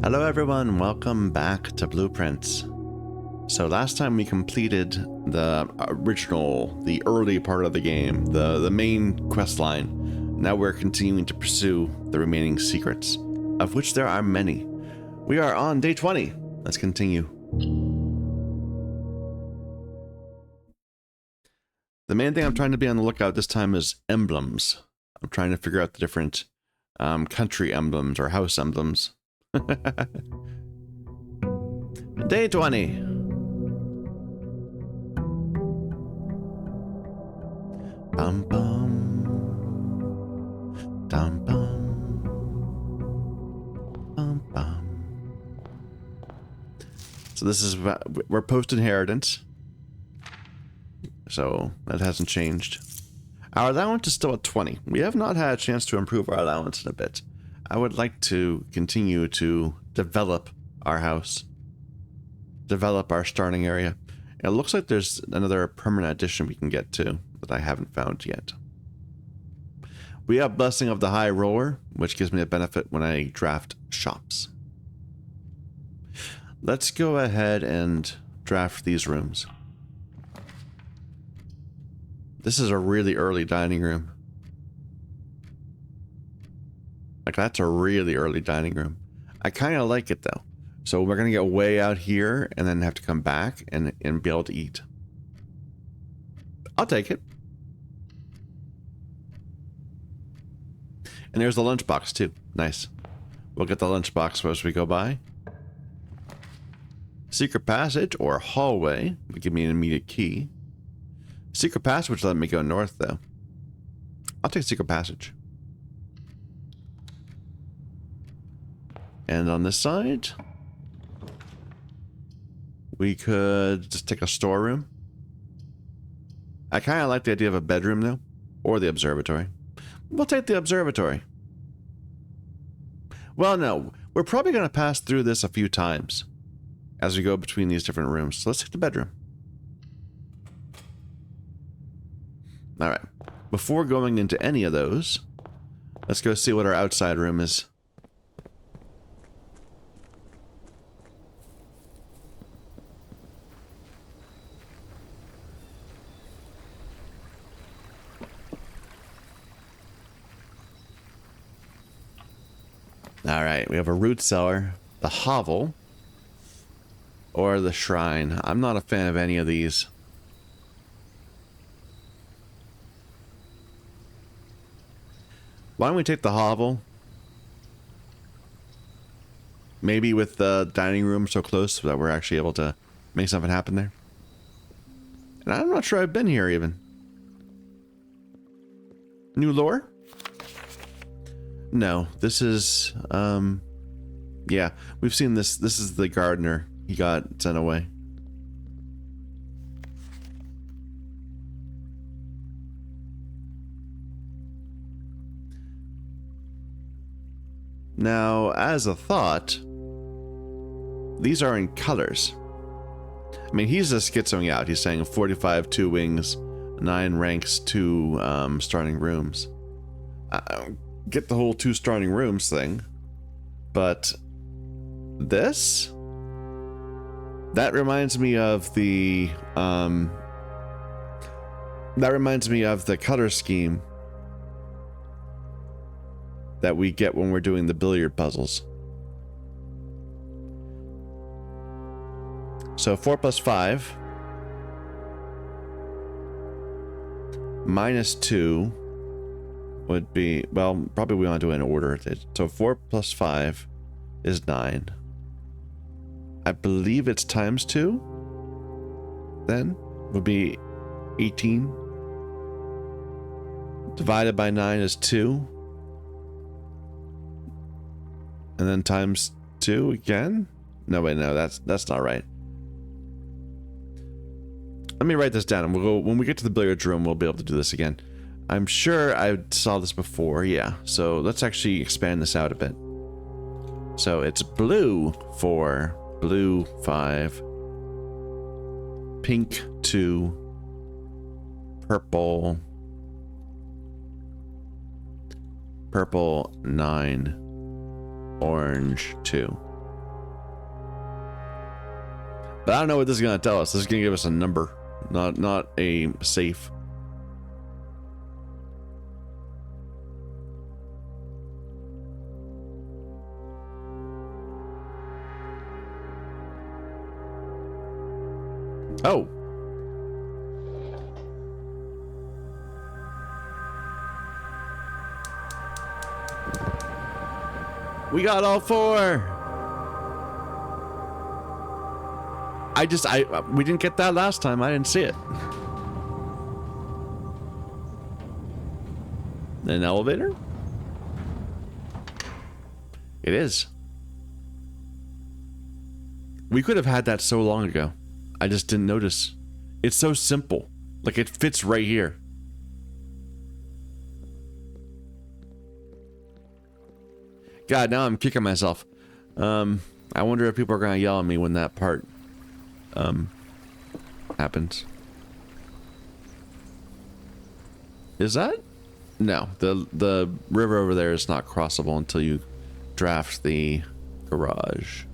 Hello everyone, welcome back to Blueprints. So last time we completed the early part of the game, the main quest line. Now we're continuing to pursue the remaining secrets, of which there are many. We are on day 20. Let's continue. The main thing I'm trying to be on the lookout this time is emblems. I'm trying to figure out the different country emblems or house emblems. Day 20. Bum bum. Dum bum. Bum bum. So this is, we're post-inheritance. So that hasn't changed. Our allowance is still at 20. We have not had a chance to improve our allowance in a bit. I would like to continue to develop our house. Develop our starting area. It looks like there's another permanent addition we can get to that I haven't found yet. We have Blessing of the High Roller, which gives me a benefit when I draft shops. Let's go ahead and draft these rooms. This is a really early dining room. Like, that's a really early dining room. I kind of like it, though. So we're going to get way out here and then have to come back and be able to eat. I'll take it. And there's the lunchbox, too. Nice. We'll get the lunchbox as we go by. Secret passage or hallway would give me an immediate key. Secret passage let me go north, though. I'll take secret passage. And on this side, we could just take a storeroom. I kind of like the idea of a bedroom, though, or the observatory. We'll take the observatory. Well, no, we're probably going to pass through this a few times as we go between these different rooms. So let's take the bedroom. All right. Before going into any of those, let's go see what our outside room is. All right, we have a root cellar, the hovel, or the shrine. I'm not a fan of any of these. Why don't we take the hovel? Maybe with the dining room so close that we're actually able to make something happen there. And I'm not sure I've been here even. New lore? No, this is, yeah, we've seen this. This is the gardener. He got sent away. Now, as a thought, these are in colors. I mean, he's just schizoing out. He's saying 45, 2 wings, 9 ranks, 2 starting rooms. Get the whole 2 starting rooms thing, but this, that reminds me of the color scheme that we get when we're doing the billiard puzzles. So 4 plus 5 minus 2 would be, well, probably we want to do it in order. So 4 plus 5 is 9. I believe it's times 2. Then would be 18. Divided by 9 is 2. And then times 2 again? No, wait, no, that's not right. Let me write this down, and we'll go, when we get to the billiards room, we'll be able to do this again. I'm sure I saw this before, yeah. So let's actually expand this out a bit. So it's blue 4, blue 5, pink 2, purple, purple 9, orange 2. But I don't know what this is going to tell us. This is going to give us a number, not a safe. Oh. We got all 4. We didn't get that last time. I didn't see it. An elevator? It is. We could have had that so long ago. I just didn't notice. It's so simple. Like, it fits right here. God, now I'm kicking myself. I wonder if people are gonna yell at me when that part happens. Is that? No, the river over there is not crossable until you draft the garage.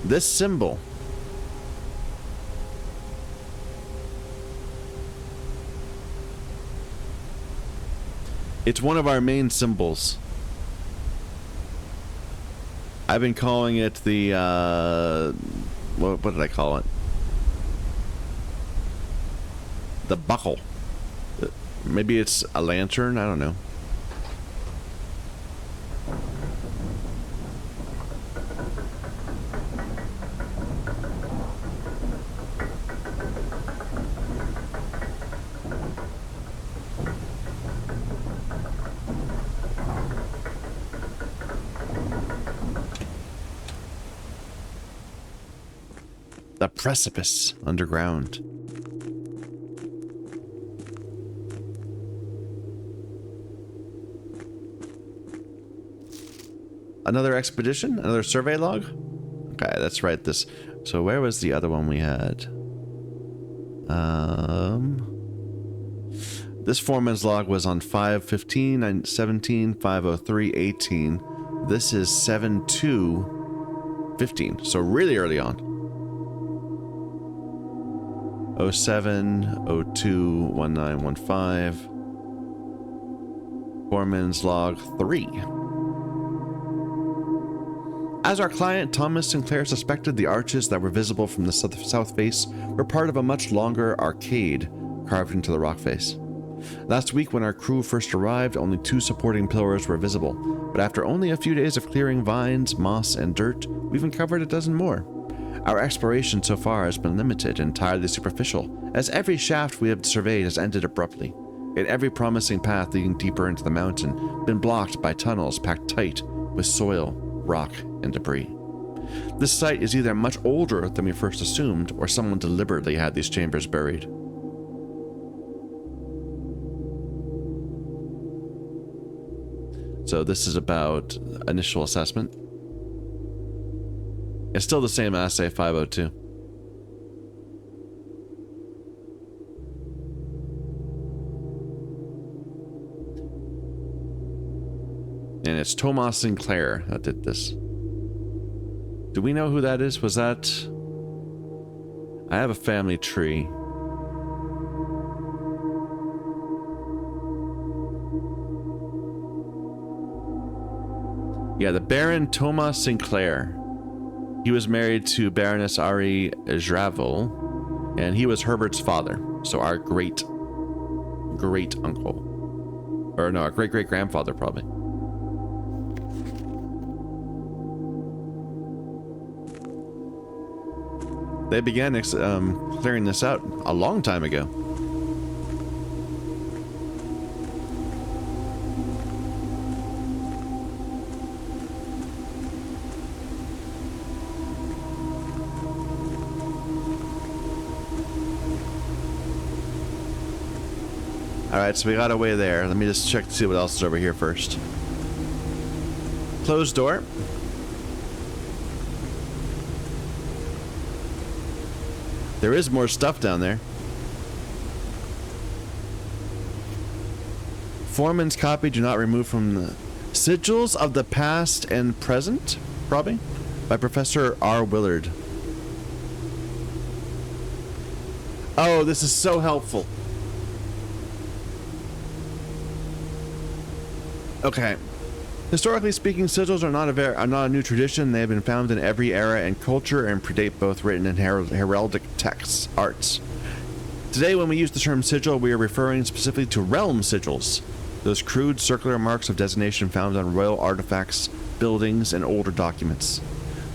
This symbol it's one of our main symbols. I've been calling it the what did I call it? The buckle. Maybe it's a lantern, I don't know. The precipice underground. Another expedition? Another survey log? Okay, that's right. This. So where was the other one we had? This foreman's log was on 5/15, 17, 5/03, 18. This is 7/2/15. So really early on. 07, 02, 1915. Foreman's log 3. As our client Thomas Sinclair suspected, the arches that were visible from the south face were part of a much longer arcade carved into the rock face. Last week when our crew first arrived, only 2 supporting pillars were visible, but after only a few days of clearing vines, moss, and dirt, we've uncovered a dozen more. Our exploration so far has been limited and entirely superficial, as every shaft we have surveyed has ended abruptly, and every promising path leading deeper into the mountain been blocked by tunnels packed tight with soil, rock, and debris. This site is either much older than we first assumed, or someone deliberately had these chambers buried. So this is about initial assessment. It's still the same assay 502. And it's Thomas Sinclair that did this. Do we know who that is? Was that... I have a family tree. Yeah, the Baron Thomas Sinclair. He was married to Baroness Ari Jravel, and he was Herbert's father. So our great uncle. Or no, our great grandfather probably. They began clearing this out a long time ago. Alright, so we got a way there. Let me just check to see what else is over here first. Closed door. There is more stuff down there. Foreman's copy, do not remove from the Sigils of the Past and Present, probably, by Professor R. Willard. Oh, this is so helpful. Okay. Historically speaking, sigils are not a new tradition. They have been found in every era and culture and predate both written and heraldic texts, arts. Today, when we use the term sigil, we are referring specifically to realm sigils, those crude circular marks of designation found on royal artifacts, buildings, and older documents.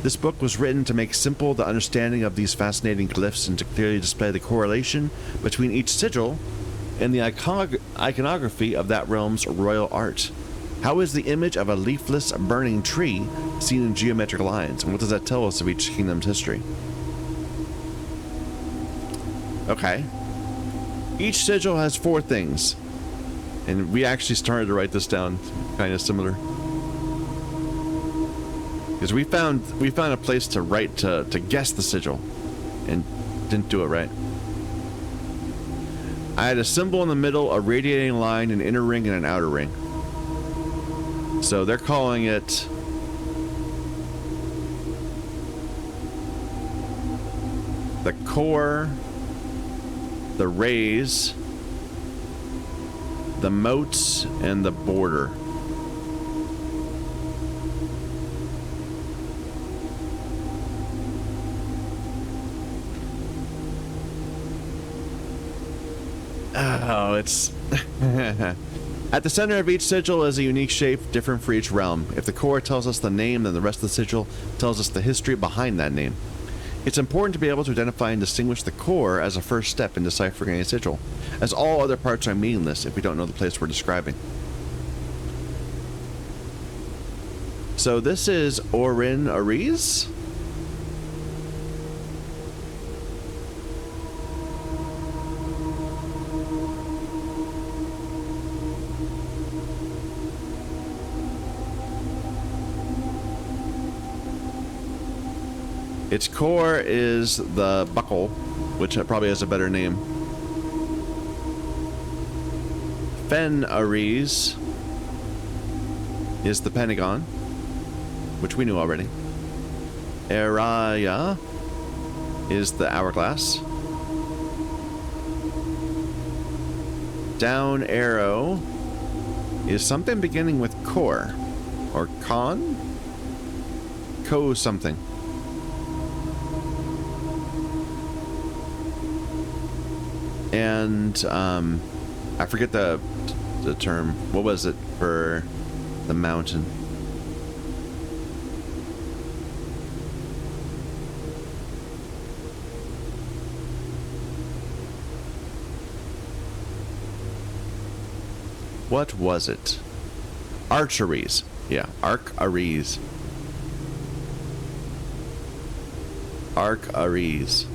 This book was written to make simple the understanding of these fascinating glyphs and to clearly display the correlation between each sigil and the iconography of that realm's royal art. How is the image of a leafless, burning tree seen in geometric lines, and what does that tell us of each kingdom's history? Okay. Each sigil has 4 things. And we actually started to write this down kind of similar. Because we found a place to write to guess the sigil and didn't do it right. I had a symbol in the middle, a radiating line, an inner ring, and an outer ring. So they're calling it the core, the rays, the moats, and the border. Oh, it's... At the center of each sigil is a unique shape, different for each realm. If the core tells us the name, then the rest of the sigil tells us the history behind that name. It's important to be able to identify and distinguish the core as a first step in deciphering a sigil, as all other parts are meaningless if we don't know the place we're describing. So this is Orin Ariz? Its core is the buckle, which probably has a better name. Fen Ariz is the pentagon, which we knew already. Eraya is the hourglass. Down arrow is something beginning with core, or con? Co something. And I forget the term. What was it for the mountain? What was it? Archeries. Yeah, Arc-Aries. Arc-Aries.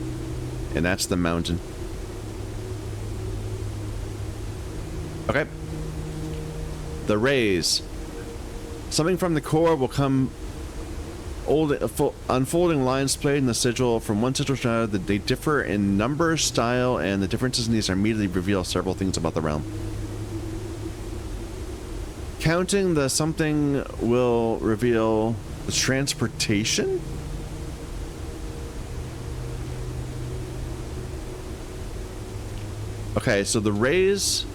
And that's the mountain. Okay. The rays. Something from the core will come unfolding lines played in the sigil from one sigil to another. They differ in number, style, and the differences in these immediately reveal several things about the realm. Counting the something will reveal the transportation? Okay, so the rays...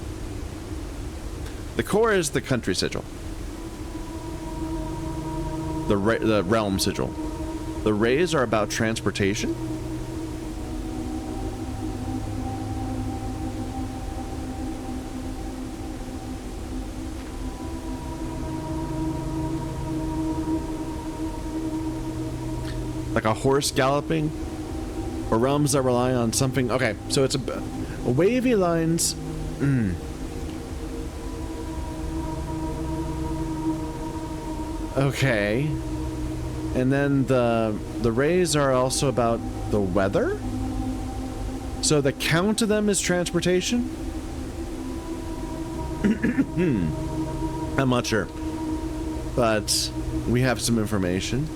The core is the country sigil. The realm sigil. The rays are about transportation. Like a horse galloping, or realms that rely on something. Okay, so it's a wavy lines. Okay, and then the rays are also about the weather. So the count of them is transportation. I'm not sure, but we have some information.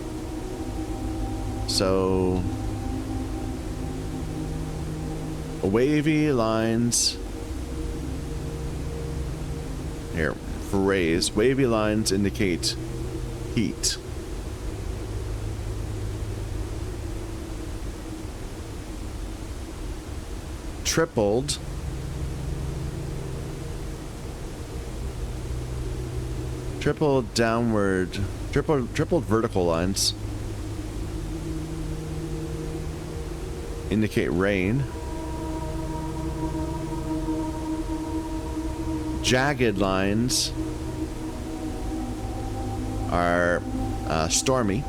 So Wavy lines. Here, for rays, wavy lines indicate heat. Tripled downward, tripled vertical lines indicate rain. Jagged lines are stormy.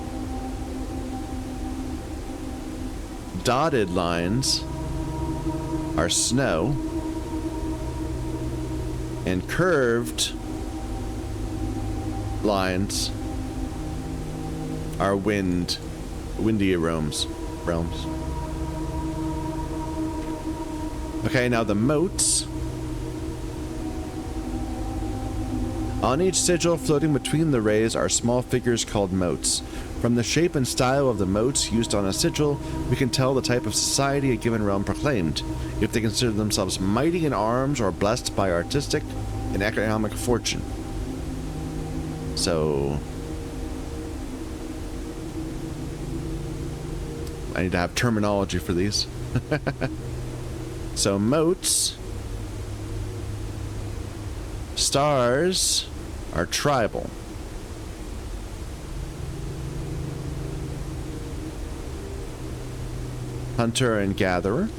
Dotted lines are snow. And curved lines are windy realms. Okay, now the moats. On each sigil floating between the rays are small figures called moats. From the shape and style of the moats used on a sigil, we can tell the type of society a given realm proclaimed, if they consider themselves mighty in arms or blessed by artistic and economic fortune. So I need to have terminology for these. So moats. Stars are tribal. Hunter and gatherer.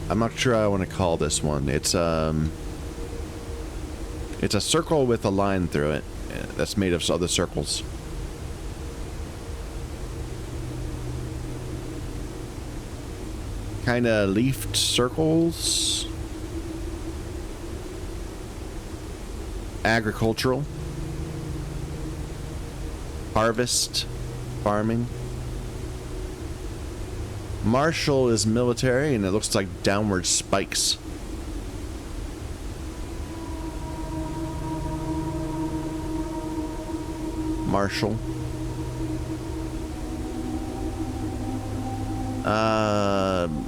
I'm not sure I want to call this one. It's a circle with a line through it that's made of other circles. Kind of leafed circles. Agricultural. Harvest. Farming. Martial is military, and it looks like downward spikes. Martial.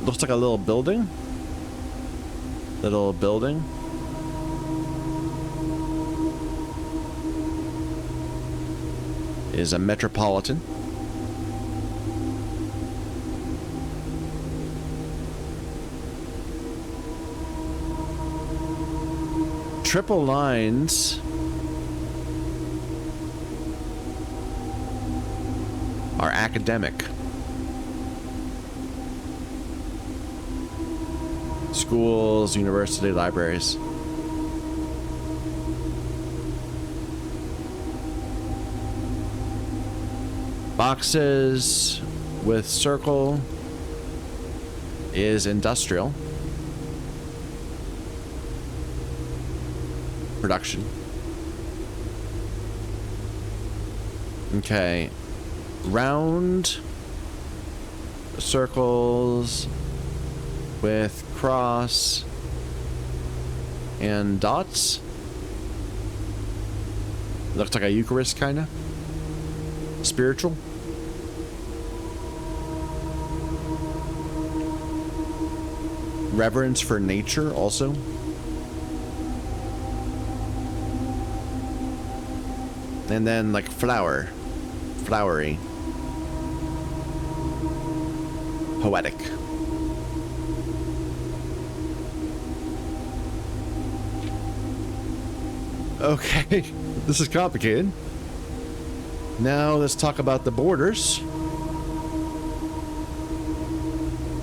Looks like a little building. Little building. Is a metropolitan. Triple lines are academic. Schools, university, libraries. Boxes with circle is industrial. Production. Okay. Round circles with cross and dots. Looks like a Eucharist, kind of. Spiritual. Reverence for nature, also. And then, like, flower. Flowery. Poetic. Okay, this is complicated. Now let's talk about the borders.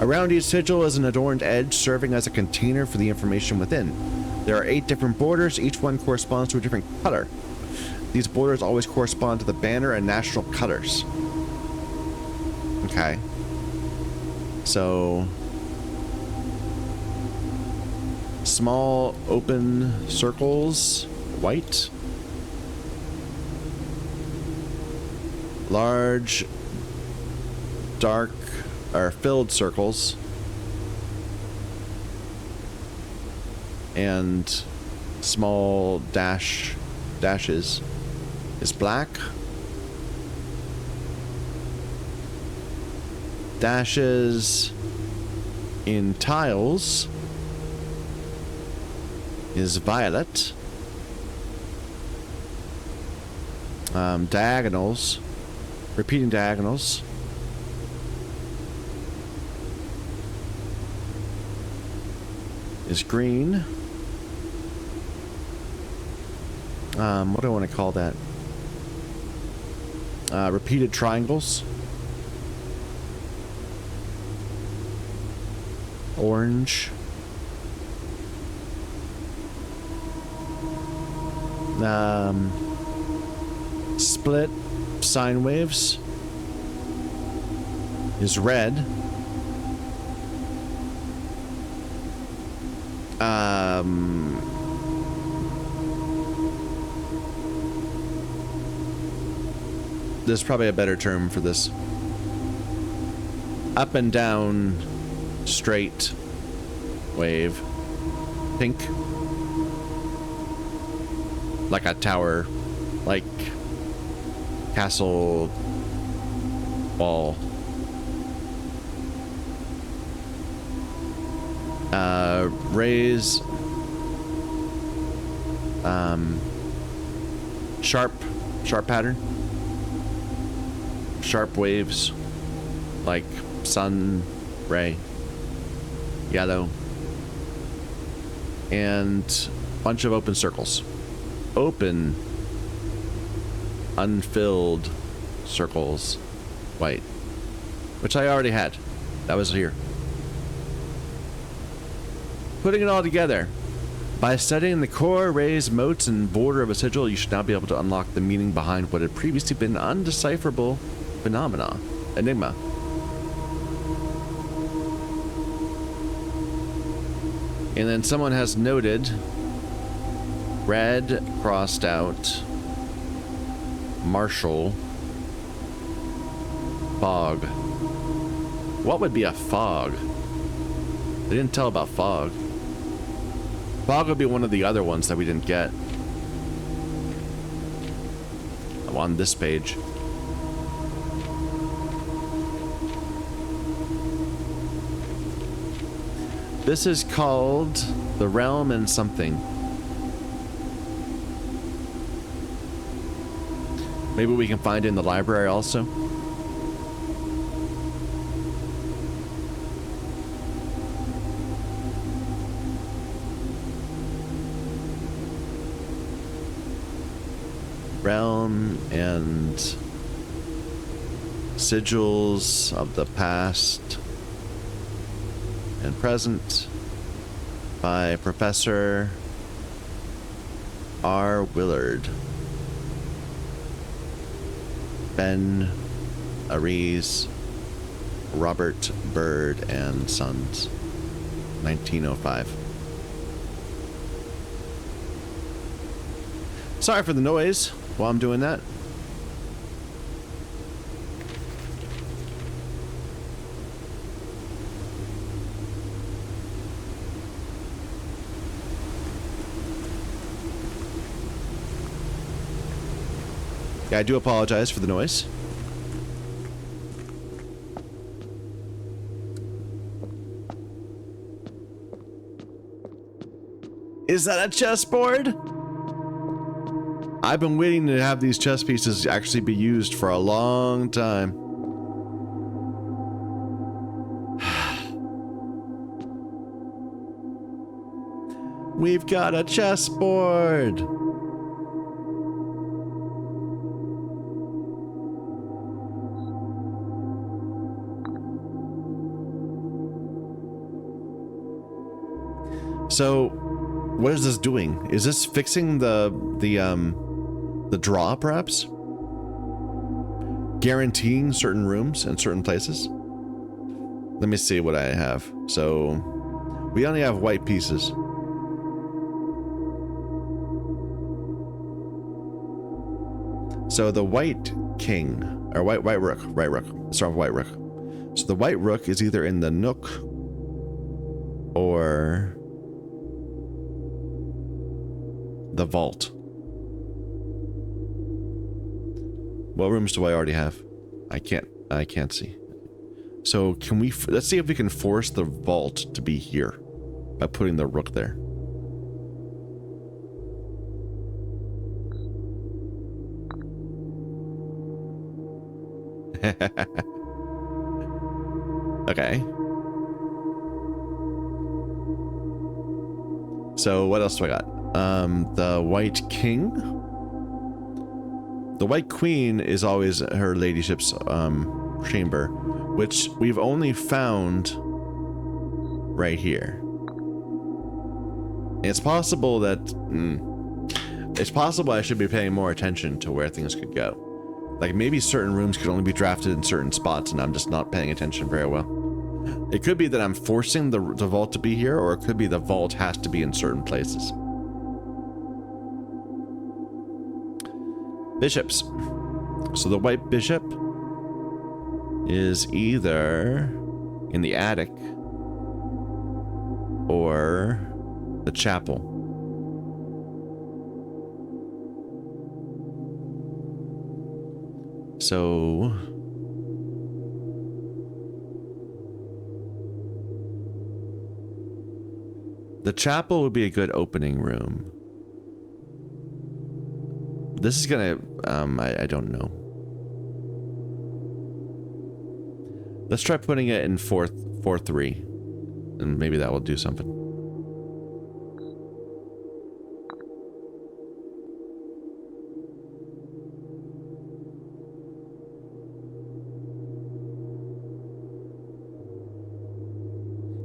Around each sigil is an adorned edge serving as a container for the information within. There are 8 different borders, each one corresponds to a different color. These borders always correspond to the banner and national colors. Okay. So, small open circles, white. Large, dark, or filled circles. And small dashes is black. Dashes in tiles is violet. Diagonals, repeating diagonals, is green. What do I want to call that? Repeated triangles, orange. Split sine waves is red. There's probably a better term for this. Up and down straight wave. Pink. Like a tower. Like castle wall. Rays. Sharp pattern. Sharp waves. Like sun ray. Yellow. And bunch of open circles. Open unfilled circles, white, which I already had. That was here. Putting it all together. By studying the core, rays, motes, and border of a sigil, you should now be able to unlock the meaning behind what had previously been undecipherable enigma. And then someone has noted red crossed out Marshall fog. What would be a fog? They didn't tell about fog. Fog would be one of the other ones that we didn't get. On this page. This is called The Realm and something. Maybe we can find it in the library also. Realm and sigils of the past and present by Professor R. Willard. Ben Aries, Robert Bird and Sons, 1905. Sorry for the noise while I'm doing that. Yeah, I do apologize for the noise. Is that a chessboard? I've been waiting to have these chess pieces actually be used for a long time. We've got a chessboard. So, what is this doing? Is this fixing the draw, perhaps? Guaranteeing certain rooms and certain places? Let me see what I have. So, we only have white pieces. So the white king, or white rook, Let's start with white rook. So the white rook is either in the nook or the vault. What rooms do I already have? I can't see. So can we, let's see if we can force the vault to be here by putting the rook there. Okay. So what else do I got? The white king. The white queen is always her ladyship's chamber, which we've only found right here. It's possible that it's possible I should be paying more attention to where things could go. Like maybe certain rooms could only be drafted in certain spots and I'm just not paying attention very well. It could be that I'm forcing the vault to be here, or it could be the vault has to be in certain places. Bishops. So the white bishop is either in the attic or the chapel. So the chapel would be a good opening room. This is gonna, I don't know. Let's try putting it in 4-3, and maybe that will do something.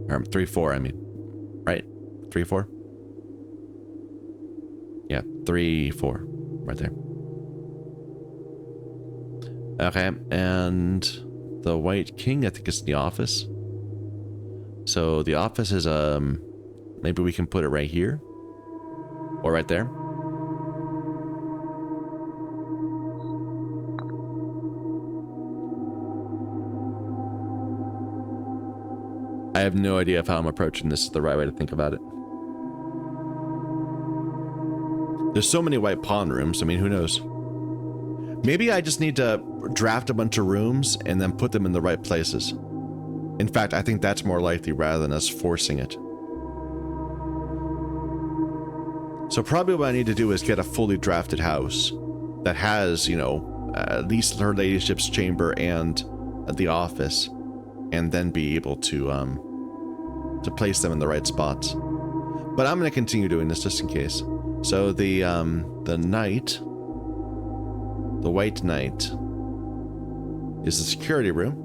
Or 3-4, I mean, right? 3-4. Yeah, 3-4, right there. Okay, and the white king, I think, is in the office. So the office is maybe we can put it right here or right there. I have no idea if how I'm approaching this is the right way to think about it. There's so many white pawn rooms. I mean, who knows? Maybe I just need to draft a bunch of rooms and then put them in the right places. In fact, I think that's more likely rather than us forcing it. So probably what I need to do is get a fully drafted house that has, you know, at least her ladyship's chamber and the office, and then be able to place them in the right spots. But I'm going to continue doing this just in case. So the knight, the white knight, is the security room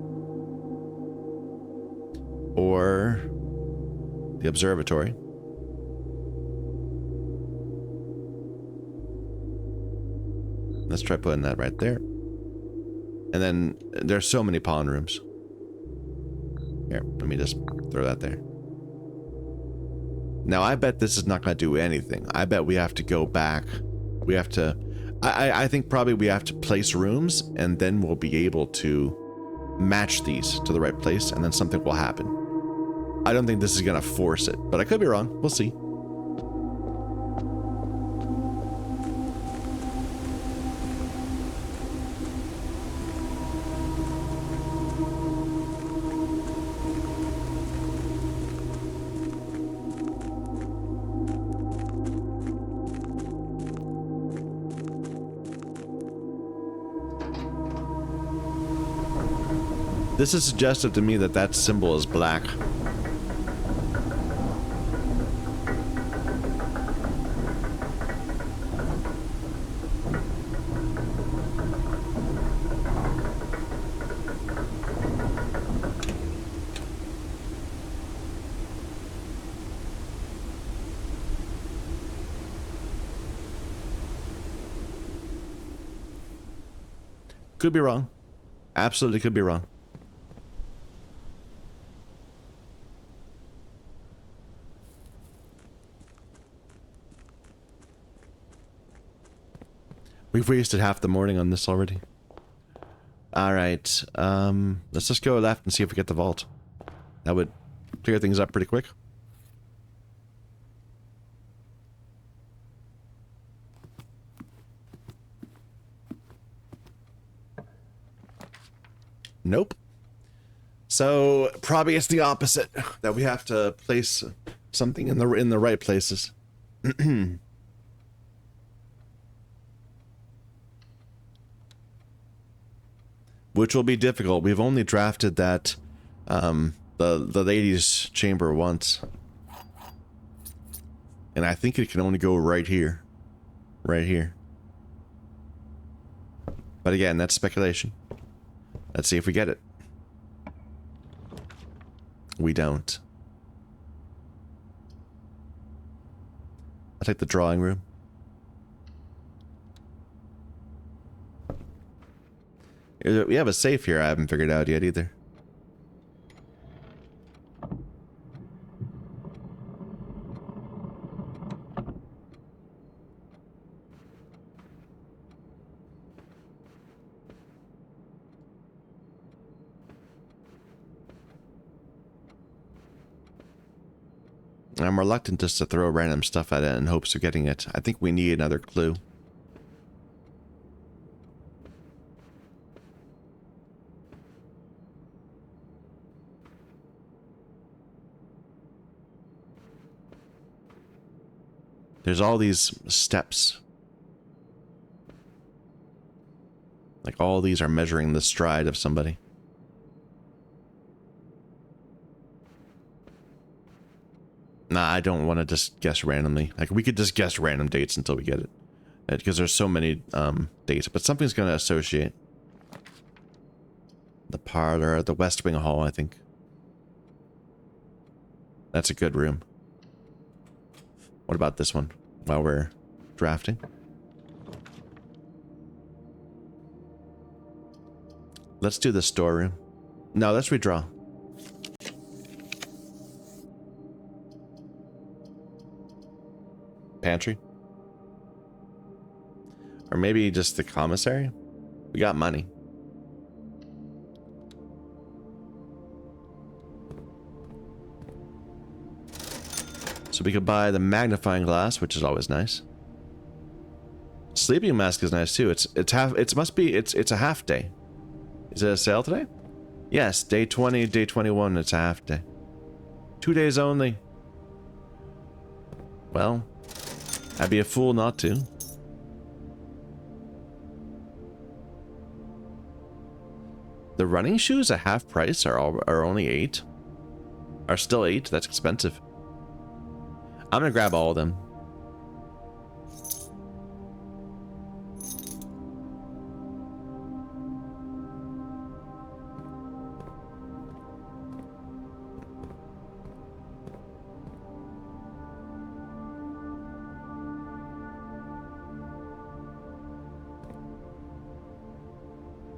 or the observatory. Let's try putting that right there. And then there's so many pawn rooms. Here, let me just throw that there. Now, I bet this is not going to do anything. I bet we have to go back. We have to... I think probably we have to place rooms, and then we'll be able to match these to the right place, and then something will happen. I don't think this is going to force it, but I could be wrong. We'll see. This is suggestive to me that that symbol is black. Could be wrong. Absolutely could be wrong. We've wasted half the morning on this already. Alright, let's just go left and see if we get the vault. That would clear things up pretty quick. Nope. So probably it's the opposite, that we have to place something in the right places. Which will be difficult. We've only drafted that the ladies' chamber once. And I think it can only go right here. Right here. But again, that's speculation. Let's see if we get it. We don't. I'll take the drawing room. We have a safe here I haven't figured out yet either. I'm reluctant just to throw random stuff at it in hopes of getting it. I think we need another clue. There's all these steps. Like all these are measuring the stride of somebody. Nah, I don't want to just guess randomly. Like, we could just guess random dates until we get it. Because there's so many dates. But something's going to associate. The parlor, the West Wing Hall, I think. That's a good room. What about this one? While we're drafting. Let's do the storeroom. No, let's redraw. Pantry? Or maybe just the commissary? We got money. So we could buy the magnifying glass, which is always nice. Sleeping mask is nice too. It's a half day. Is it a sale today? Yes, day 20, day 21, it's a half day. 2 days only. Well, I'd be a fool not to. The running shoes at half price are only 8. Are still 8. That's expensive. I'm gonna grab all of them.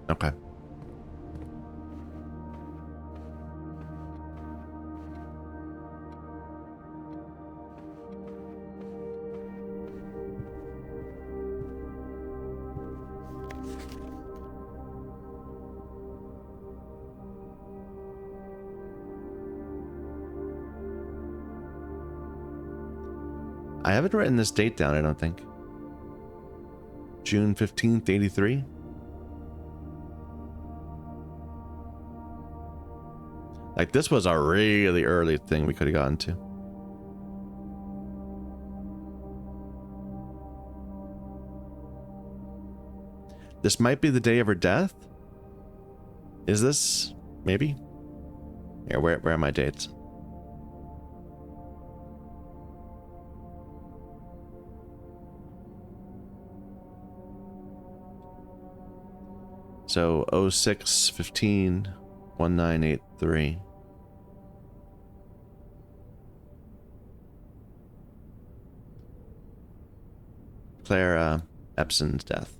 Okay. I haven't written this date down, I don't think. June 15th, 83. Like, this was a really early thing we could have gotten to. This might be the day of her death? Is this? Maybe? Here, where are my dates? So, 06-15, 1983. Clara Epson's death.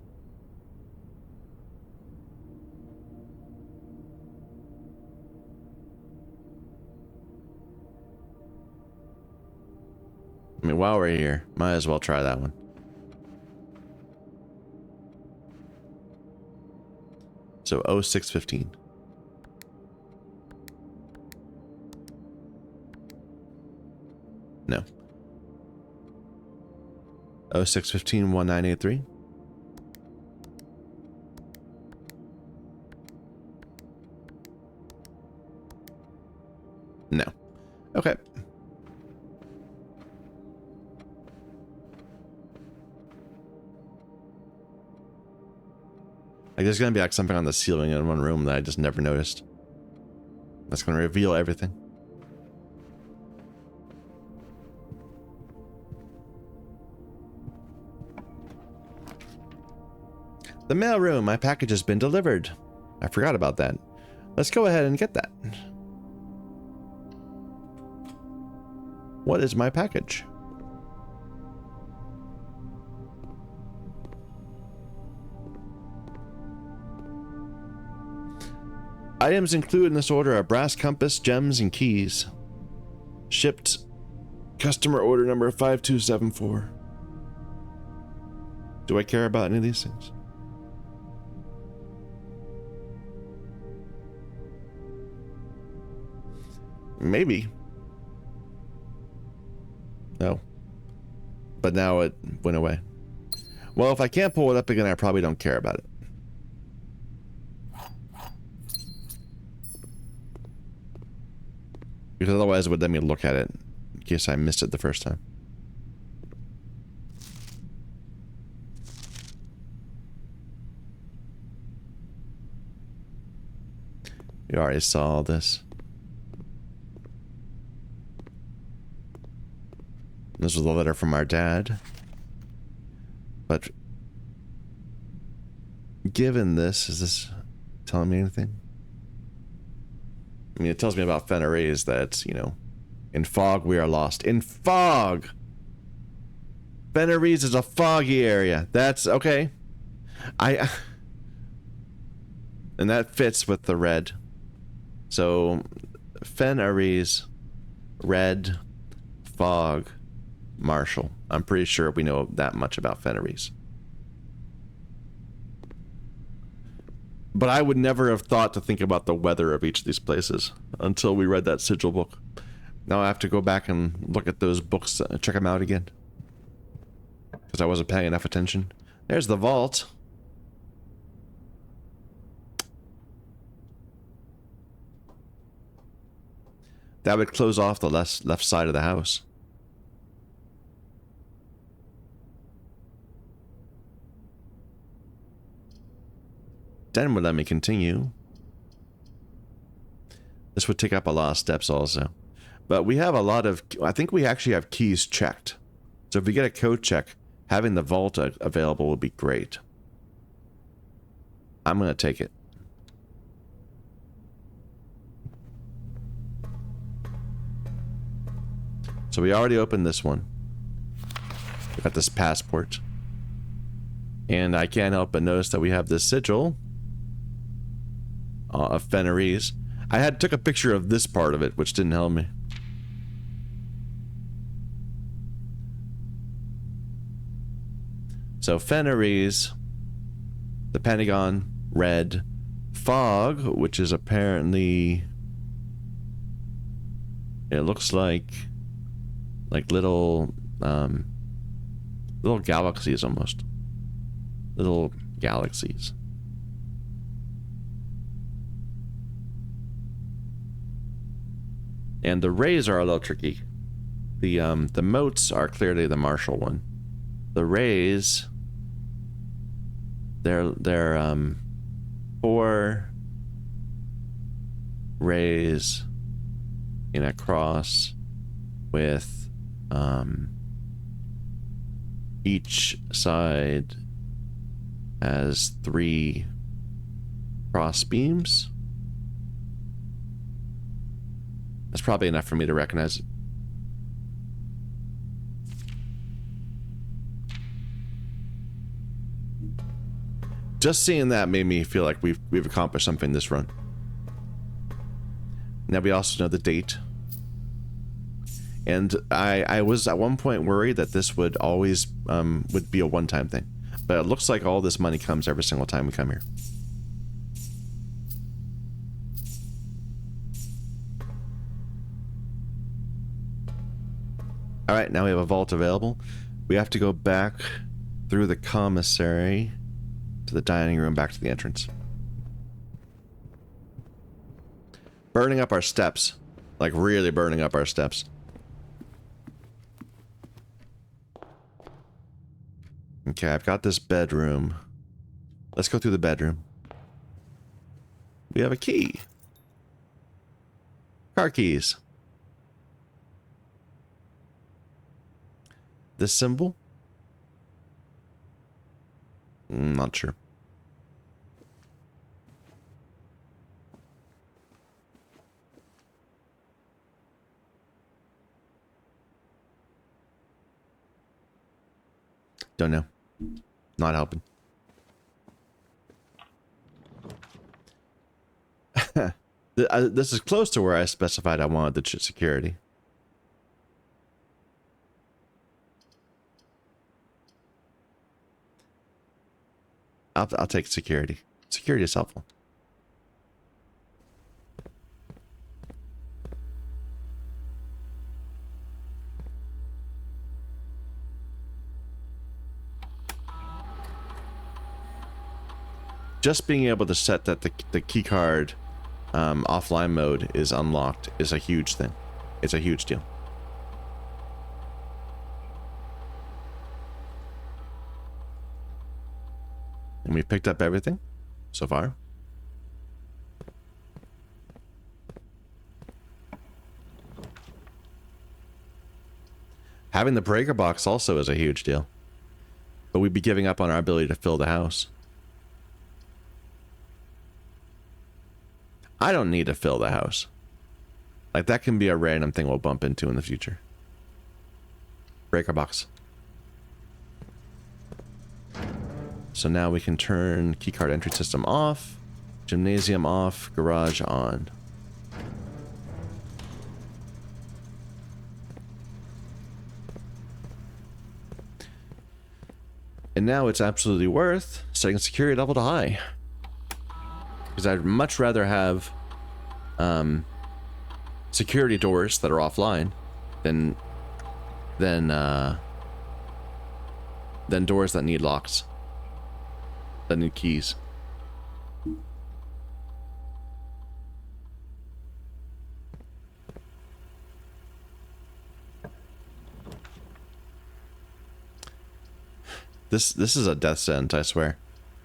I mean, while we're here, might as well try that one. So 06-15. No. 06-15, 1983. No. Okay. Like, there's gonna be like something on the ceiling in one room that I just never noticed. That's gonna reveal everything. The mail room, my package has been delivered. I forgot about that. Let's go ahead and get that. What is my package? Items included in this order are brass compass, gems, and keys. Shipped customer order number 5274. Do I care about any of these things? Maybe. No. But now it went away. Well, if I can't pull it up again, I probably don't care about it. Because otherwise it would let me look at it in case I missed it the first time. You already saw this. This was a letter from our dad. But given this, is this telling me anything? I mean, it tells me about Fenris that, you know, in fog we are lost. In fog! Fenris is a foggy area. That's okay. And that fits with the red. So, Fenris, red, fog, Marshall. I'm pretty sure we know that much about Fenris. But I would never have thought to think about the weather of each of these places until we read that sigil book. Now I have to go back and look at those books and check them out again. Because I wasn't paying enough attention. There's the vault. That would close off the left side of the house. Then would let me continue. This would take up a lot of steps also. But we have a lot of... I think we actually have keys checked. So if we get a code check, having the vault available would be great. I'm going to take it. So we already opened this one. We got this passport. And I can't help but notice that we have this sigil of Fenris. I took a picture of this part of it, which didn't help me. So Fenris, the Pentagon, red, fog, which is apparently, it looks like little galaxies almost. Little galaxies. And the rays are a little tricky. The motes are clearly the Marshall one. The rays, they're 4 rays in a cross with each side has 3 cross beams. That's probably enough for me to recognize it. Just seeing that made me feel like we've accomplished something this run. Now we also know the date. And I was at one point worried that this would always would be a one-time thing. But it looks like all this money comes every single time we come here. Alright, now we have a vault available. We have to go back through the commissary to the dining room, back to the entrance. Burning up our steps. Like, really burning up our steps. Okay, I've got this bedroom. Let's go through the bedroom. We have a key. Car keys. This symbol? Not sure. Don't know. Not helping. This is close to where I specified I wanted the security. I'll take security. Security is helpful. Just being able to set that the key card offline mode is unlocked is a huge thing. It's a huge deal. And we picked up everything so far. Having the breaker box also is a huge deal. But we'd be giving up on our ability to fill the house. I don't need to fill the house. Like, that can be a random thing we'll bump into in the future. Breaker box. So now we can turn keycard entry system off, gymnasium off, garage on. And now it's absolutely worth setting security level to high. Because I'd much rather have security doors that are offline than doors that need locks. That need keys. This is a death sentence, I swear.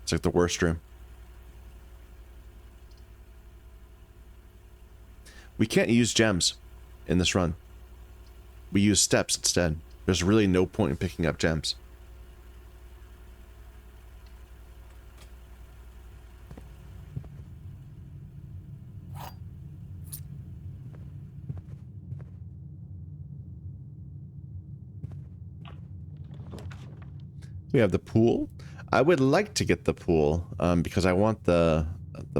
It's like the worst room. We can't use gems in this run. We use steps instead. There's really no point in picking up gems. We have the pool. I would like to get the pool because I want the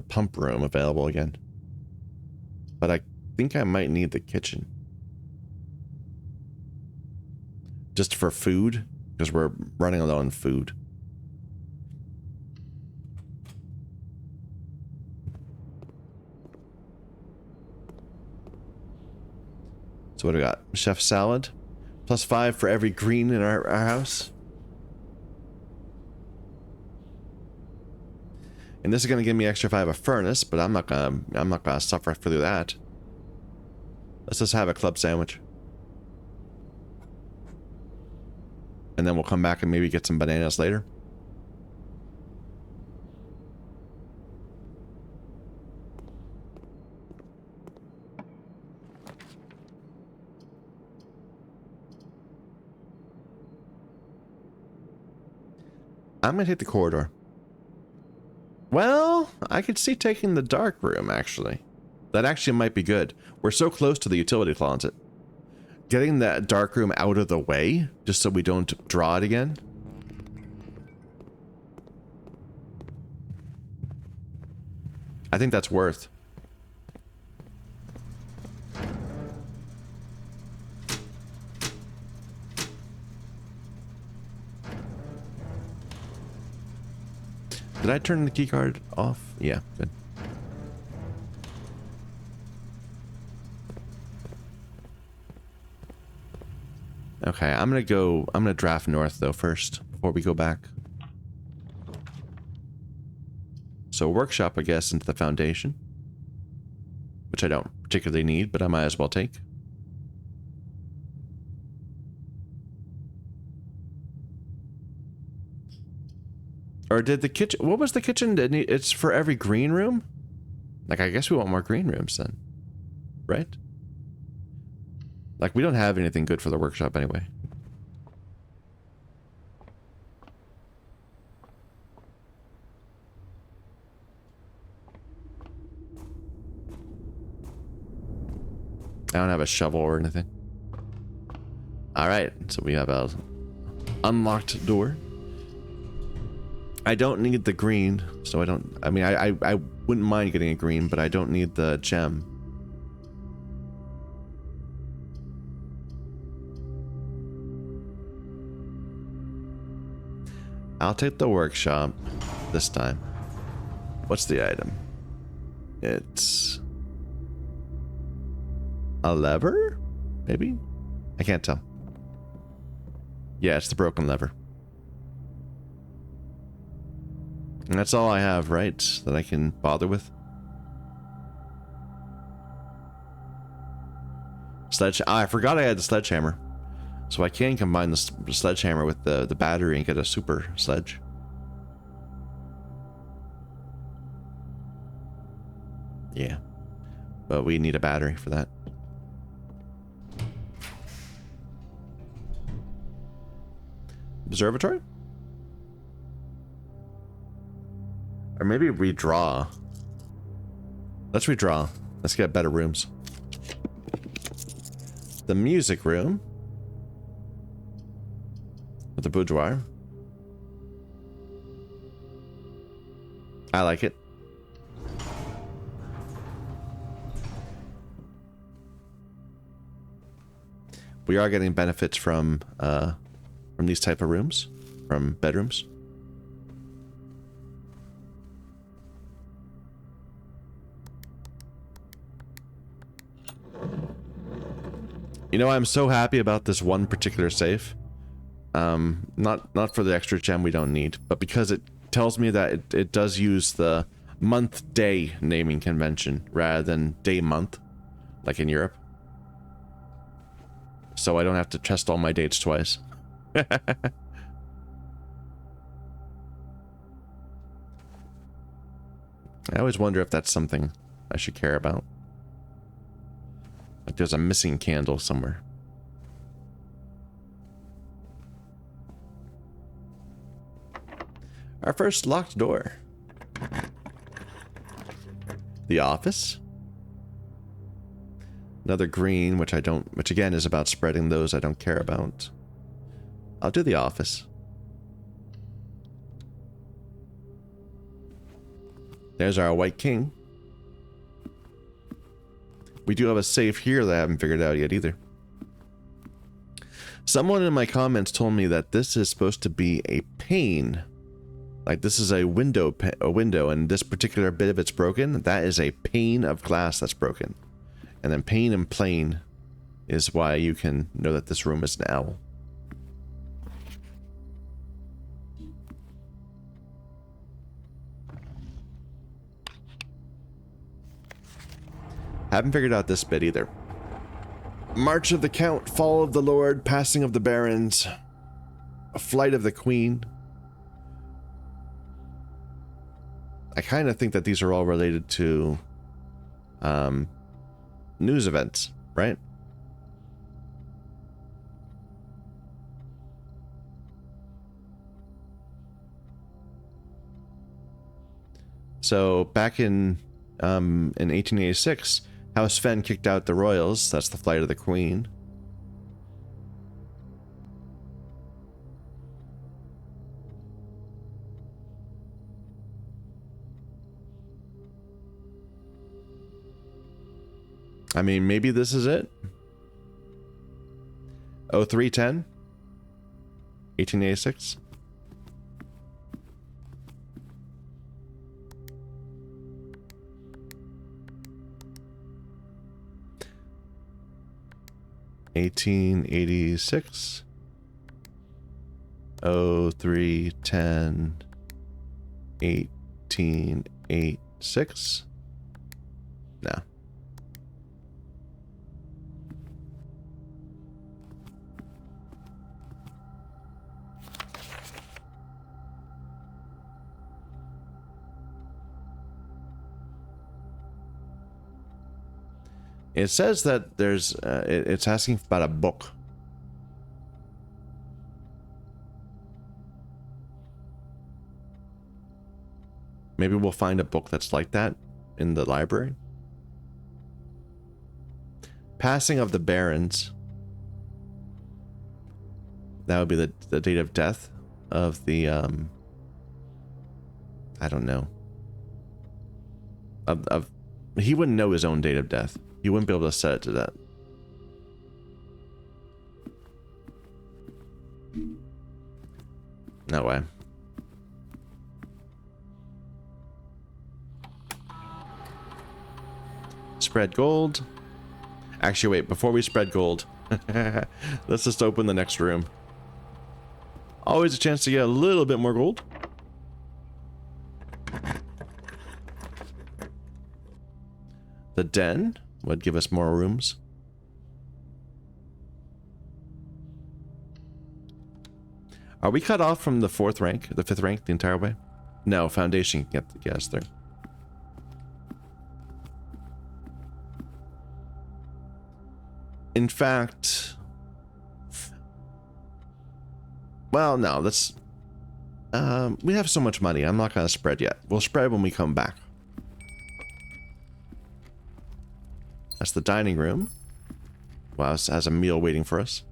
pump room available again. But I think I might need the kitchen. Just for food, because we're running low on food. So what do we got? Chef salad. +5 for every green in our house. And this is gonna give me extra 5 a furnace, but I'm not gonna suffer through that. Let's just have a club sandwich. And then we'll come back and maybe get some bananas later. I'm gonna take the corridor. Well, I could see taking the dark room, actually. That actually might be good. We're so close to the utility closet. Getting that dark room out of the way, just so we don't draw it again. I think that's worth. Did I turn the keycard off? Yeah, good. Okay, I'm gonna draft north though first, before we go back. So workshop, I guess, into the foundation. Which I don't particularly need, but I might as well take. Or did the kitchen... What was the kitchen? It's for every green room? Like, I guess we want more green rooms then. Right? Like, we don't have anything good for the workshop anyway. I don't have a shovel or anything. Alright, so we have a unlocked door. I don't need the green, so I don't... I mean, I wouldn't mind getting a green, but I don't need the gem. I'll take the workshop this time. What's the item? It's... a lever? Maybe? I can't tell. Yeah, it's the broken lever. And that's all I have, right? That I can bother with? I forgot I had the sledgehammer. So I can combine the sledgehammer with the battery and get a super sledge. Yeah. But we need a battery for that. Observatory? Or maybe redraw. Let's redraw. Let's get better rooms. The music room. With the boudoir. I like it. We are getting benefits from these type of rooms, from bedrooms. You know, I'm so happy about this one particular safe. Not for the extra gem we don't need, but because it tells me that it does use the month-day naming convention rather than day-month, like in Europe. So I don't have to test all my dates twice. I always wonder if that's something I should care about. Like there's a missing candle somewhere. Our first locked door. The office. Another green, which again is about spreading those I don't care about. I'll do the office. There's our white king. We do have a safe here that I haven't figured out yet either. Someone in my comments told me that this is supposed to be a pane. Like this is a window, and this particular bit of it's broken. That is a pane of glass that's broken. And then pane and plane is why you can know that this room is an owl. Haven't figured out this bit either. March of the Count, Fall of the Lord, Passing of the Barons, A Flight of the Queen. I kind of think that these are all related to news events, right? So back in 1886, House Fen kicked out the royals. That's the flight of the queen. I mean, maybe this is it. 0310? 1886? $1886. 0310. 1886. No. It says that there's, it's asking about a book. Maybe we'll find a book that's like that in the library. Passing of the Barons. That would be the date of death of the, I don't know. He wouldn't know his own date of death. He wouldn't be able to set it to that. No way. Spread gold. Actually, wait, before we spread gold, let's just open the next room. Always a chance to get a little bit more gold. The den would give us more rooms. Are we cut off from the 4th rank, the 5th rank, the entire way? No, Foundation can get us there. In fact, well, no, let's, we have so much money. I'm not going to spread yet. We'll spread when we come back. That's the dining room. Wow, it has a meal waiting for us.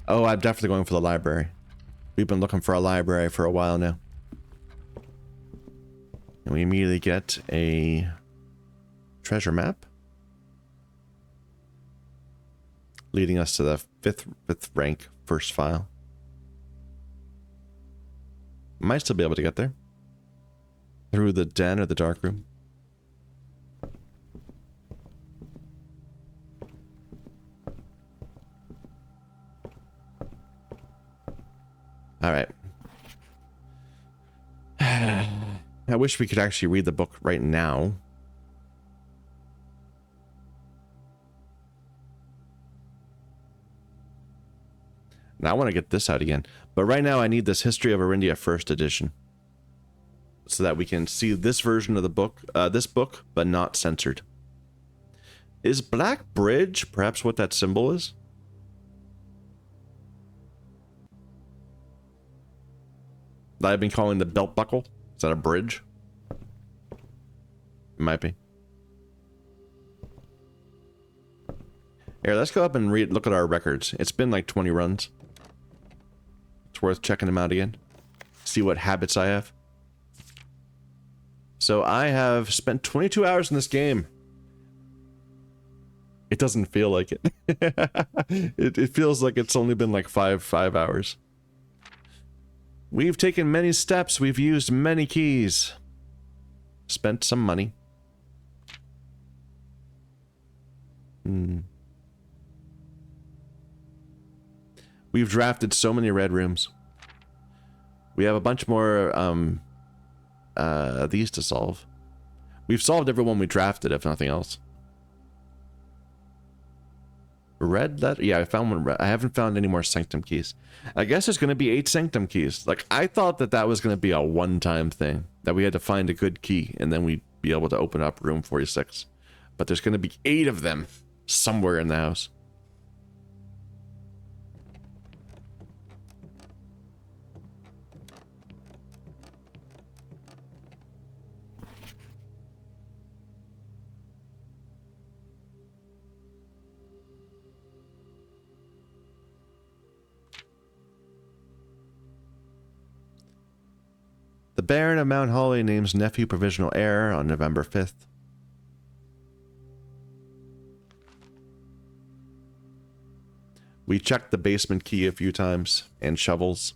Oh, I'm definitely going for the library. We've been looking for a library for a while now. And we immediately get a treasure map. Leading us to the fifth rank first file. Might still be able to get there. Through the den or the dark room. Alright. I wish we could actually read the book right now. Now I want to get this out again. But right now I need this History of Arindia first edition. So that we can see this version of the book, but not censored. Is Black Bridge perhaps what that symbol is? That I've been calling the belt buckle? Is that a bridge? It might be. Here, let's go up and look at our records. It's been like 20 runs. It's worth checking them out again. See what habits I have. So I have spent 22 hours in this game. It doesn't feel like it. It feels like it's only been like five hours. We've taken many steps. We've used many keys. Spent some money. We've drafted so many red rooms. We have a bunch more these to solve. We've solved every one we drafted, if nothing else. Red letter? Yeah, I found one red. I haven't found any more Sanctum keys. I guess there's going to be 8 Sanctum keys. Like, I thought that was going to be a one-time thing. That we had to find a good key, and then we'd be able to open up room 46. But there's going to be 8 of them somewhere in the house. The Baron of Mount Holly names nephew provisional heir on November 5th. We checked the basement key a few times, and shovels.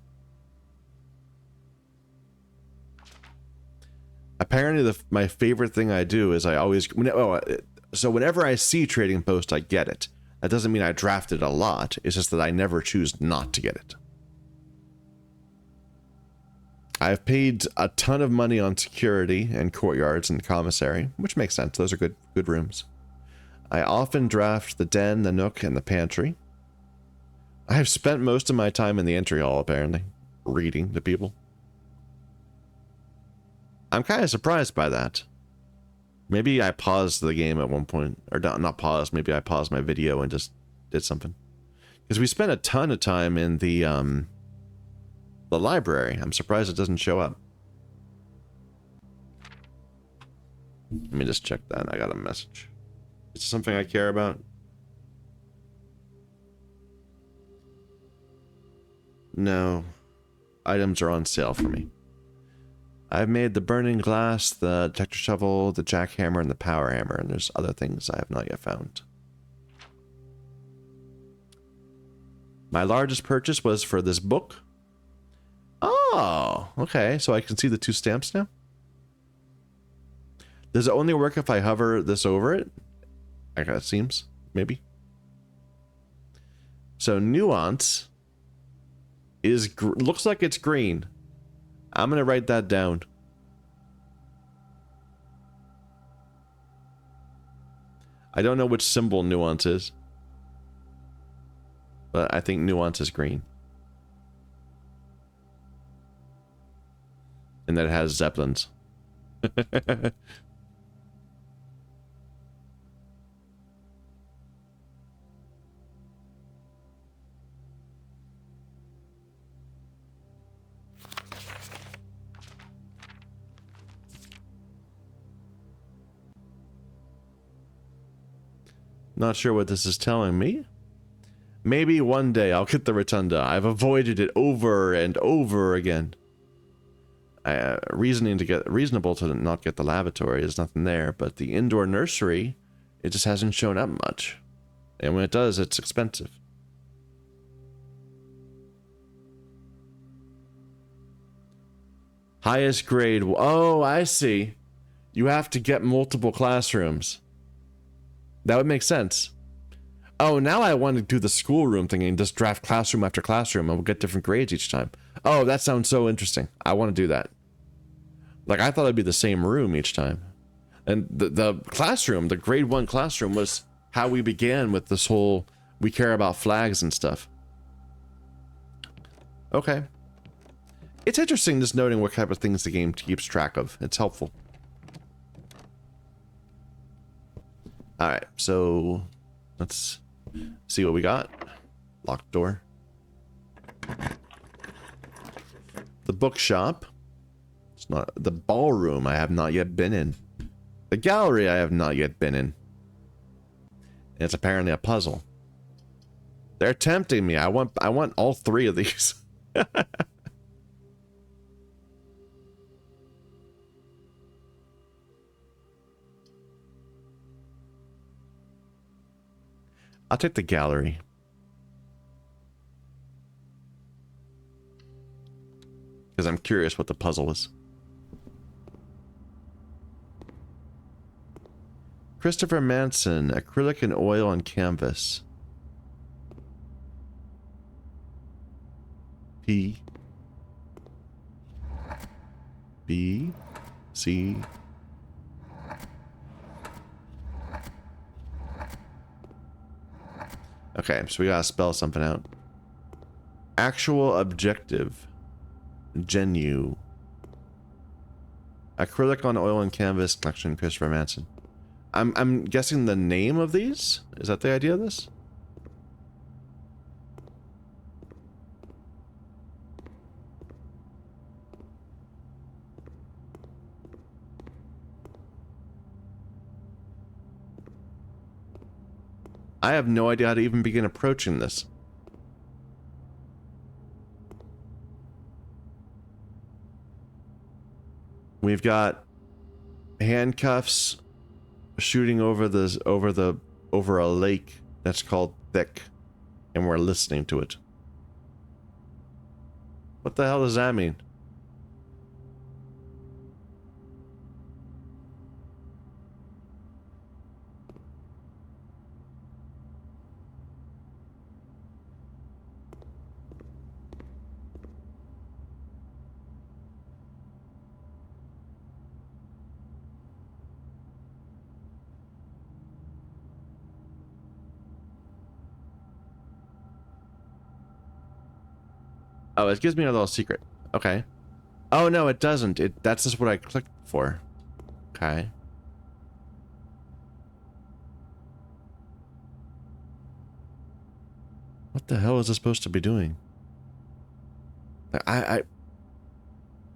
Apparently, my favorite thing I do is I always... so whenever I see Trading Post, I get it. That doesn't mean I drafted a lot. It's just that I never choose not to get it. I've paid a ton of money on security and courtyards and commissary, which makes sense. Those are good rooms. I often draft the den, the nook, and the pantry. I have spent most of my time in the entry hall, apparently, reading to people. I'm kind of surprised by that. Maybe I paused the game at one point, or not paused, maybe I paused my video and just did something. Because we spent a ton of time in the library. I'm surprised it doesn't show up. Let me just check that. I got a message. Is it something I care about? No. Items are on sale for me. I've made the burning glass, the detector shovel, the jackhammer, and the power hammer, and there's other things I have not yet found. My largest purchase was for this book. Oh, okay. So I can see the 2 stamps now? Does it only work if I hover this over it? I guess it seems. Maybe. So nuance is looks like it's green. I'm going to write that down. I don't know which symbol nuance is, but I think nuance is green. And that it has zeppelins. Not sure what this is telling me. Maybe one day I'll get the rotunda. I've avoided it over and over again. Reasonable to not get the lavatory. There's nothing there, but the indoor nursery, it just hasn't shown up much. And when it does, it's expensive. Highest grade. Oh, I see. You have to get multiple classrooms. That would make sense. Oh, now I want to do the schoolroom thing and just draft classroom after classroom and we'll get different grades each time. Oh, that sounds so interesting. I want to do that. Like, I thought it'd be the same room each time. And the classroom, the grade 1 classroom, was how we began with this whole, we care about flags and stuff. Okay. It's interesting just noting what type of things the game keeps track of. It's helpful. Alright, so let's see what we got. Locked door. The bookshop. It's not the ballroom I have not yet been in. The gallery I have not yet been in. It's apparently a puzzle. They're tempting me. I want all 3 of these. I'll take the gallery. Because I'm curious what the puzzle is. Christopher Manson, acrylic and oil on canvas. P. B. C. Okay, so we gotta spell something out. Actual objective. Genu. Acrylic on oil and canvas collection, Christopher Manson. I'm guessing the name of these? Is that the idea of this? I have no idea how to even begin approaching this. We've got handcuffs shooting over a lake that's called Thick, and we're listening to it. What the hell does that mean? Oh, it gives me a little secret. Okay. Oh, no, it doesn't. That's just what I clicked for. Okay. What the hell is this supposed to be doing? I'm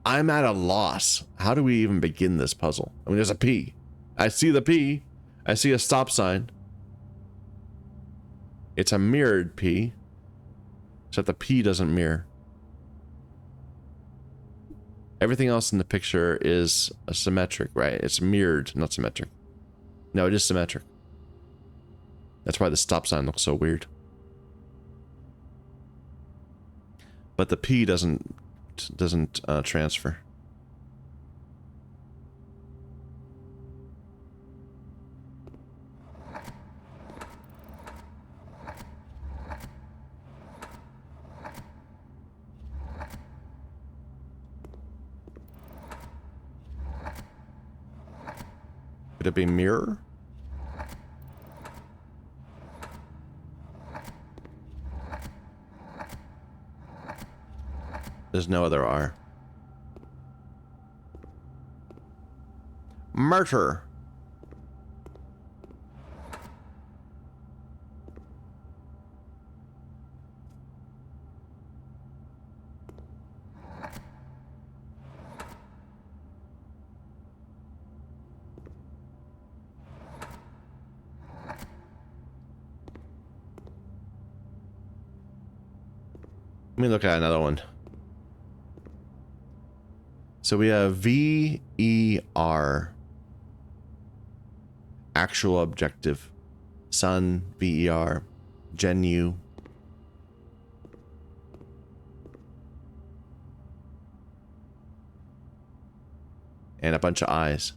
at a loss. How do we even begin this puzzle? I mean, there's a P. I see the P. I see a stop sign. It's a mirrored P. Except the P doesn't mirror. Everything else in the picture is symmetric, right? It's mirrored, not symmetric. No, it is symmetric. That's why the stop sign looks so weird. But the P doesn't transfer. Could it be mirror? There's no other R. Murder. Let me look at another one. So we have VER. Actual objective. Sun, VER. Genu. And a bunch of eyes.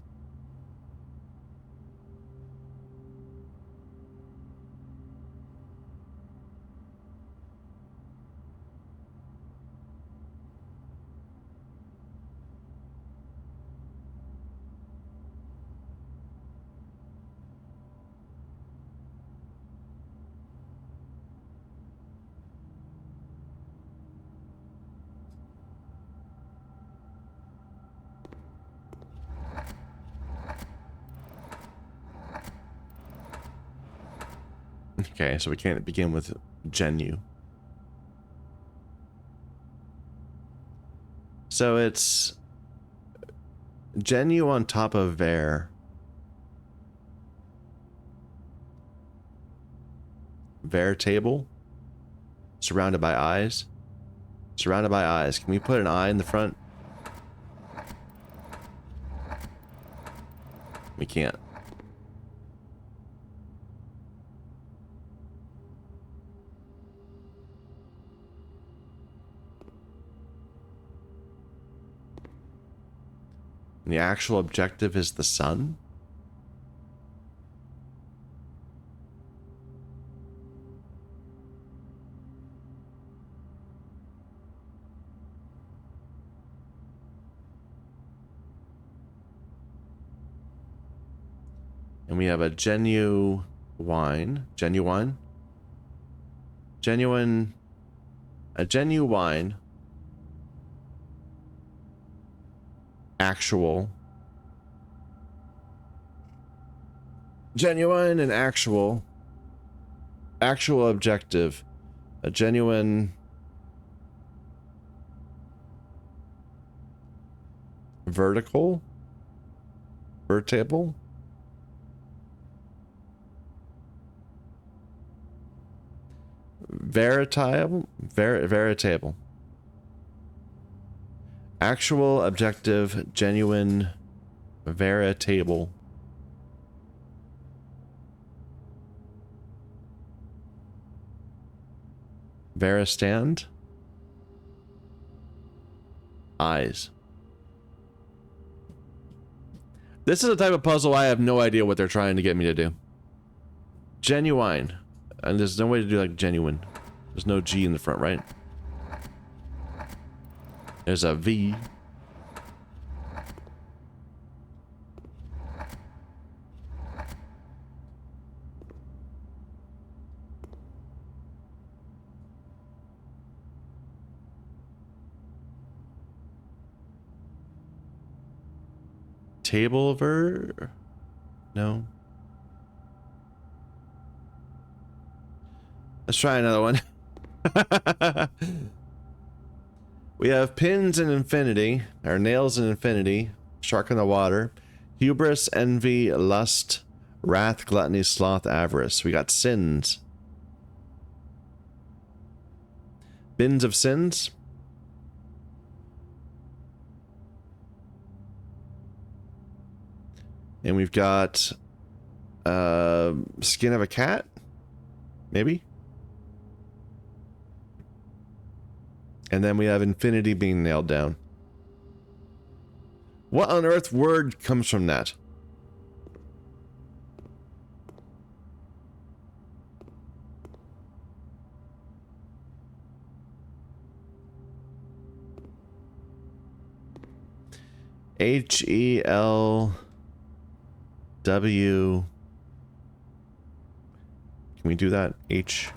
Okay, so we can't begin with Genu. So it's Genu on top of Ver. Ver table. Surrounded by eyes. Surrounded by eyes. Can we put an eye in the front? We can't. And the actual objective is the sun? And we have a genuine, actual, genuine and actual objective, a genuine vertable, veritable, actual, objective, genuine, veritable, veristand, eyes. This is a type of puzzle I have no idea what they're trying to get me to do. Genuine. And there's no way to do like genuine. There's no G in the front, right? There's a V. table ver... No. Let's try another one. We have pins in infinity, or nails in infinity, shark in the water, hubris, envy, lust, wrath, gluttony, sloth, avarice. We got sins. Bins of sins. And we've got skin of a cat, maybe. And then we have infinity being nailed down. What on earth word comes from that? H-E-L-W. Can we do that? H-E.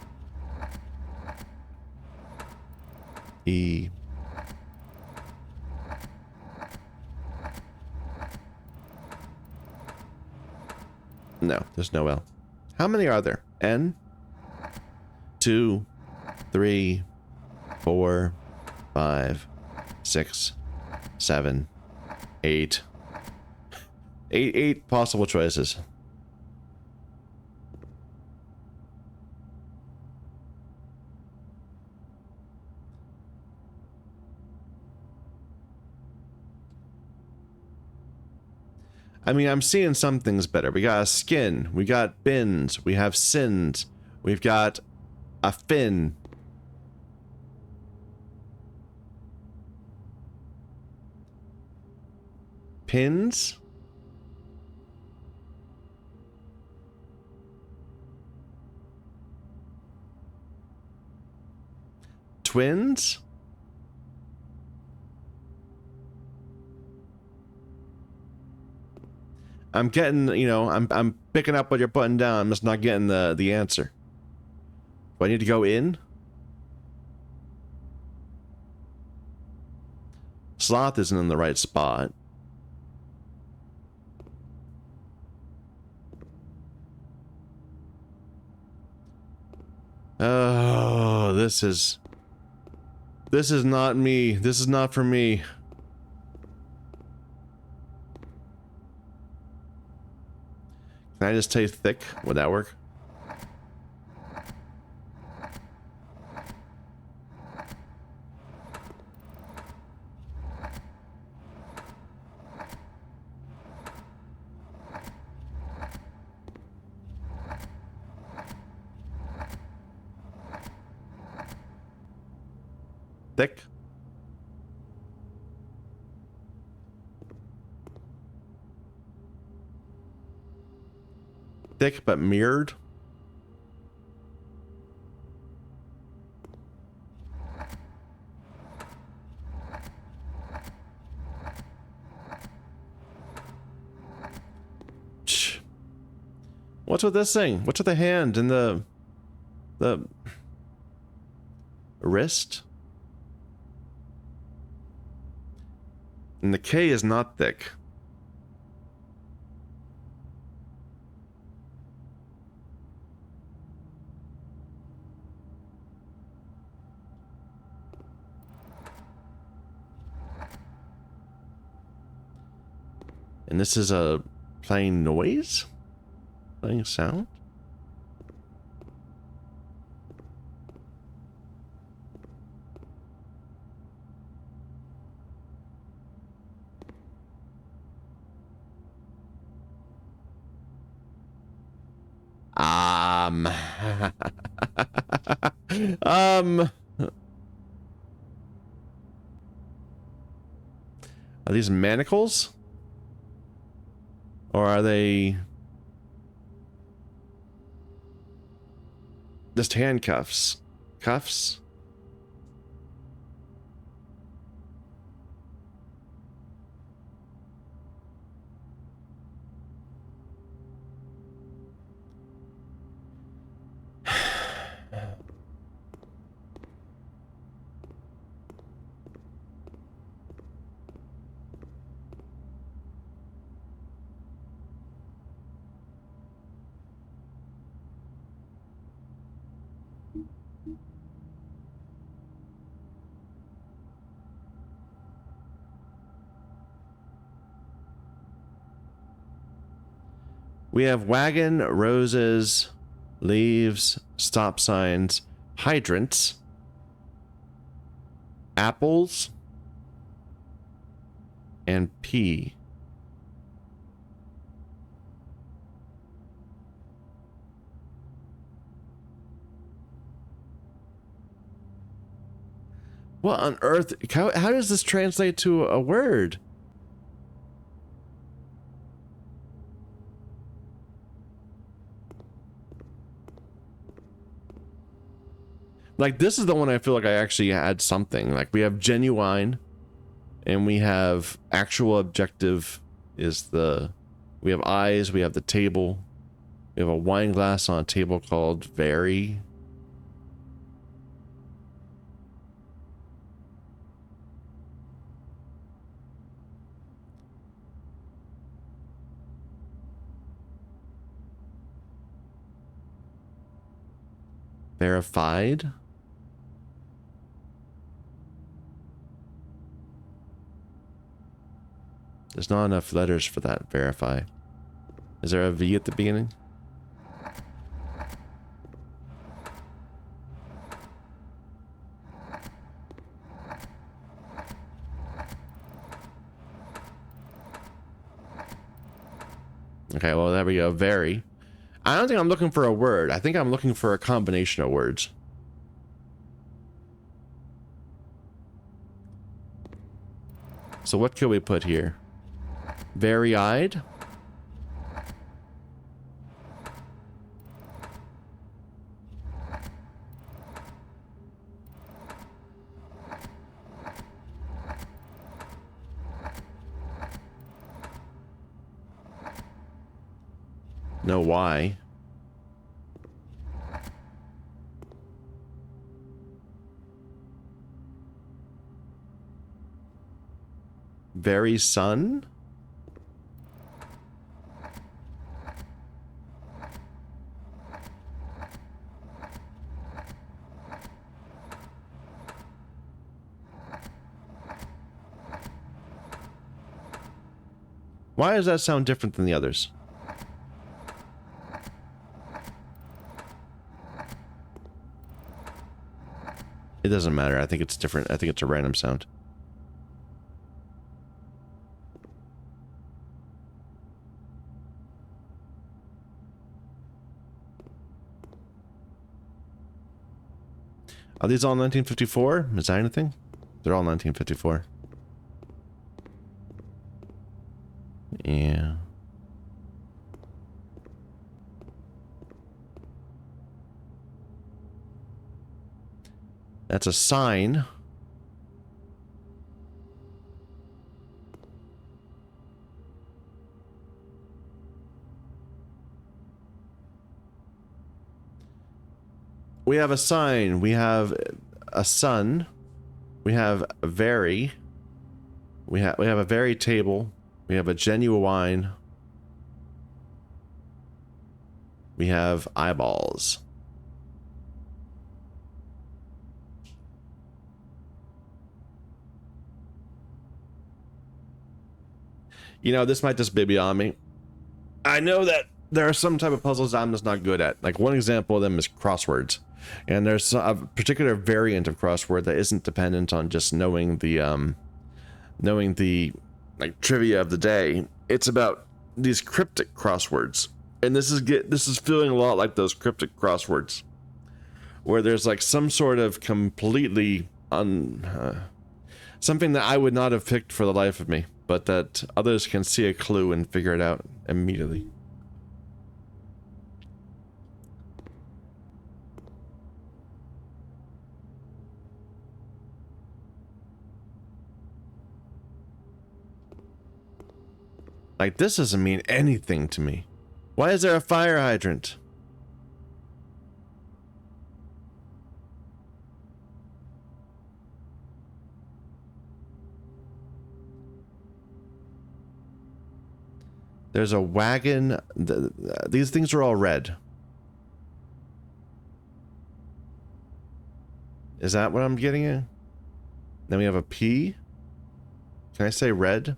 No, there's no L. How many are there? N? 2, 3, 4, 5, 6, 7, 8. 8 possible choices. I mean, I'm seeing some things better. We got a skin. We got bins. We have sins. We've got a fin. Pins? Twins? I'm getting, you know, I'm picking up what you're putting down. I'm just not getting the answer. Do I need to go in? Sloth isn't in the right spot. Oh, this is not me. This is not for me. Can I just taste thick? Would that work? Thick? Thick but mirrored? What's with this thing? What's with the hand and the wrist? And the K is not thick. And this is a playing noise? Playing sound? Are these manacles? Or are they just handcuffs? Cuffs? We have wagon, roses, leaves, stop signs, hydrants, apples, and pea. What on earth? How does this translate to a word? Like, this is the one I feel like I actually had something. Like, we have genuine, and we have actual objective is the... We have eyes, we have the table. We have a wine glass on a table called very. Verified. There's not enough letters for that verify. Is there a V at the beginning? Okay, well, there we go. Very. I don't think I'm looking for a word. I think I'm looking for a combination of words. So what could we put here? Very-eyed? No, why? Very sun? Why does that sound different than the others? It doesn't matter. I think it's different. I think it's a random sound. Are these all 1954? Is that anything? They're all 1954. Yeah. That's a sign. We have a sign. We have a sun. We have a very. We have a very table. We have a genuine. We have eyeballs. You know, this might just be beyond me. I know that there are some type of puzzles I'm just not good at. Like, one example of them is crosswords. And there's a particular variant of crossword that isn't dependent on just knowing the like trivia of the day. It's about these cryptic crosswords. And this is feeling a lot like those cryptic crosswords, where there's like some sort of completely something that I would not have picked for the life of me, but that others can see a clue and figure it out immediately. Like, this doesn't mean anything to me. Why is there a fire hydrant? There's a wagon. These things are all red. Is that what I'm getting at? Then we have a P. Can I say red?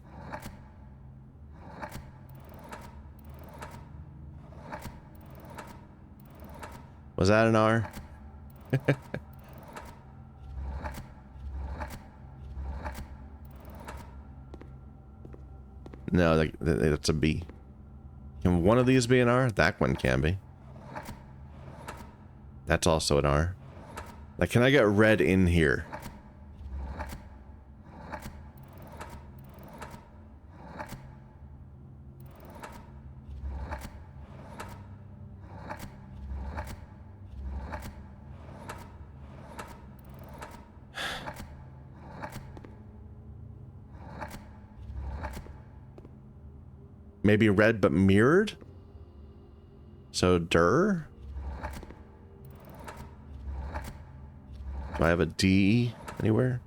Was that an R? No, that's a B. Can one of these be an R? That one can be. That's also an R. Like, can I get red in here? Maybe red but mirrored? So, dir? Do I have a D anywhere?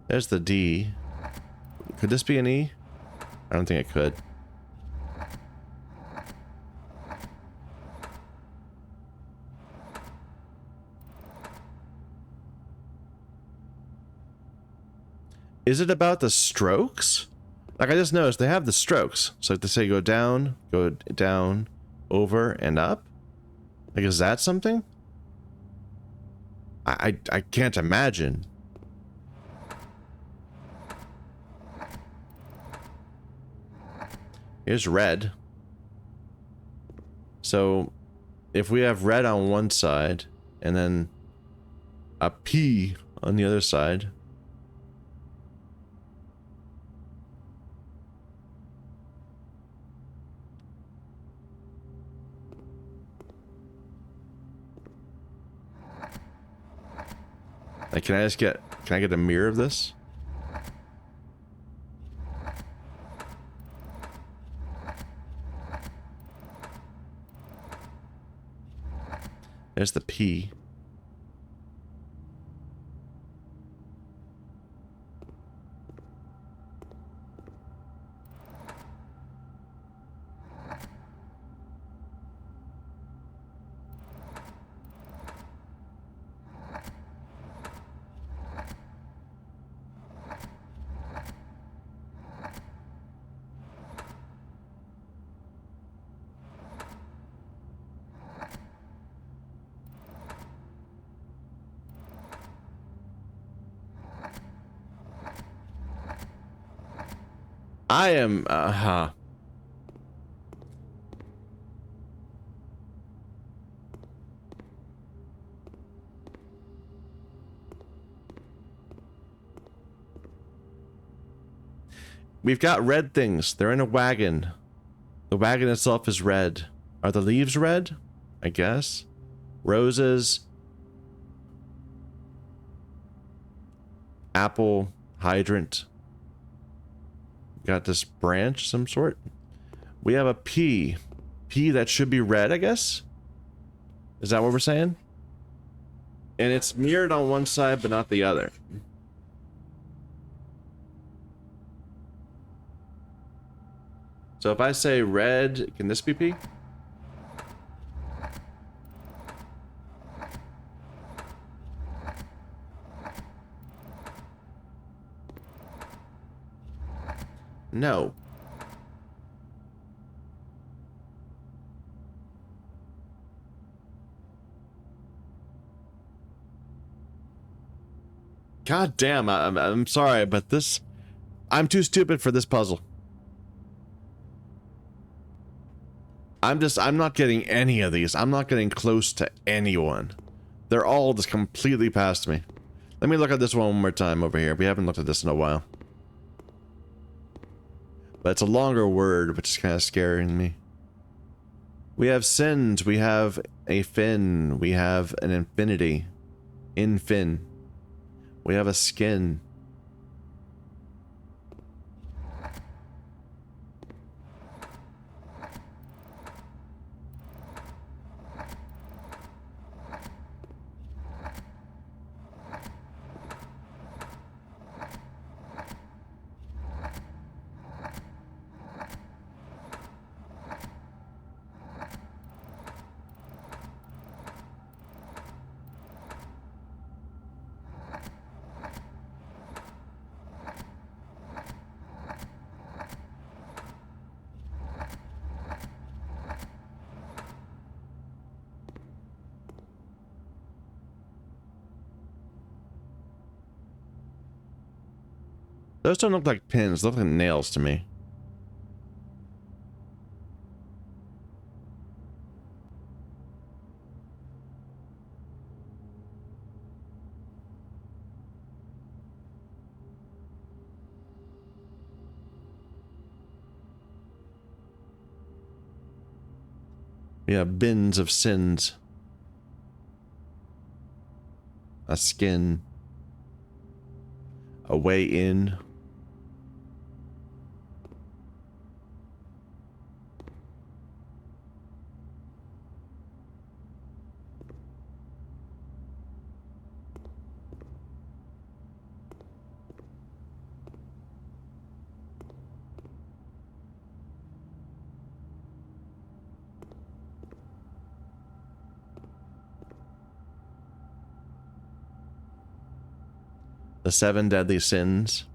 There's the D. Could this be an E? I don't think it could. Is it about the strokes? Like, I just noticed they have the strokes. So if they say go down, over, and up. Like, is that something? I can't imagine. Here's red. So, if we have red on one side, and then a P on the other side. Like, can I get a mirror of this? There's the P. I am, We've got red things. They're in a wagon. The wagon itself is red. Are the leaves red? I guess. Roses. Apple. Hydrant. Got this branch, some sort. We have a P. P that should be red, I guess? Is that what we're saying? And it's mirrored on one side, but not the other. So if I say red, can this be P? No. God damn, I'm sorry, but this... I'm too stupid for this puzzle. I'm not getting any of these. I'm not getting close to anyone. They're all just completely past me. Let me look at this one more time over here. We haven't looked at this in a while. But it's a longer word, which is kind of scaring me. We have sins. We have a fin. We have an infinity. Infin. We have a skin. Those don't look like pins, they look like nails to me. We have bins of sins. A skin. A way in. The 7 deadly sins.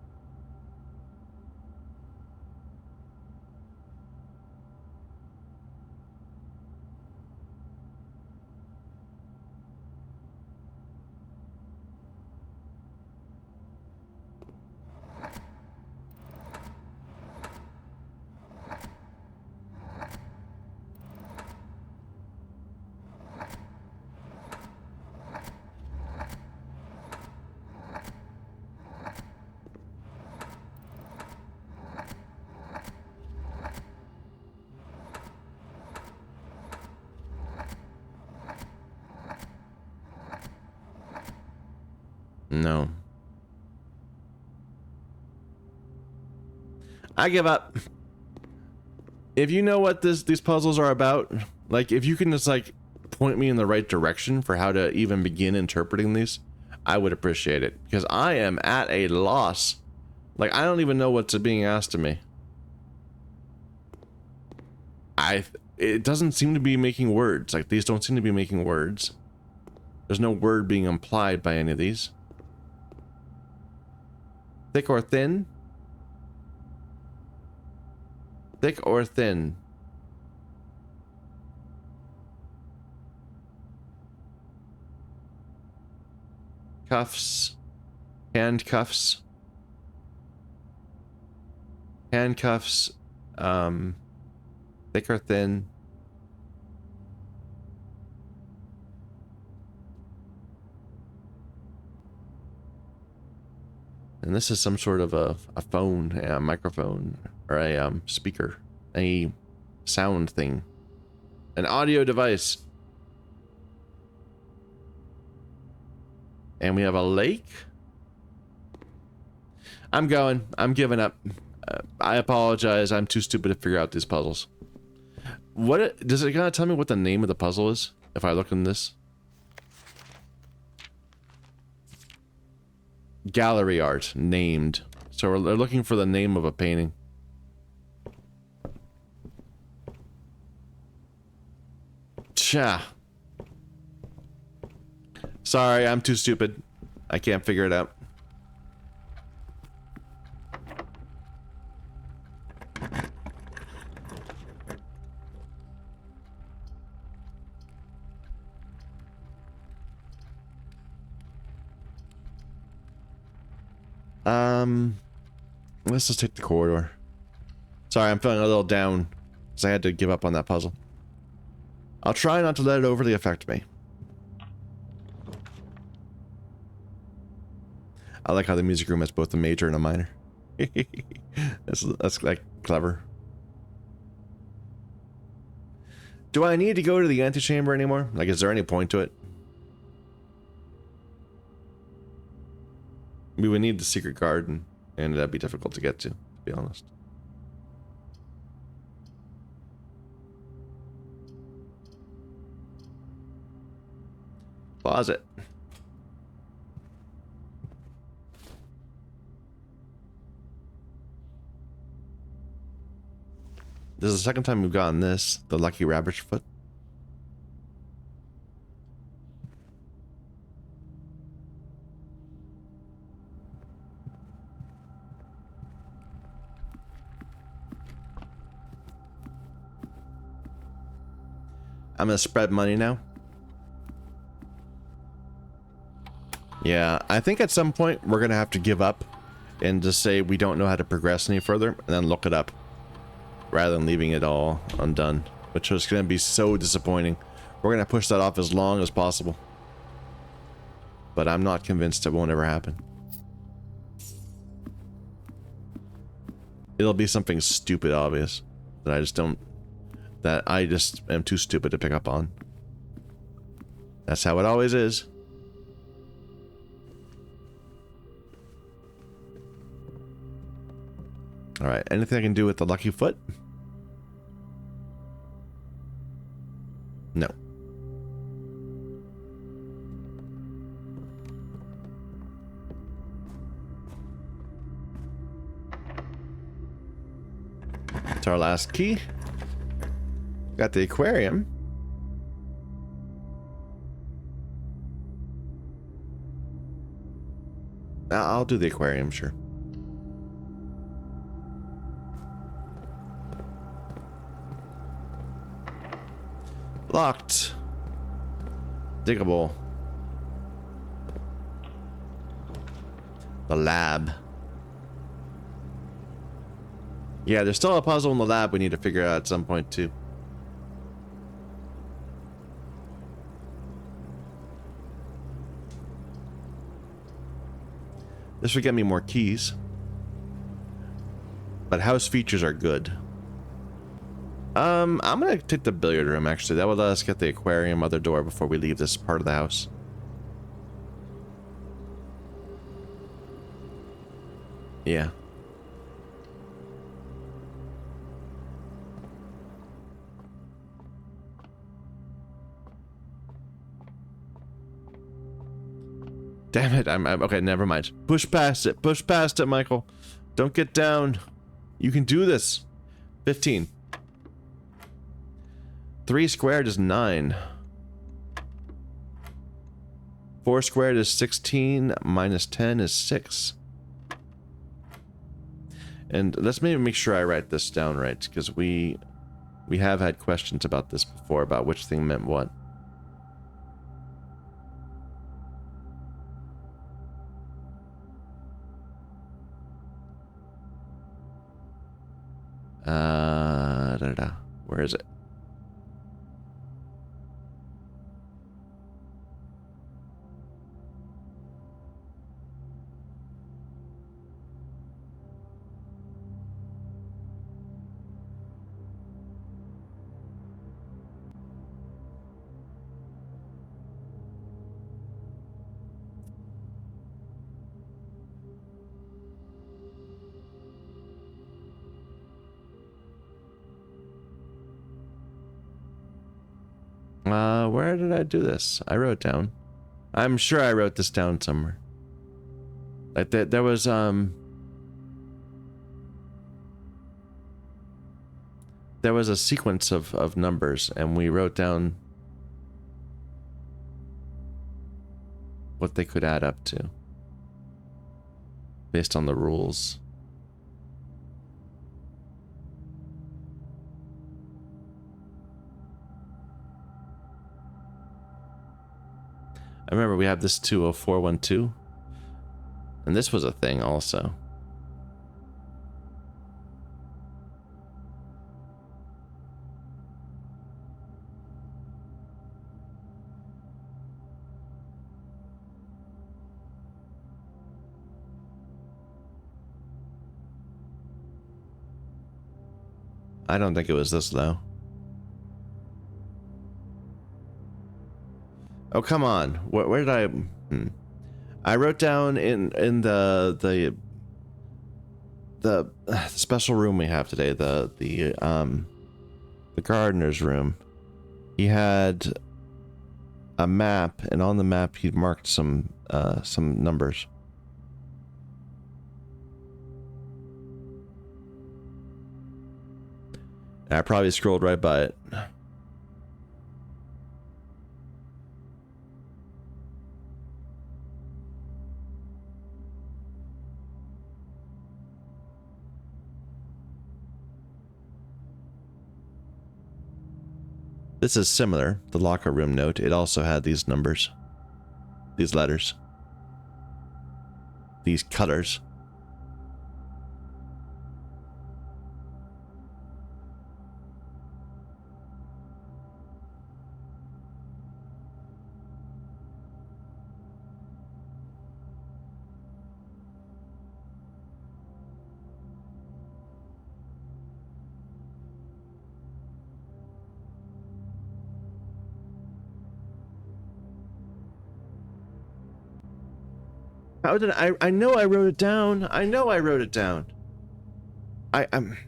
No. I give up. If you know what these puzzles are about, like if you can just like point me in the right direction for how to even begin interpreting these, I would appreciate it, because I am at a loss. Like I don't even know what's being asked of me. It doesn't seem to be making words. Like these don't seem to be making words. There's no word being implied by any of these. Thick or thin? Thick or thin? Cuffs. Handcuffs. Handcuffs. Thick or thin? And this is some sort of a phone, a microphone, or a speaker, a sound thing, an audio device. And we have a lake. I'm giving up. I apologize. I'm too stupid to figure out these puzzles. Does it kind of tell me what the name of the puzzle is if I look in this? Gallery art named. So they're looking for the name of a painting. Cha. Sorry, I'm too stupid. I can't figure it out. Let's just take the corridor. Sorry, I'm feeling a little down because I had to give up on that puzzle. I'll try not to let it overly affect me. I like how the music room has both a major and a minor. That's like clever. Do I need to go to the antechamber anymore? Like, is there any point to it? We would need the secret garden, and that'd be difficult to get to be honest. Closet. This is the second time we've gotten this, the lucky rabbit's foot. I'm gonna spread money now. Yeah, I think at some point we're gonna have to give up and just say we don't know how to progress any further, and then look it up, rather than leaving it all undone, which was going to be so disappointing. We're going to push that off as long as possible. But I'm not convinced it won't ever happen. It'll be something stupid obvious that I just am too stupid to pick up on. That's how it always is. Alright, anything I can do with the lucky foot? No. It's our last key. Got the aquarium. I'll do the aquarium, sure. Locked. Diggable. The lab. Yeah, there's still a puzzle in the lab we need to figure out at some point, too. This would get me more keys. But house features are good. I'm gonna take the billiard room, actually. That would let us get the aquarium other door before we leave this part of the house. Yeah. Damn it, I'm okay, never mind. Push past it, Michael. Don't get down. You can do this. 15. 3 squared is 9. 4 squared is 16, minus 10 is 6. And let's maybe make sure I write this down right, because we have had questions about this before, about which thing meant what. Where is it? Where did I do this? I wrote down. I'm sure I wrote this down somewhere. Like there was a sequence of numbers, and we wrote down what they could add up to based on the rules. I remember we have this 20412, and this was a thing also. I don't think it was this though. Oh, come on. Where did I... I wrote down in the special room we have today, the gardener's room. He had a map, and on the map he'd marked some numbers. And I probably scrolled right by it. This is similar, the locker room note. It also had these numbers, these letters, these colors. How did I know I wrote it down. I know I wrote it down. I'm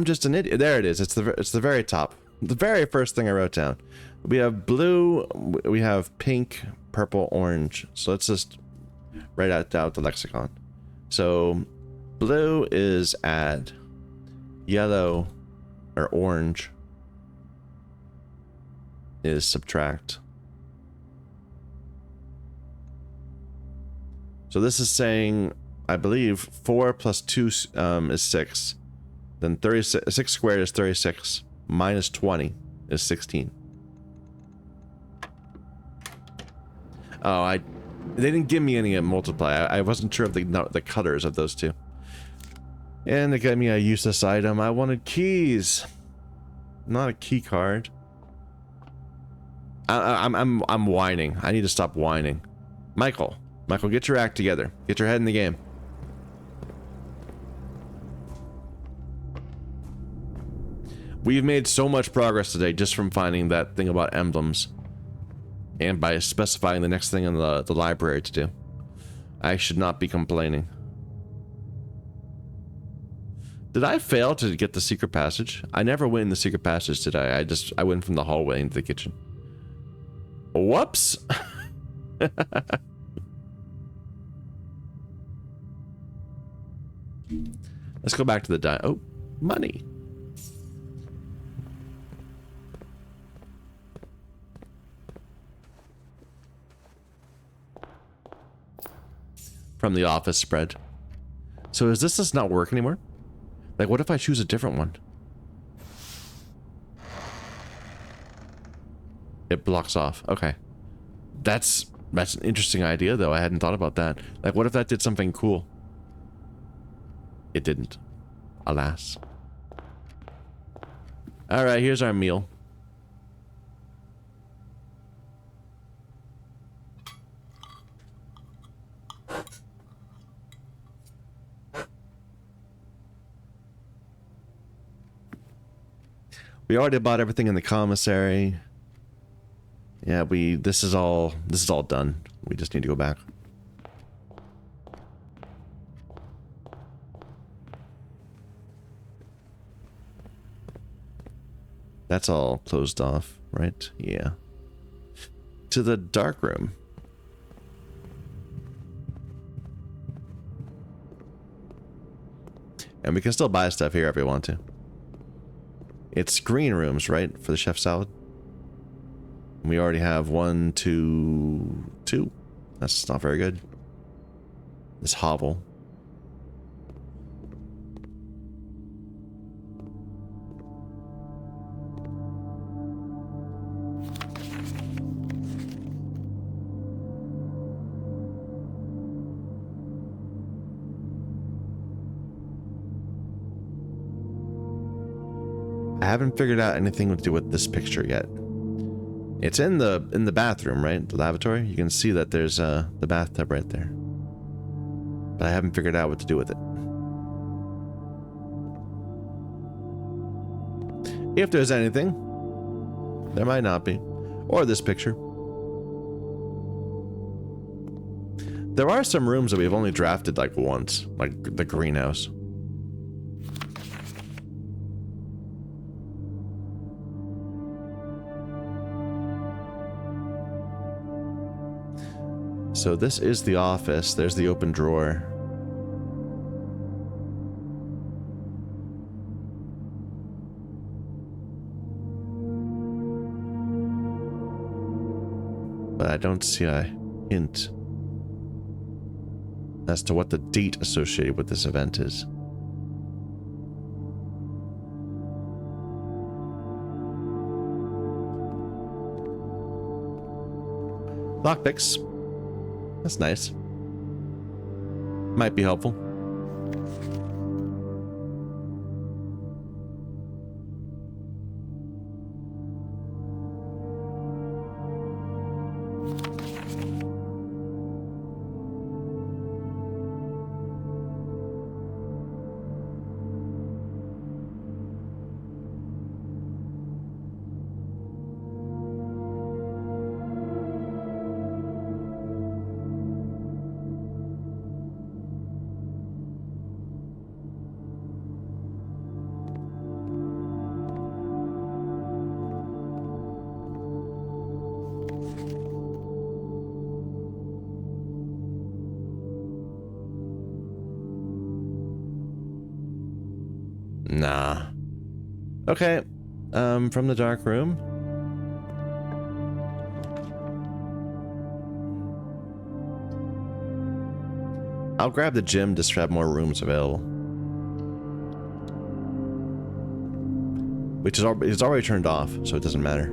just an idiot. There it is. It's the very top. The very first thing I wrote down. We have blue, we have pink, purple, orange. So let's just write out the lexicon. So blue is add, yellow or orange is subtract. So this is saying, I believe 4 plus 2 is 6. Then 6 squared is 36. Minus 20 is 16. Oh, they didn't give me any multiply. I wasn't sure of the colors of those two. And they gave me a useless item. I wanted keys, not a key card. I'm whining. I need to stop whining. Michael, get your act together. Get your head in the game. We've made so much progress today just from finding that thing about emblems. And by specifying the next thing in the library to do. I should not be complaining. Did I fail to get the secret passage? I never went in the secret passage, did I? I went from the hallway into the kitchen. Whoops! Let's go back to the oh, money. From the office spread. So is this just not work anymore? Like, what if I choose a different one? It blocks off. Okay. That's an interesting idea, though. I hadn't thought about that. Like, what if that did something cool? It didn't. Alas. Alright, here's our meal. We already bought everything in the commissary. Yeah, this is all done. We just need to go back. That's all closed off, right? Yeah. To the dark room. And we can still buy stuff here if we want to. It's green rooms, right? For the chef salad. We already have 1, 2, 2. That's not very good. This hovel. I haven't figured out anything to do with this picture yet. It's in the bathroom, right? The lavatory. You can see that there's the bathtub right there. But I haven't figured out what to do with it. If there's anything, there might not be. Or this picture. There are some rooms that we've only drafted like once, like the greenhouse. So this is the office. There's the open drawer. But I don't see a hint as to what the date associated with this event is. Lockpicks. That's nice. Might be helpful. Nah. Okay. From the dark room. I'll grab the gym just to have more rooms available. Which is it's already turned off, so it doesn't matter.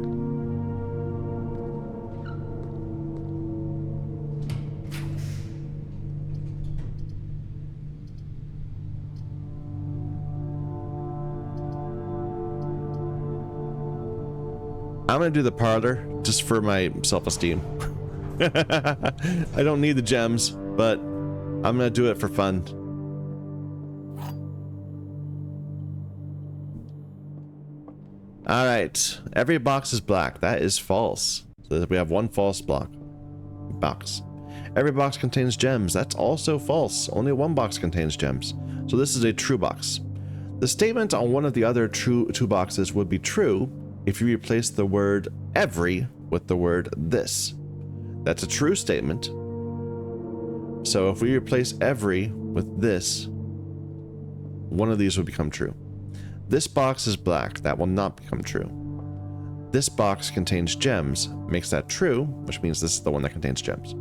I'm gonna do the parlor just for my self-esteem. I don't need the gems, but I'm gonna do it for fun. All right, every box is black. That is false. So we have one false box. Every box contains gems. That's also false. Only one box contains gems. So this is a true box. The statement on one of the other two boxes would be true if you replace the word every with the word this. That's a true statement. So if we replace every with this, one of these will become true. This box is black. That will not become true. This box contains gems. Makes that true, which means this is the one that contains gems.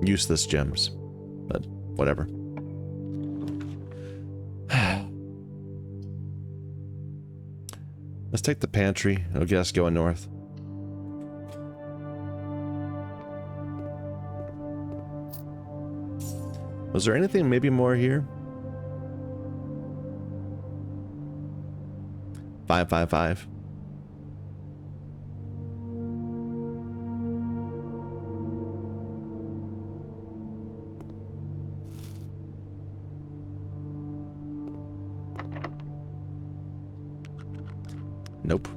Useless gems, but whatever. Let's take the pantry. It'll get us going north. Was there anything maybe more here? 555. Nope.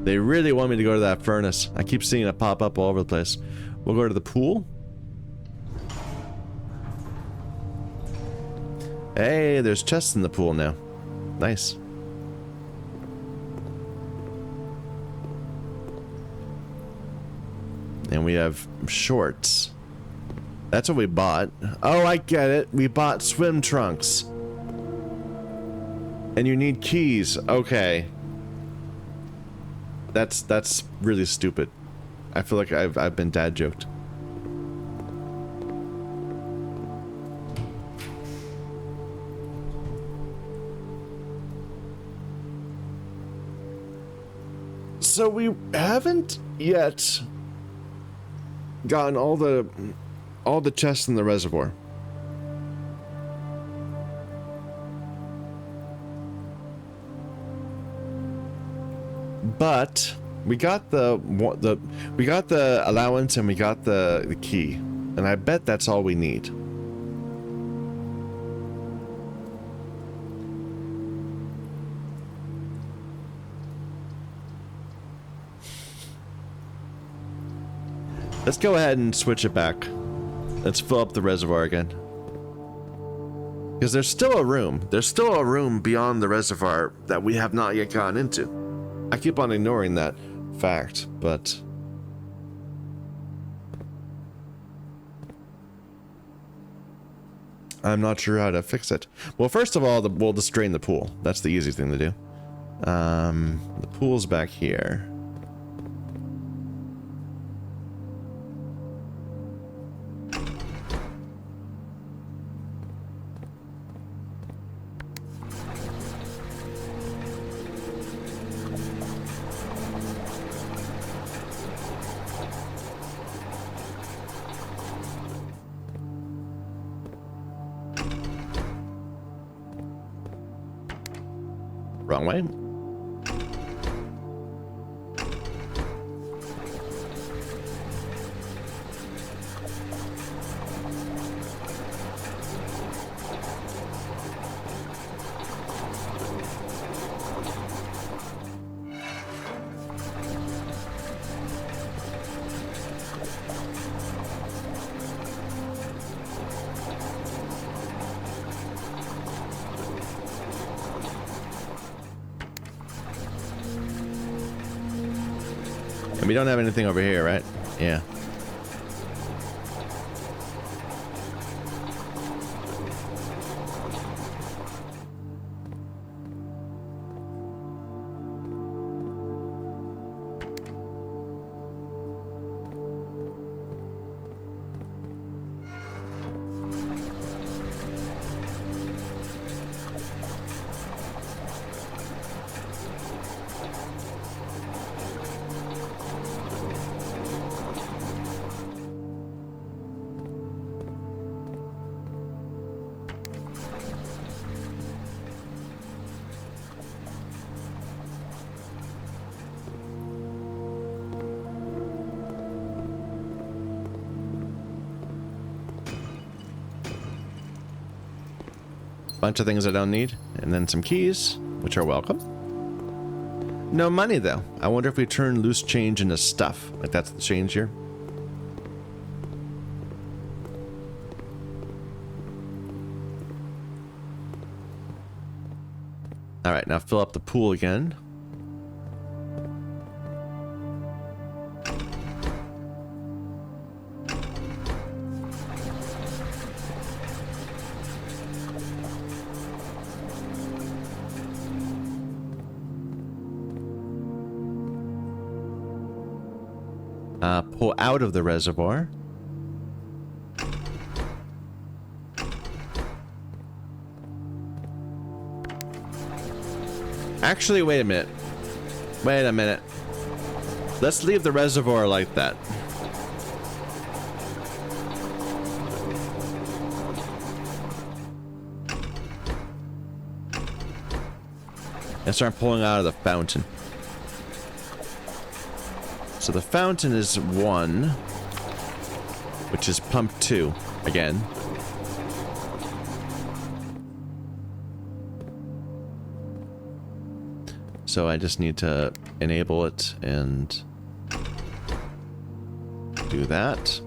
They really want me to go to that furnace. I keep seeing it pop up all over the place. We'll go to the pool. Hey, there's chests in the pool now. Nice. And we have shorts. That's what we bought. Oh, I get it. We bought swim trunks. And you need keys. Okay. That's really stupid. I feel like I've been dad joked. So we haven't yet gotten all the chests in the reservoir. But we got the allowance and we got the key, and I bet that's all we need. Let's go ahead and switch it back. Let's fill up the reservoir again. Because there's still a room. There's still a room beyond the reservoir that we have not yet gotten into. I keep on ignoring that fact, but... I'm not sure how to fix it. Well, first of all, we'll just drain the pool. That's the easy thing to do. The pool's back here. Wrong way. And we don't have anything over here, right? Yeah. Bunch of things I don't need, and then some keys, which are welcome. No money though. I wonder if we turn loose change into stuff. Like that's the change here. All right, now fill up the pool again. Pull out of the reservoir. Actually, wait a minute. Wait a minute. Let's leave the reservoir like that. And start pulling out of the fountain. So the fountain is 1, which is pump 2 again. So I just need to enable it and do that.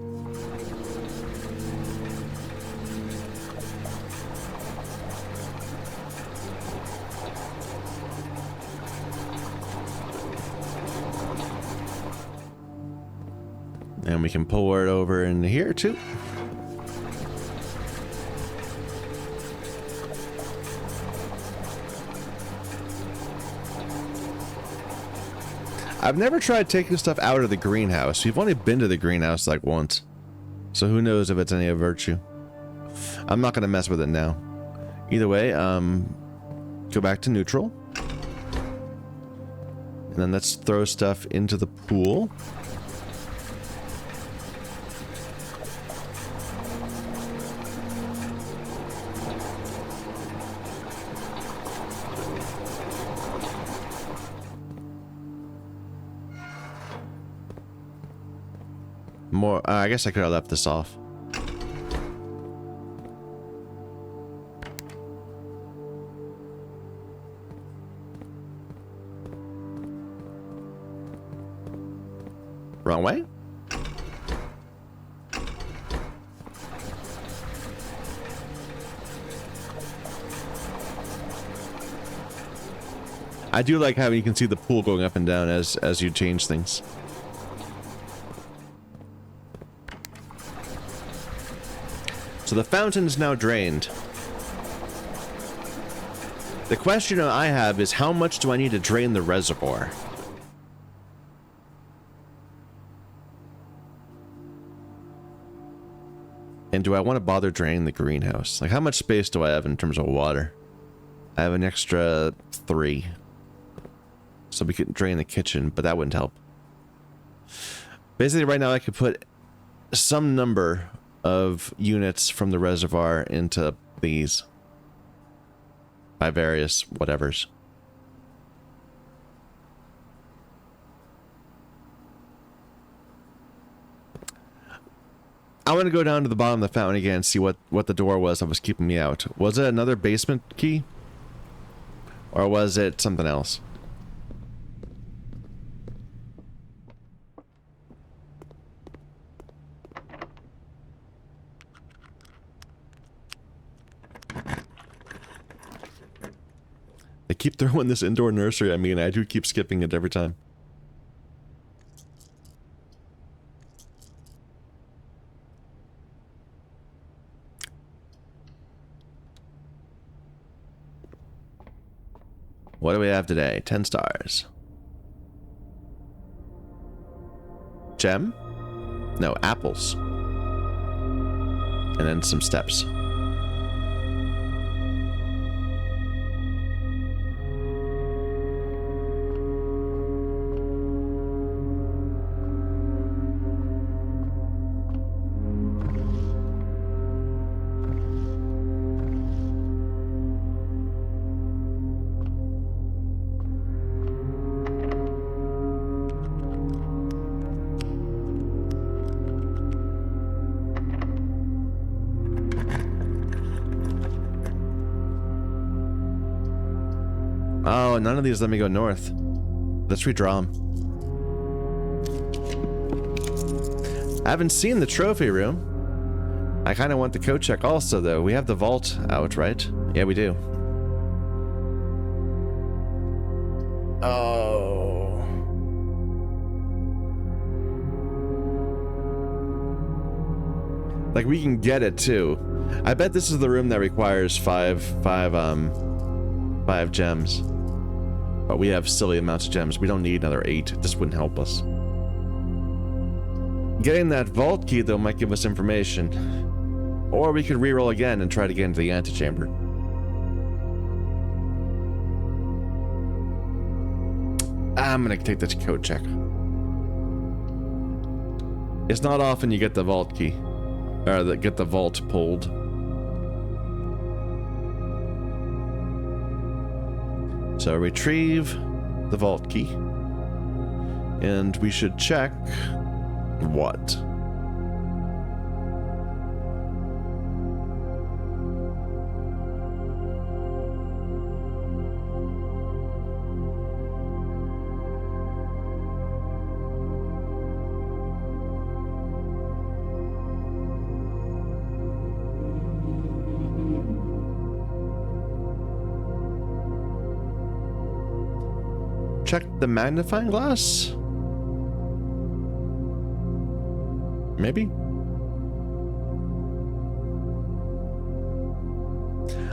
And we can pull it over into here too. I've never tried taking stuff out of the greenhouse. We've only been to the greenhouse like once. So who knows if it's any of virtue. I'm not going to mess with it now. Either way, go back to neutral. And then let's throw stuff into the pool. More, I guess I could have left this off. Wrong way? I do like how you can see the pool going up and down as you change things. So the fountain is now drained. The question I have is how much do I need to drain the reservoir? And do I want to bother draining the greenhouse? Like how much space do I have in terms of water? I have an extra 3. So we could drain the kitchen, but that wouldn't help. Basically right now I could put some number of units from the reservoir into these by various whatevers. I want to go down to the bottom of the fountain again and see what the door was that was keeping me out. Was it another basement key? Or was it something else? I keep throwing this indoor nursery. I mean, I do keep skipping it every time. What do we have today? 10 stars. Gem? No, apples. And then some steps. Oh, none of these let me go north. Let's redraw them. I haven't seen the trophy room. I kind of want the code check also, though. We have the vault out, right? Yeah, we do. Oh. Like, we can get it, too. I bet this is the room that requires five gems. But we have silly amounts of gems. We don't need another 8. This wouldn't help us. Getting that vault key, though, might give us information. Or we could reroll again and try to get into the antechamber. I'm gonna take this code check. It's not often you get the vault key. Or get the vault pulled. So retrieve the vault key. And we should check what? Check the magnifying glass? Maybe?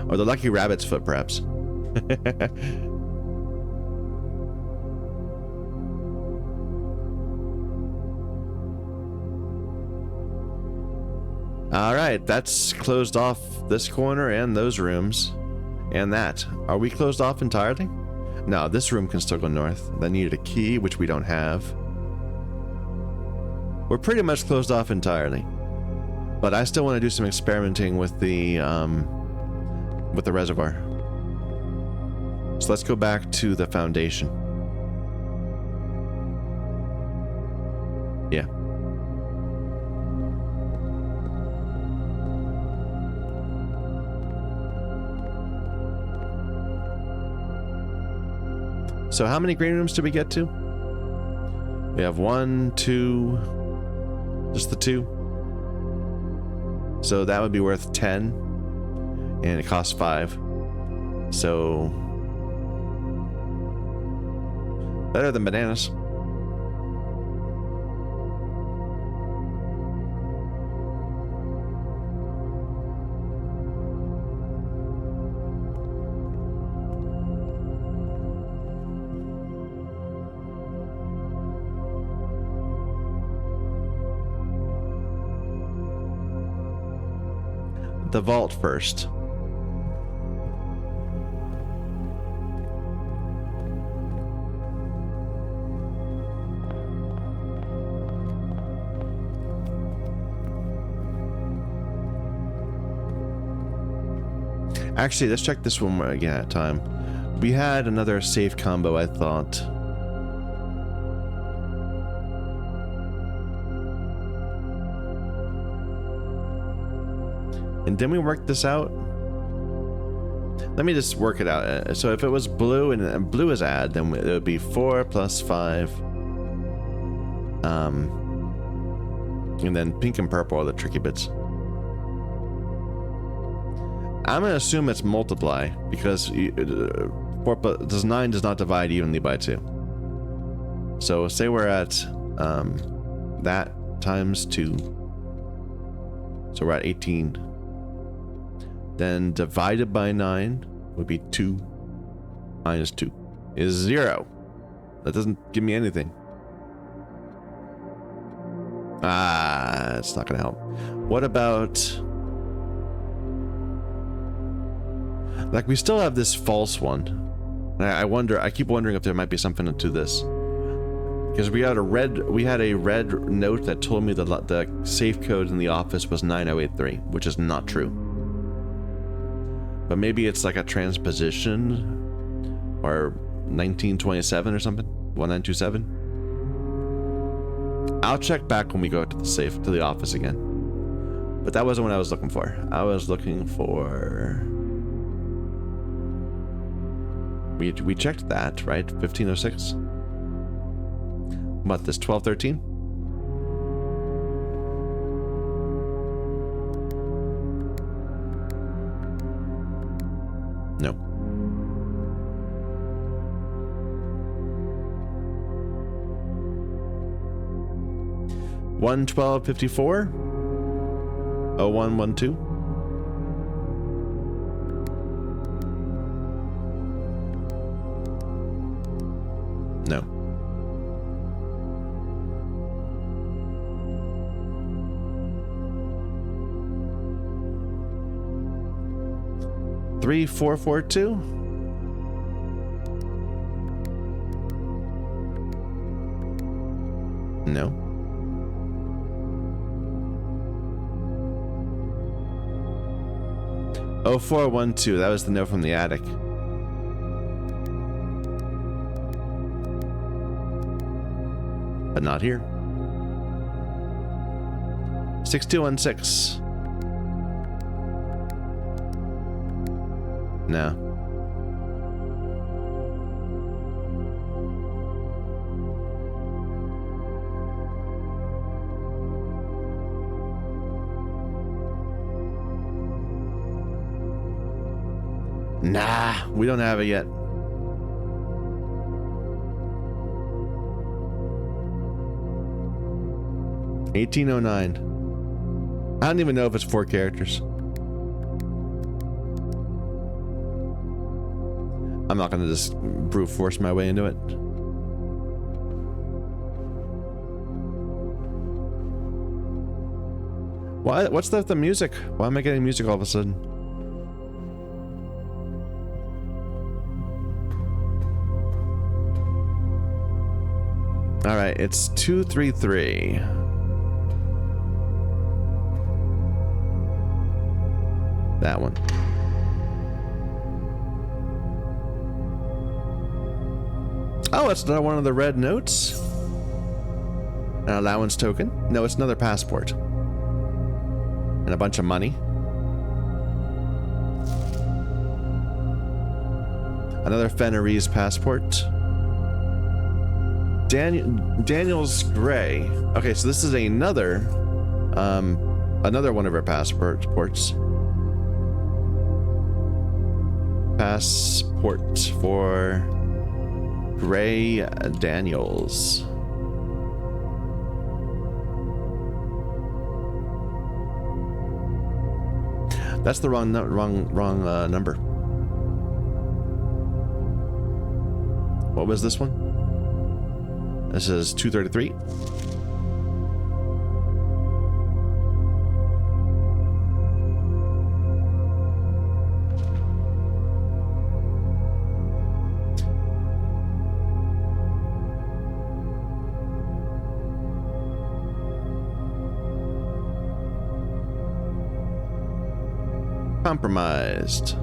Or the lucky rabbit's foot, perhaps. Alright, that's closed off this corner and those rooms. And that. Are we closed off entirely? No, this room can still go north. That needed a key, which we don't have. We're pretty much closed off entirely. But I still want to do some experimenting with the reservoir. So let's go back to the foundation. Yeah. So how many green rooms did we get to? We have 1, 2, just the 2. So that would be worth 10, and it costs 5. So better than bananas. The vault first. Actually, let's check this one again at a time. We had another safe combo, I thought. And didn't we work this out? Let me just work it out. So if it was blue and blue is add, then it would be 4 plus 5. And then pink and purple are the tricky bits. I'm gonna assume it's multiply because 9 does not divide evenly by 2. So say we're at that times 2. So we're at 18. Then divided by 9 would be 2. minus 2 is 0. That doesn't give me anything. It's not gonna help. What about... like, we still have this false one. I keep wondering if there might be something to this. Because we had a red note that told me the safe code in the office was 9083, which is not true. But maybe it's like a transposition or 1927 or something, 1927. I'll check back when we go to the office again. But that wasn't what I was looking for. I was looking for... We checked that, right? 1506. What, this 1213? No. One 1254. 0112. No. Three 442. No. Oh, 412. That was the note from the attic. But not here. 6216. No. Nah, we don't have it yet. $1809. I don't even know if it's 4 characters. I'm not gonna just brute force my way into it. Why? What's the music? Why am I getting music all of a sudden? All right, it's 233. That one. Oh, it's another one of the red notes. An allowance token. No, it's another passport. And a bunch of money. Another Fenris passport. Daniel's Gray. Okay, so this is another one of our passports. Passport for Gray Daniels. That's the wrong number. What was this one? This is 233. Compromised.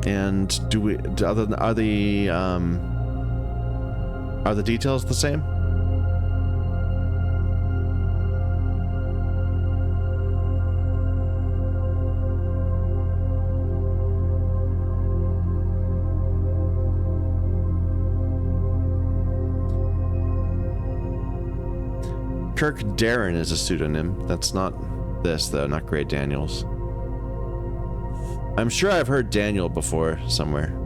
And are the details the same? Kirk Darren is a pseudonym. That's not this, though, not Gray Daniels. I'm sure I've heard Daniel before somewhere.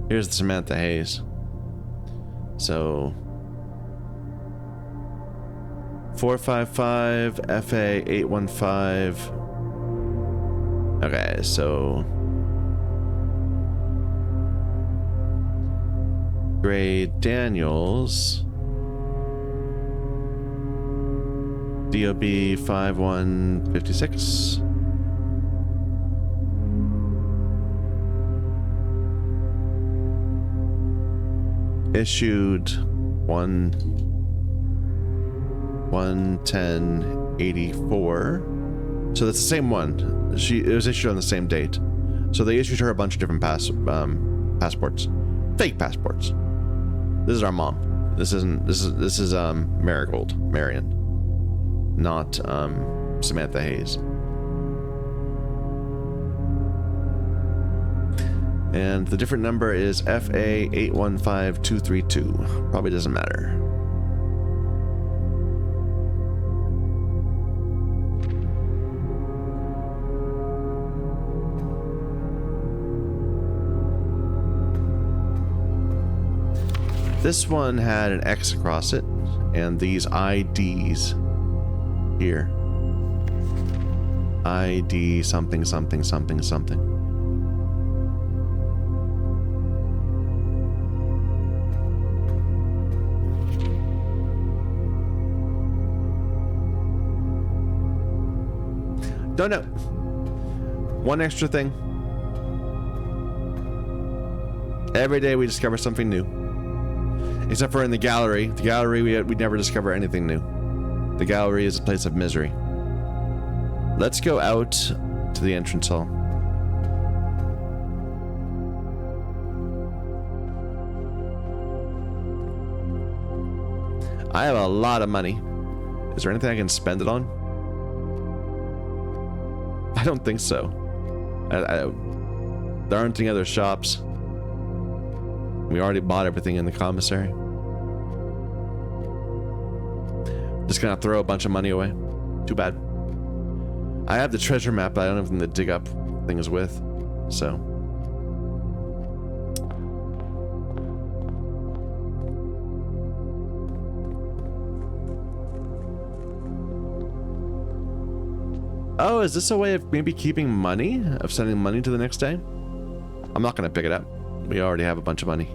Here's the Samantha Hayes. So 455 FA 815. Okay, so Gray Daniels, DOB 5156. Issued 1/10/84. So that's the same one. It was issued on the same date. So they issued her a bunch of different passports, fake passports. This is our mom. This is Marigold, Marion, not Samantha Hayes. And the different number is FA 815232. Probably doesn't matter. This one had an X across it, and these IDs here. ID something something something something. Don't know. One extra thing. Every day we discover something new. Except for in the gallery. The gallery, we never discover anything new. The gallery is a place of misery. Let's go out to the entrance hall. I have a lot of money. Is there anything I can spend it on? I don't think so. There aren't any other shops. We already bought everything in the commissary. Just gonna throw a bunch of money away. Too bad. I have the treasure map, but I don't have anything to dig up things with. So. Oh, is this a way of maybe keeping money? Of sending money to the next day? I'm not gonna pick it up. We already have a bunch of money.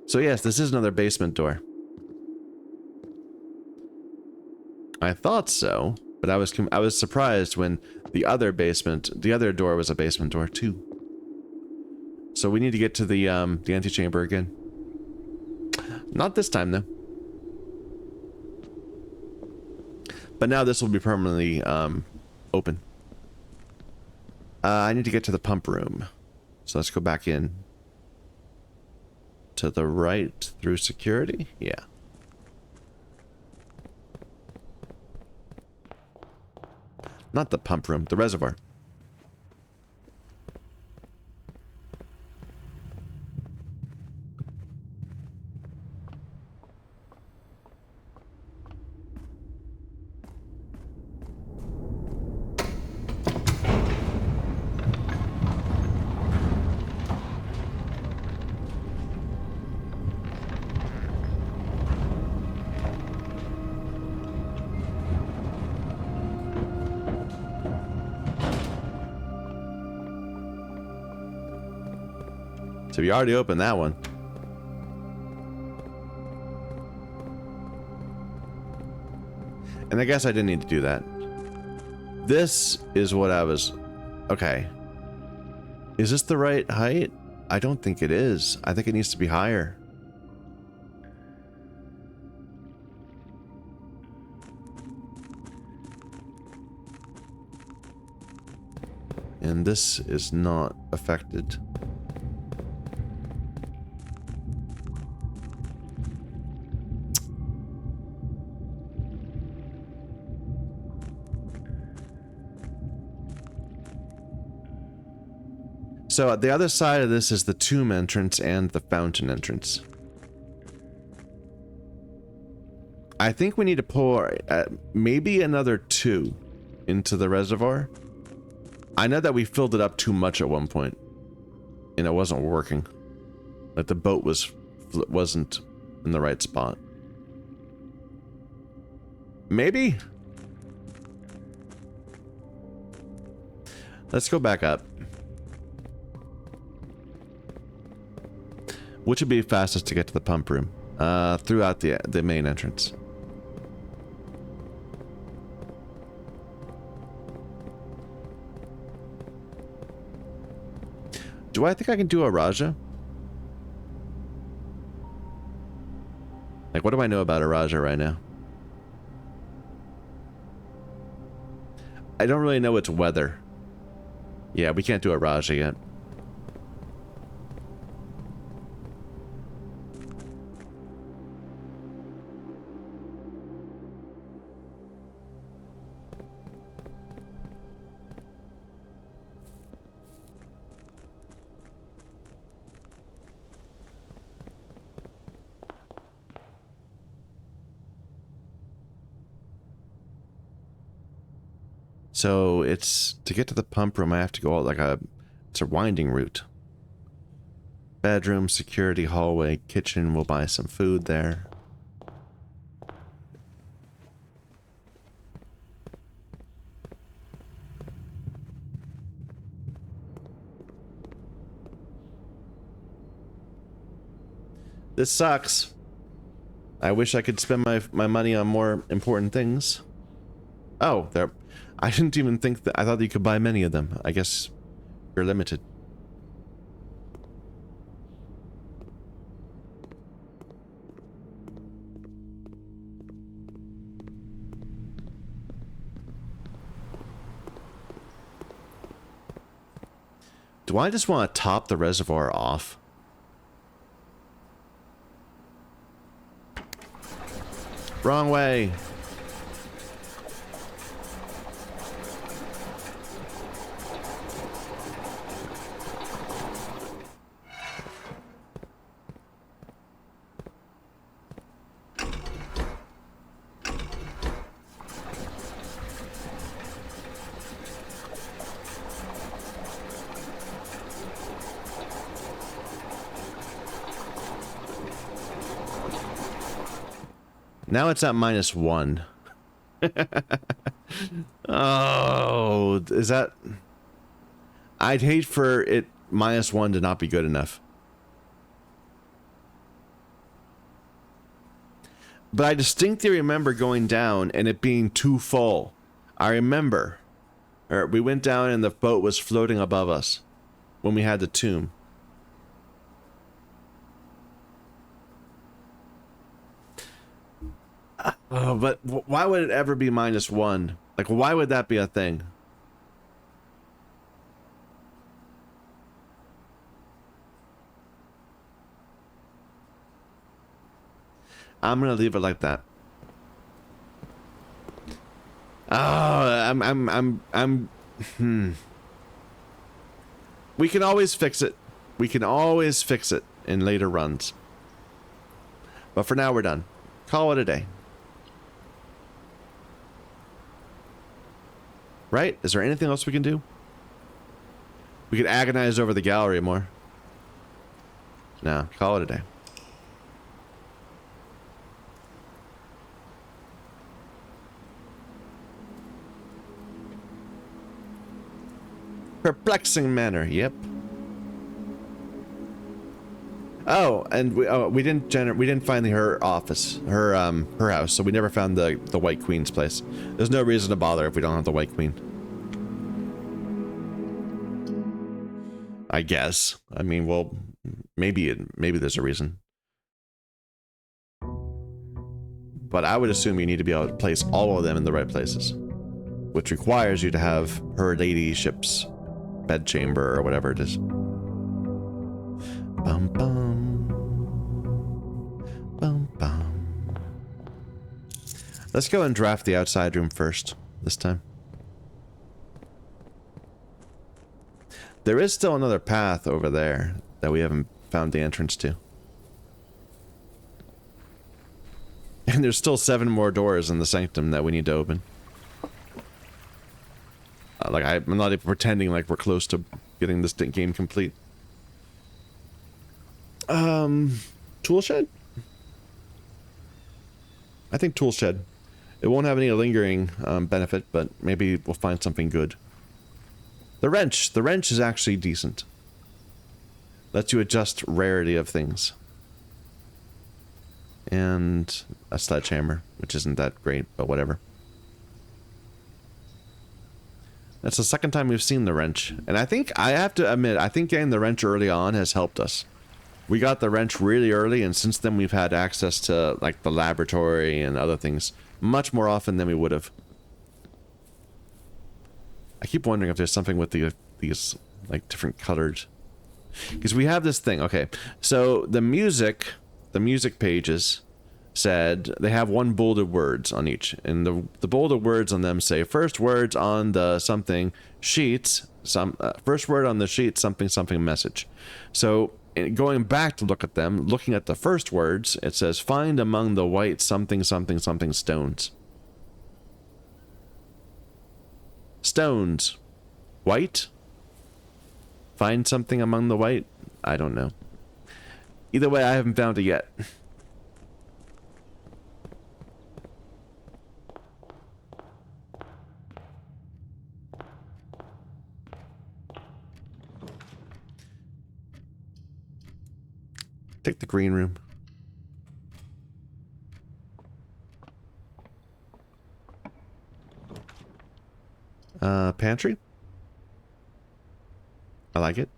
So yes, this is another basement door. I thought so, but I was surprised when the other door was a basement door too. So we need to get to the antechamber again. Not this time though. But now this will be permanently open. I need to get to the pump room. So let's go back in. To the right through security? Yeah. Not the pump room, the reservoir. So we already opened that one. And I guess I didn't need to do that. This is what I was... Okay. Is this the right height? I don't think it is. I think it needs to be higher. And this is not affected. So the other side of this is the tomb entrance and the fountain entrance. I think we need to pour maybe another 2. into the reservoir. I know that we filled it up too much at one point, and it wasn't working. Like the boat wasn't in the right spot. Maybe? Let's go back up. Which would be fastest to get to the pump room? Throughout the main entrance. Do I think I can do a Raja? Like, what do I know about a Raja right now? I don't really know its weather. Yeah, we can't do a Raja yet. So it's to get to the pump room, I have to go out it's a winding route. Bedroom, security, hallway, kitchen. We'll buy some food there. This sucks. I wish I could spend my money on more important things. Oh, there. I didn't even think that. I thought that you could buy many of them. I guess you're limited. Do I just want to top the reservoir off? Wrong way. Now it's at -1. Oh, is that... I'd hate for it -1 to not be good enough. But I distinctly remember going down and it being too full. I remember. We went down and the boat was floating above us when we had the tomb. Oh, but why would it ever be -1? Like, why would that be a thing? I'm gonna leave it like that. Oh, We can always fix it. We can always fix it in later runs. But for now, we're done. Call it a day. Right? Is there anything else we can do? We could agonize over the gallery more. No, call it a day. Perplexing manner, yep. Oh, and we didn't find her office, her house, so we never found the White Queen's place. There's no reason to bother if we don't have the White Queen. I guess. I mean, well, maybe there's a reason. But I would assume you need to be able to place all of them in the right places, which requires you to have her ladyship's bedchamber or whatever it is. Bum bum. Bum bum. Let's go and draft the outside room first this time. There is still another path over there that we haven't found the entrance to. And there's still 7 more doors in the sanctum that we need to open. Like I'm not even pretending like we're close to getting this game complete. Tool shed? I think tool shed. It won't have any lingering benefit, but maybe we'll find something good. The wrench is actually decent. Lets you adjust rarity of things. And a sledgehammer, which isn't that great, but whatever. That's the second time we've seen the wrench. And I have to admit, I think getting the wrench early on has helped us. We got the wrench really early, and since then we've had access to, like, the laboratory and other things much more often than we would have. I keep wondering if there's something with these, like, different colored... Because we have this thing, okay. So, the music pages said they have one bolded words on each. And the bolded words on them say, first words on the something sheets, first word on the sheet, something, something message. So, going back to look at them, looking at the first words, it says, find among the white something, something, something stones. Stones. White? Find something among the white? I don't know. Either way, I haven't found it yet. Take the green room. Pantry? I like it.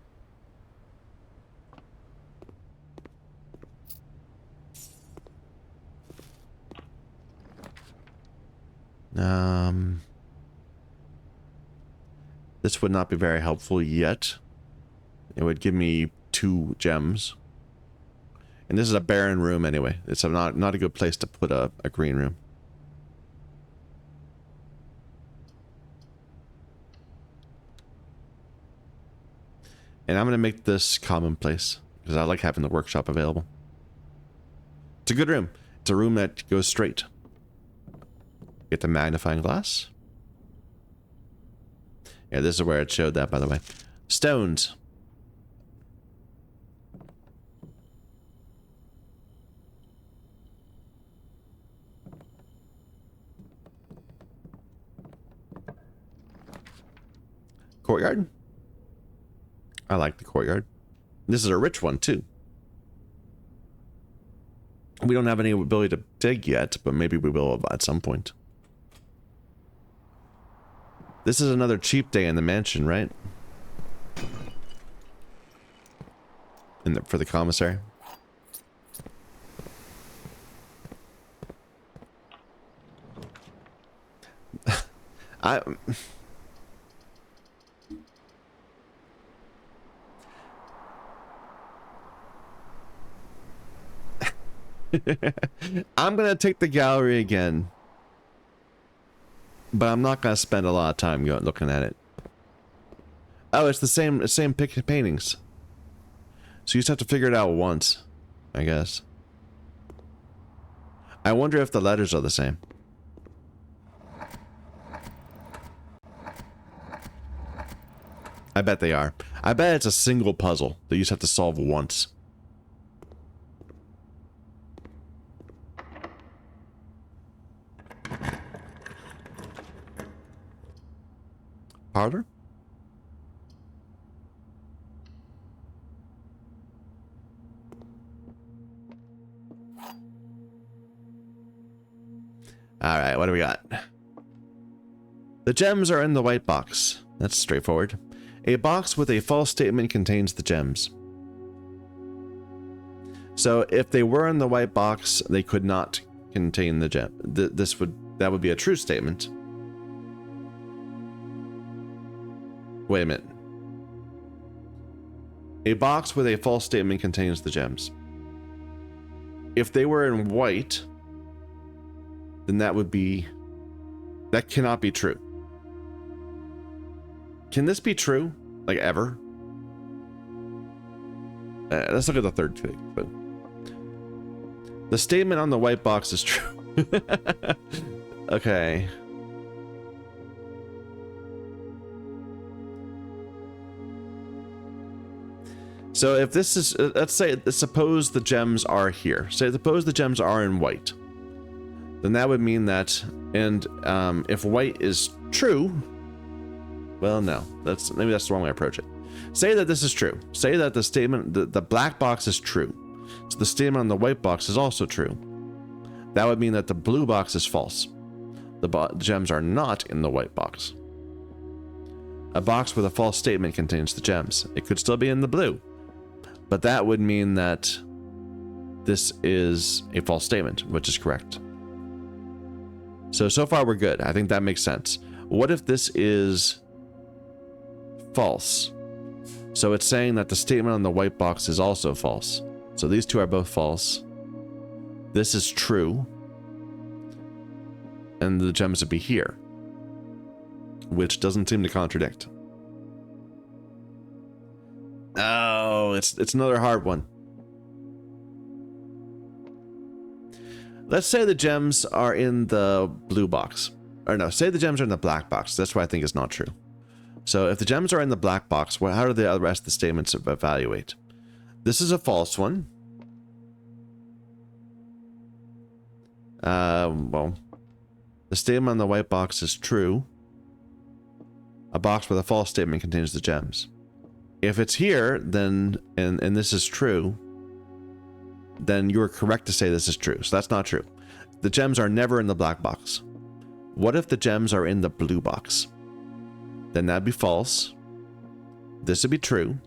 This would not be very helpful yet. It would give me 2 gems. And this is a barren room anyway. It's not a good place to put a green room. And I'm going to make this commonplace, because I like having the workshop available. It's a good room. It's a room that goes straight. Get the magnifying glass. Yeah, this is where it showed that, by the way. Stones. Courtyard. I like the courtyard. This is a rich one, too. We don't have any ability to dig yet, but maybe we will at some point. This is another cheap day in the mansion, right? For the commissary. I'm gonna take the gallery again, but I'm not gonna spend a lot of time looking at it. Oh, it's the same paintings. So you just have to figure it out once, I guess. I wonder if the letters are the same. I bet they are. I bet it's a single puzzle that you just have to solve once. Parlor? Alright, what do we got? The gems are in the white box. That's straightforward. A box with a false statement contains the gems. So if they were in the white box, they could not contain the gem. That would be a true statement. Wait a minute. A box with a false statement contains the gems. If they were in white, then that cannot be true. Can this be true? Like, ever? Let's look at the third thing. But the statement on the white box is true. Okay. So if this is, let's say, suppose the gems are here. Suppose the gems are in white. Then that would mean that, and if white is true, well, no, maybe that's the wrong way to approach it. Say that this is true. Say that the statement, the black box is true. So the statement on the white box is also true. That would mean that the blue box is false. The gems are not in the white box. A box with a false statement contains the gems. It could still be in the blue. But that would mean that this is a false statement, which is correct. So far we're good. I think that makes sense. What if this is false? So it's saying that the statement on the white box is also false. So these two are both false. This is true. And the gems would be here, which doesn't seem to contradict. Oh, it's another hard one. Let's say the gems are in the blue box. Or no, say the gems are in the black box. That's what I think is not true. So if the gems are in the black box, how do the rest of the statements evaluate? This is a false one. Well, the statement on the white box is true. A box with a false statement contains the gems. If it's here, then, and this is true, then you're correct to say this is true. So that's not true. The gems are never in the black box. What if the gems are in the blue box? Then that'd be false. This would be true.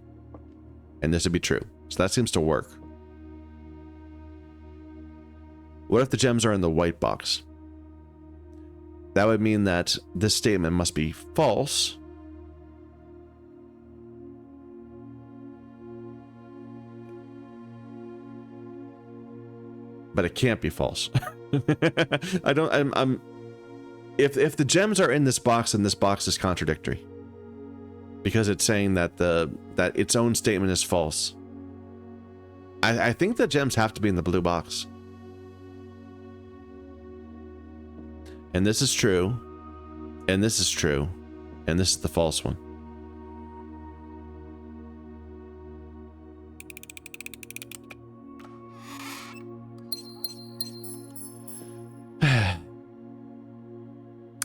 And this would be true. So that seems to work. What if the gems are in the white box? That would mean that this statement must be false. But it can't be false. If the gems are in this box, then this box is contradictory. Because it's saying that that its own statement is false. I think the gems have to be in the blue box. And this is true. And this is true. And this is the false one.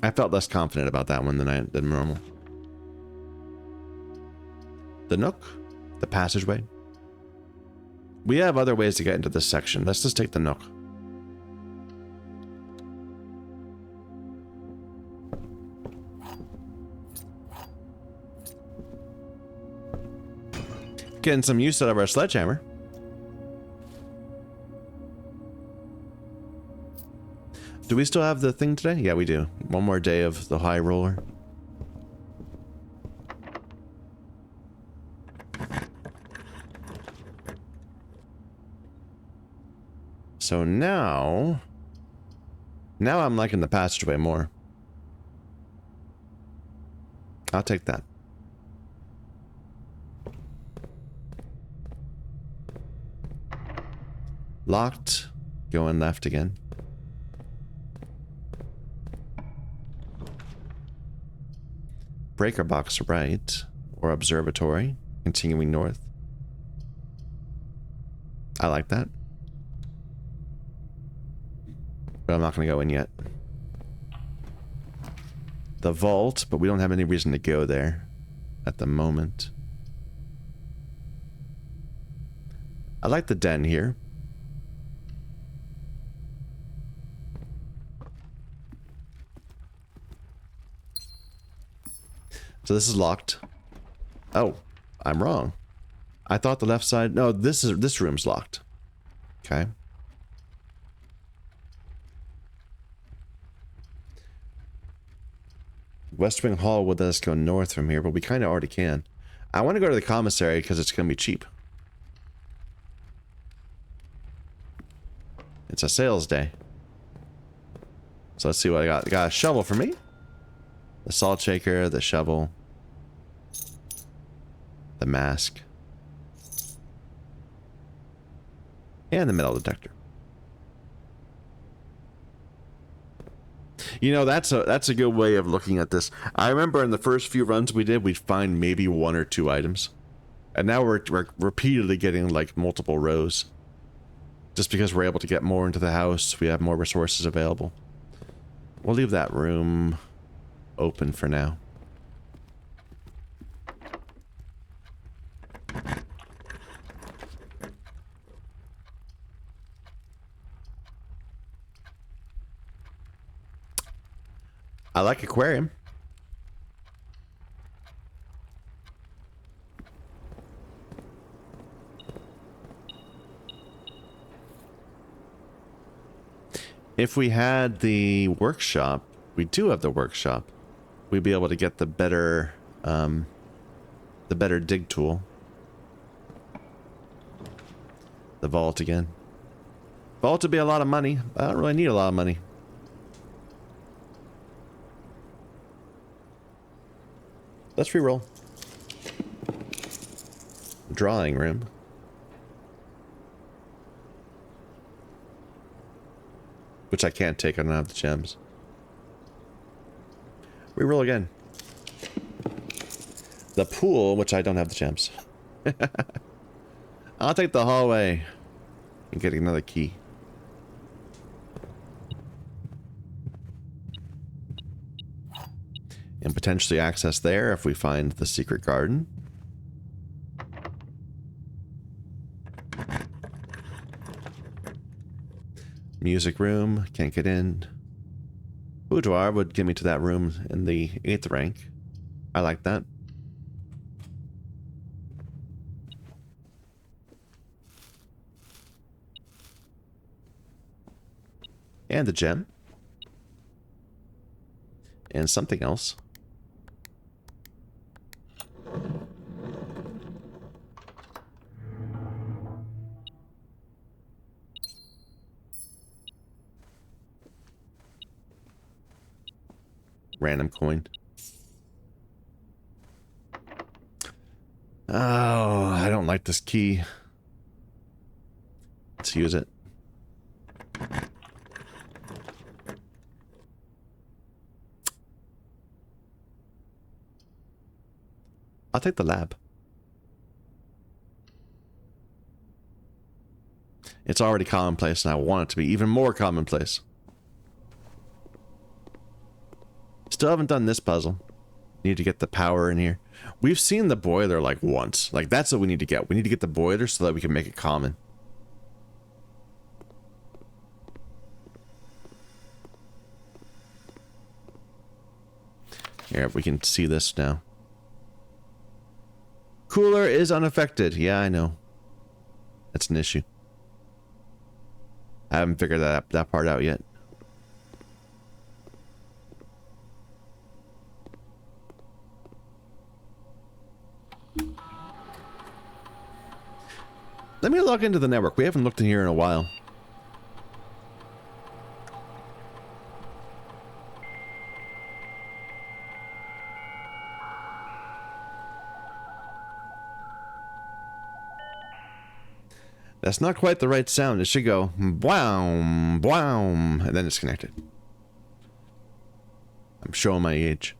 I felt less confident about that one than normal. The nook, the passageway. We have other ways to get into this section. Let's just take the nook. Getting some use out of our sledgehammer. Do we still have the thing today? Yeah, we do. One more day of the high roller. So now I'm liking the passageway more. I'll take that. Locked. Going left again. Breaker box right, or observatory, continuing north. I like that. But I'm not going to go in yet. The vault, but we don't have any reason to go there at the moment. I like the den here. So this is locked. Oh, I'm wrong. I thought the left side... No, this room's locked. Okay. West Wing Hall would let us go north from here, but we kind of already can. I want to go to the commissary because it's going to be cheap. It's a sales day. So let's see what I got. I got a shovel for me. The salt shaker, the shovel. The mask. And the metal detector. You know, that's a good way of looking at this. I remember in the first few runs we did, we'd find maybe 1 or 2 items. And now we're repeatedly getting like multiple rows. Just because we're able to get more into the house, we have more resources available. We'll leave that room open for now. I like aquarium. If we had the workshop, we do have the workshop, we'd be able to get the better dig tool. The vault again. Vault would be a lot of money. I don't really need a lot of money. Let's reroll. Drawing room. Which I can't take, I don't have the gems. Reroll again. The pool, which I don't have the gems. I'll take the hallway and get another key. And potentially access there if we find the secret garden. Music room, can't get in. Boudoir would get me to that room in the 8th rank. I like that. And the gem. And something else. Random coin. Oh, I don't like this key. Let's use it. I'll take the lab. It's already commonplace, and I want it to be even more commonplace. Still haven't done this puzzle. Need to get the power in here. We've seen the boiler like once. Like that's what we need to get. We need to get the boiler so that we can make it common. Here, we can see this now. Cooler is unaffected. Yeah, I know. That's an issue. I haven't figured that part out yet. Let me log into the network. We haven't looked in here in a while. That's not quite the right sound. It should go bwam, bwam, and then it's connected. I'm showing my age.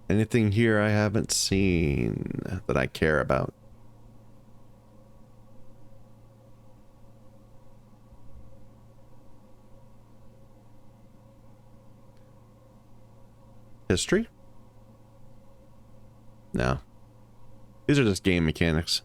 Anything here I haven't seen that I care about? History? No. These are just game mechanics.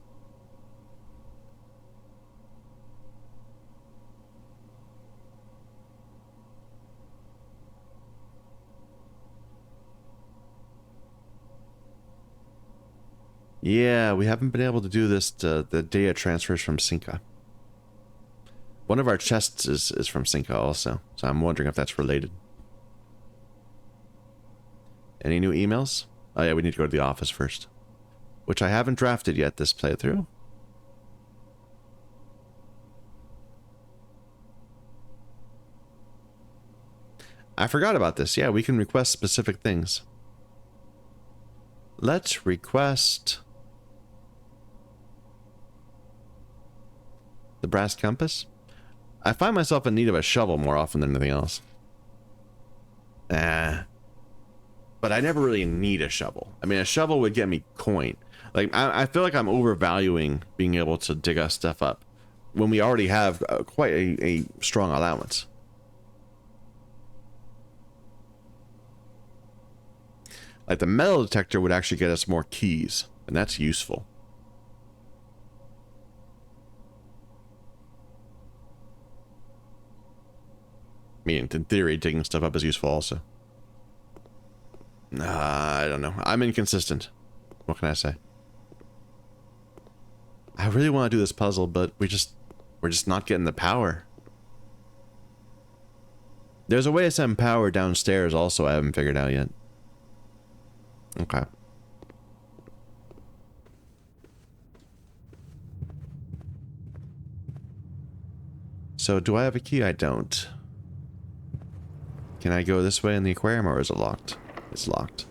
Yeah, we haven't been able to do this to the data transfers from Cinca. One of our chests is from Cinca also, so I'm wondering if that's related. Any new emails? Oh yeah, we need to go to the office first. Which I haven't drafted yet this playthrough. I forgot about this. Yeah, we can request specific things. Let's request the brass compass. I find myself in need of a shovel more often than anything else. but I never really need a shovel. I mean, a shovel would get me coin. Like, I feel like I'm overvaluing being able to dig us stuff up when we already have quite a strong allowance. Like, the metal detector would actually get us more keys, and that's useful. I mean, in theory, digging stuff up is useful also. I don't know. I'm inconsistent. What can I say? I really want to do this puzzle, but we're just not getting the power. There's a way to send power downstairs also I haven't figured out yet. Okay. So, do I have a key? I don't. Can I go this way in the aquarium, or is it locked? It's locked.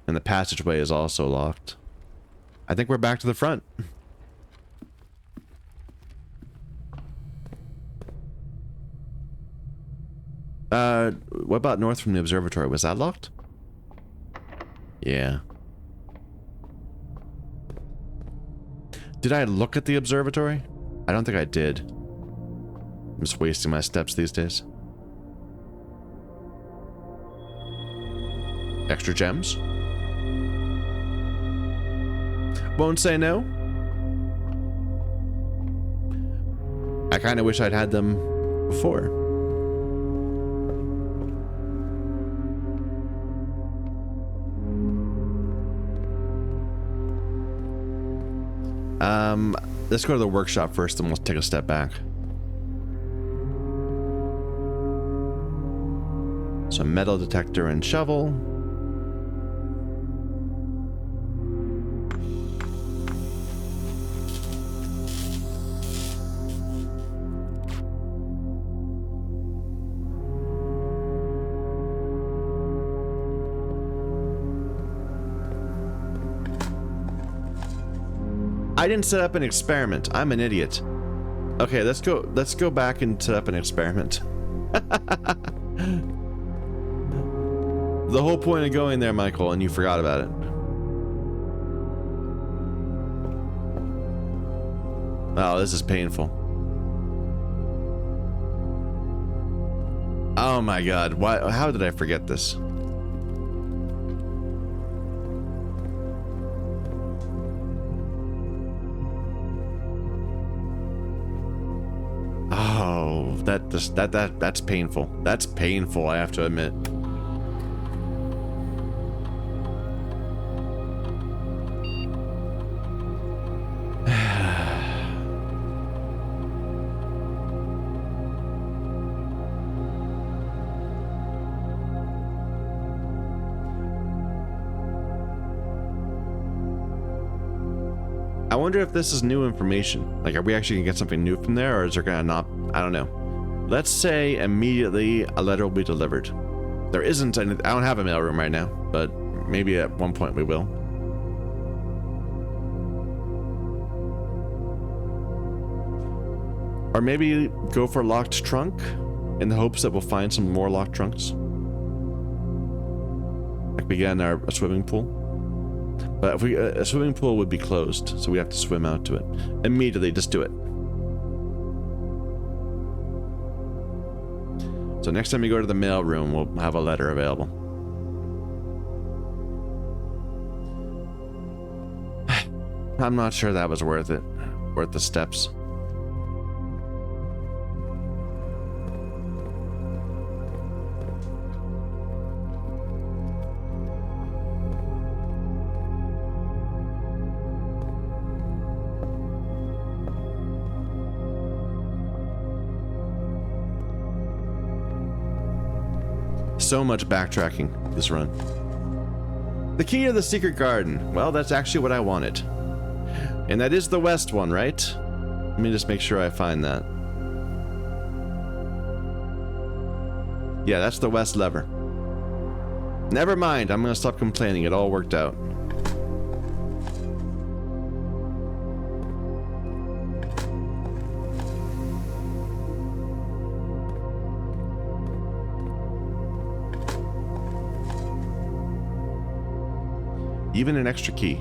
And the passageway is also locked. I think we're back to the front. What about north from the observatory? Was that locked? Yeah. Did I look at the observatory? I don't think I did. I'm just wasting my steps these days. Extra gems? Won't say no. I kind of wish I'd had them before. Let's go to the workshop first, and we'll take a step back. So, metal detector and shovel. I didn't set up an experiment. I'm an idiot. Okay, let's go back and set up an experiment. The whole point of going there, Michael, and you forgot about it. Oh, this is painful. Oh my god, why? How did I forget this? Oh, that's painful. That's painful, I have to admit. I wonder if this is new information. Like, are we actually gonna get something new from there, or is there gonna not? I don't know. Let's say immediately a letter will be delivered. There isn't any. I don't have a mailroom right now, but maybe at one point we will. Or maybe go for a locked trunk in the hopes that we'll find some more locked trunks. Like we get in our swimming pool. But if we a swimming pool would be closed, so we have to swim out to it. Immediately, just do it. So next time you go to the mail room, we'll have a letter available. I'm not sure that was worth it. Worth the steps. So much backtracking this run. The key to the secret garden. Well, that's actually what I wanted. And that is the west one, right? Let me just make sure I find that. Yeah, that's the west lever. Never mind, I'm gonna stop complaining. It all worked out. even an extra key.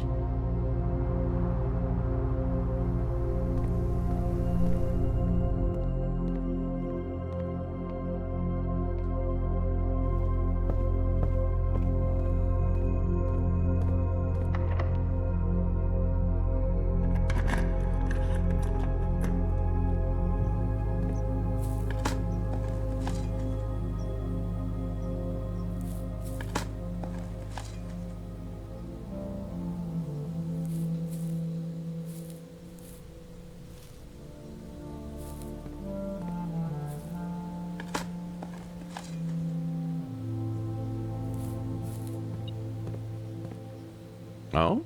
Oh?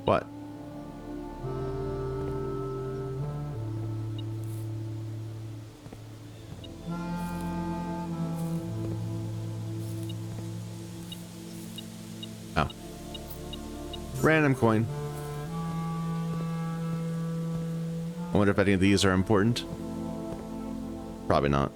What? Oh. Random coin. I wonder if any of these are important. Probably not.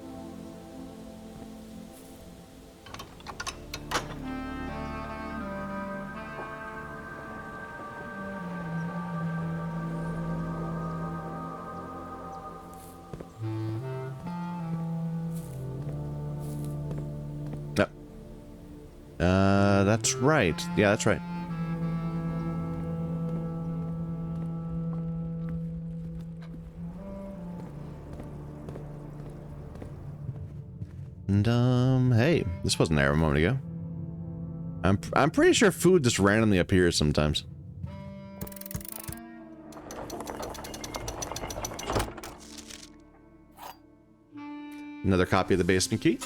That's right. Yeah, that's right. And hey, this wasn't there a moment ago. I'm pretty sure food just randomly appears sometimes. Another copy of the basement key.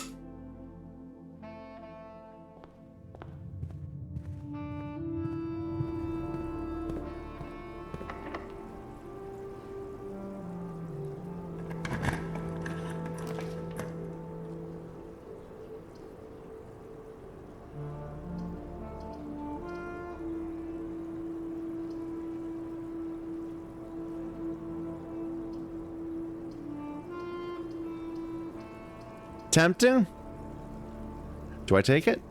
Tempting? Do I take it?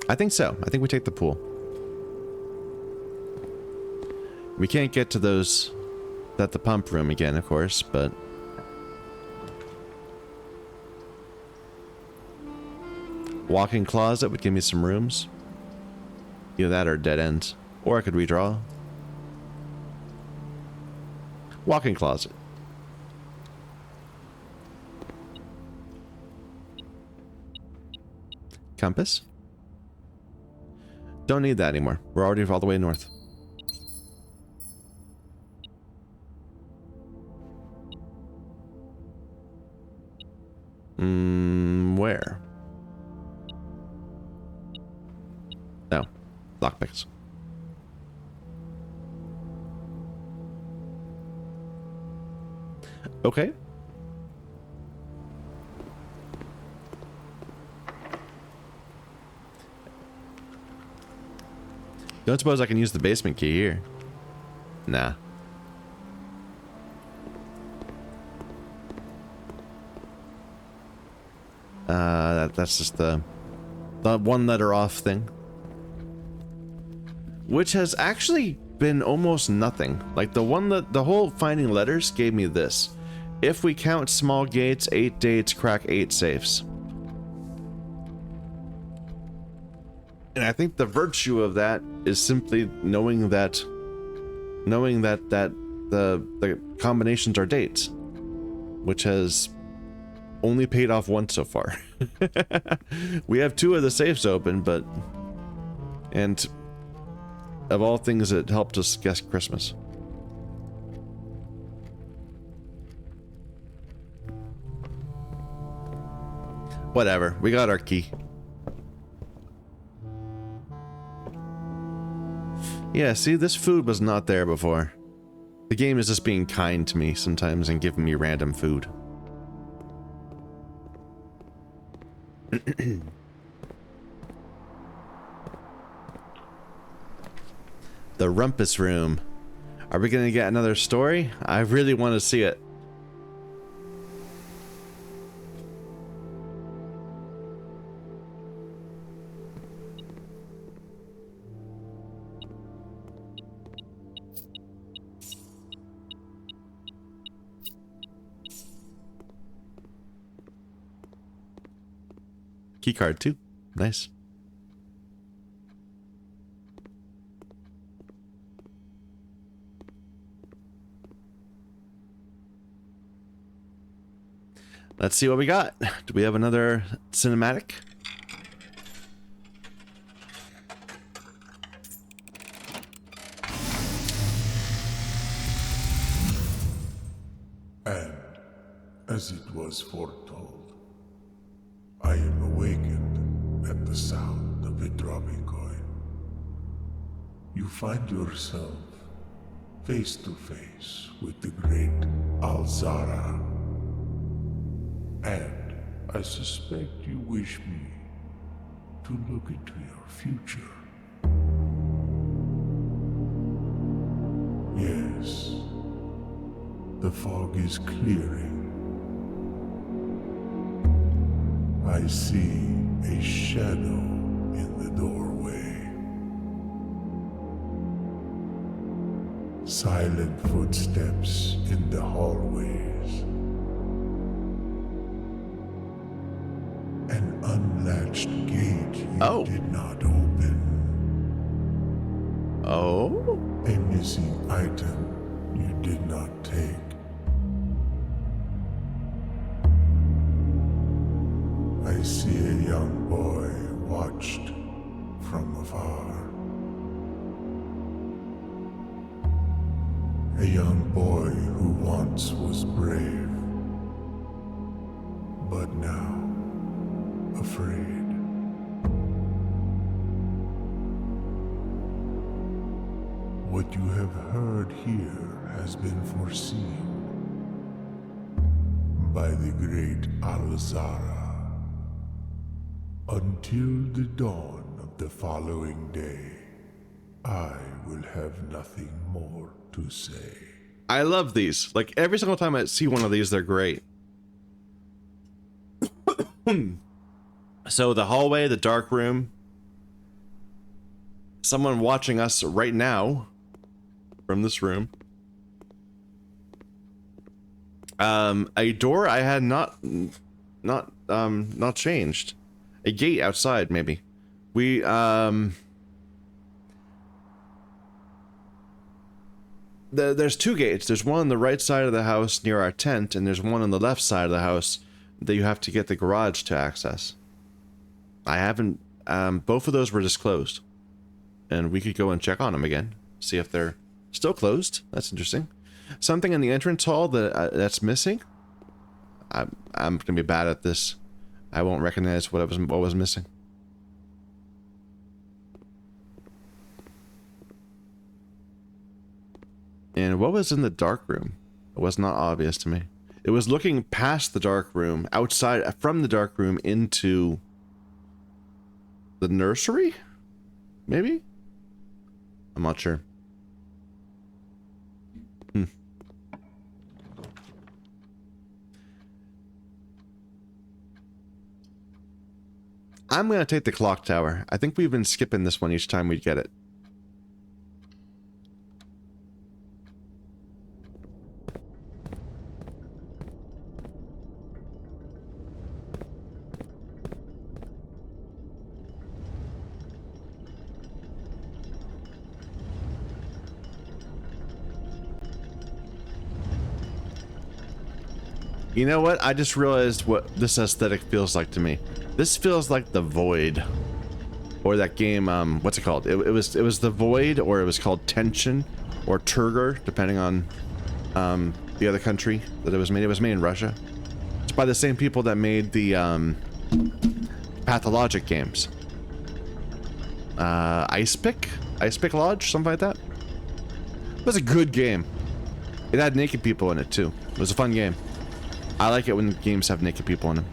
I think so. I think we take the pool. We can't get to those at the pump room again, of course, but walk-in closet would give me some rooms. Either that or dead ends. Or I could redraw. Walk-in closet. Compass. Don't need that anymore. We're already all the way north. Where? No. Lockpicks. Okay. Don't suppose I can use the basement key here. Nah. That's just the one letter off thing. Which has actually been almost nothing. Like the whole finding letters gave me this. If we count small gates, 8 dates, crack 8 safes. And I think the virtue of that is simply knowing that the combinations are dates, which has only paid off once so far. We have 2 of the safes open, and of all things, it helped us guess Christmas. Whatever, we got our key. Yeah, see, this food was not there before. The game is just being kind to me sometimes and giving me random food. The Rumpus Room. Are we gonna get another story? I really want to see it. Key card too. Nice. Let's see what we got. Do we have another cinematic? And, as it was foretold, I am awakened at the sound of a dropping coin. You find yourself face to face with the great Alzara. And I suspect you wish me to look into your future. Yes, the fog is clearing. I see a shadow in the doorway. Silent footsteps in the hallways. An unlatched gate you did not open. Oh? A missing item you did not take. I see a young boy watched from afar. A young boy who once was brave, but now afraid. What you have heard here has been foreseen by the great Alzara. Until the dawn of the following day, I will have nothing more to say. I love these. Like, every single time I see one of these, they're great. So the hallway, the dark room. Someone watching us right now from this room. A door I had not changed. A gate outside, maybe. There's two gates. There's one on the right side of the house near our tent, and there's one on the left side of the house that you have to get the garage to access. I haven't, both of those were just closed. And we could go and check on them again. See if they're still closed. That's interesting. Something in the entrance hall that's missing. I'm gonna be bad at this. I won't recognize what was missing. And what was in the dark room? It was not obvious to me. It was looking past the dark room, outside from the dark room into the nursery? Maybe? I'm not sure. I'm gonna take the clock tower. I think we've been skipping this one each time we get it. You know what? I just realized what this aesthetic feels like to me. This feels like The Void, or that game. What's it called? It was The Void, or it was called Tension, or Turger, depending on the other country that it was made. It was made in Russia. It's by the same people that made the Pathologic games. Ice Pick Lodge, something like that. It was a good game. It had naked people in it too. It was a fun game. I like it when games have naked people in them.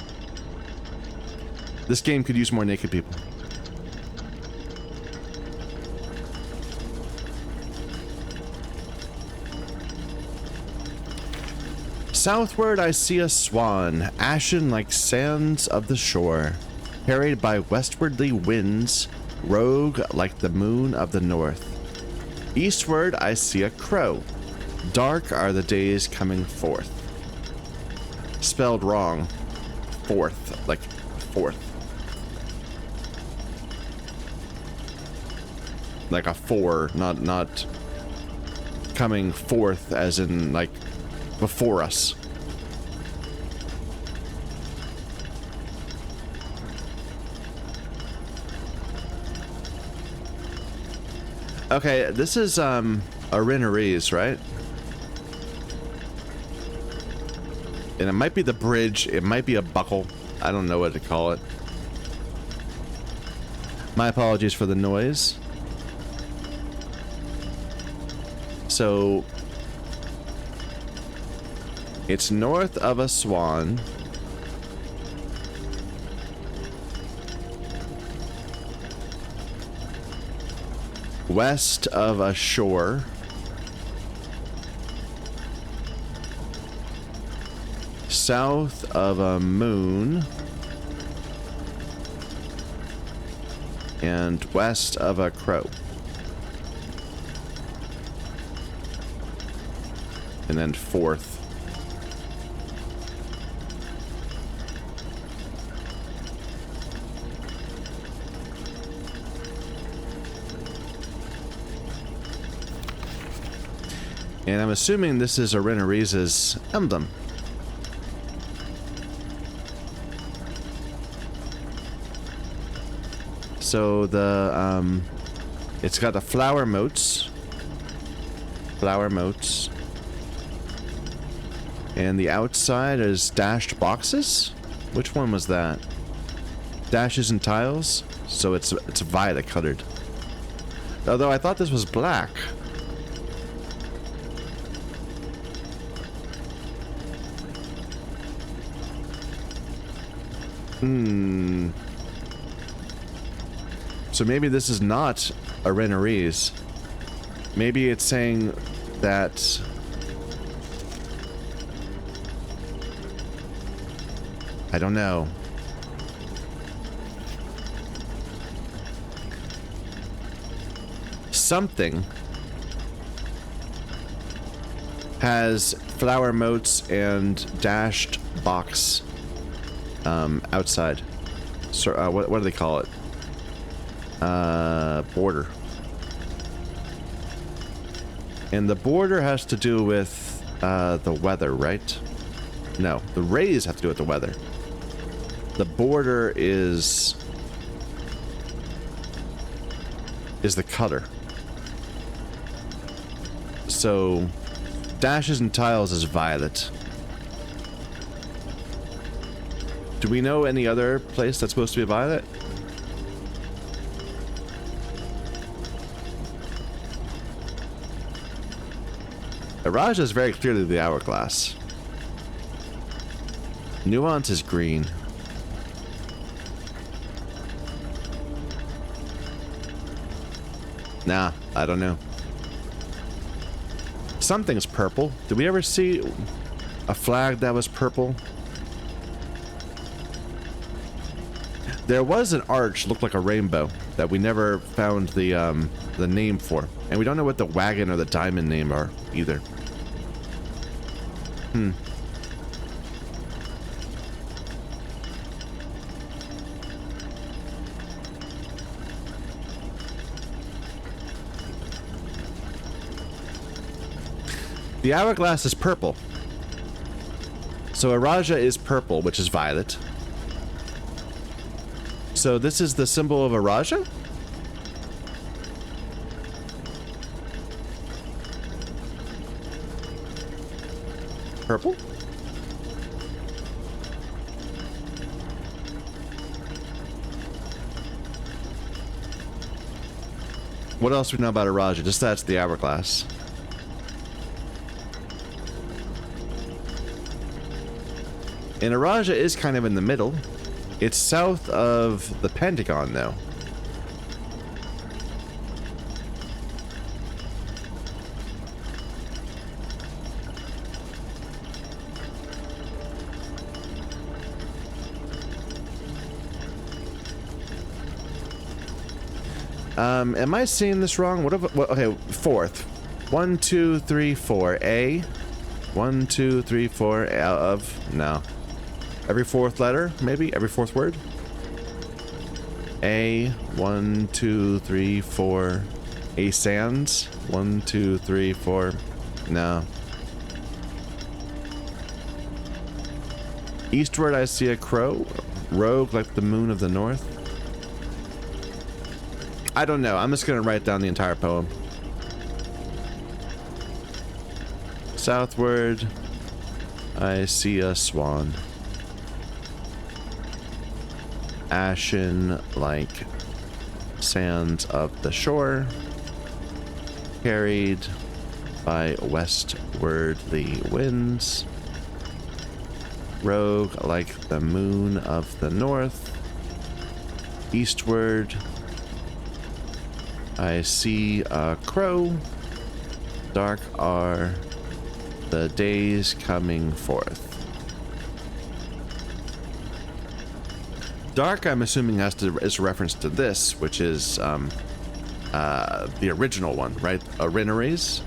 This game could use more naked people. Southward I see a swan, ashen like sands of the shore, carried by westwardly winds, rogue like the moon of the north. Eastward I see a crow, dark are the days coming forth. Spelled wrong. Fourth, like fourth. like a 4, not coming forth as in like before us. Okay, this is Arinarese, right? And it might be the bridge, it might be a buckle. I don't know what to call it. My apologies for the noise. So it's north of a swan. West of a shore. South of a moon. And west of a crow. And then forth. And I'm assuming this is Arenarese's emblem. So the it's got the flower moats, and the outside is dashed boxes. Which one was that? Dashes and tiles. So it's violet colored. Although I thought this was black. So maybe this is not Arenarese. Maybe it's saying that I don't know. Something has flower moats and dashed box outside. So what do they call it? Border. And the border has to do with the weather, right? No, the rays have to do with the weather. The border is the color. So dashes and tiles is violet. Do we know any other place that's supposed to be violet? Araja is very clearly the hourglass. Nuance is green. Nah, I don't know. Something's purple. Did we ever see a flag that was purple? There was an arch looked like a rainbow that we never found the name for, and we don't know what the wagon or the diamond name are either. The hourglass is purple. So Araja is purple, which is violet. So this is the symbol of Araja? Purple? What else do we know about Araja? Just that's the hourglass. And Araja is kind of in the middle. It's south of the Pentagon, though. Am I seeing this wrong? Okay, fourth. 1, 2, 3, 4. A. 1, 2, 3, 4. Of. No. Every fourth letter, maybe? Every fourth word? A. 1, 2, 3, 4. A sands. 1, 2, 3, 4. No. Eastward, I see a crow. Rogue like the moon of the north. I don't know. I'm just going to write down the entire poem. Southward, I see a swan. Ashen like sands of the shore. Carried by westwardly winds. Rogue like the moon of the north. Eastward, I see a crow. Dark are the days coming forth. Dark, I'm assuming, is a reference to this, which is the original one, right? Arenares.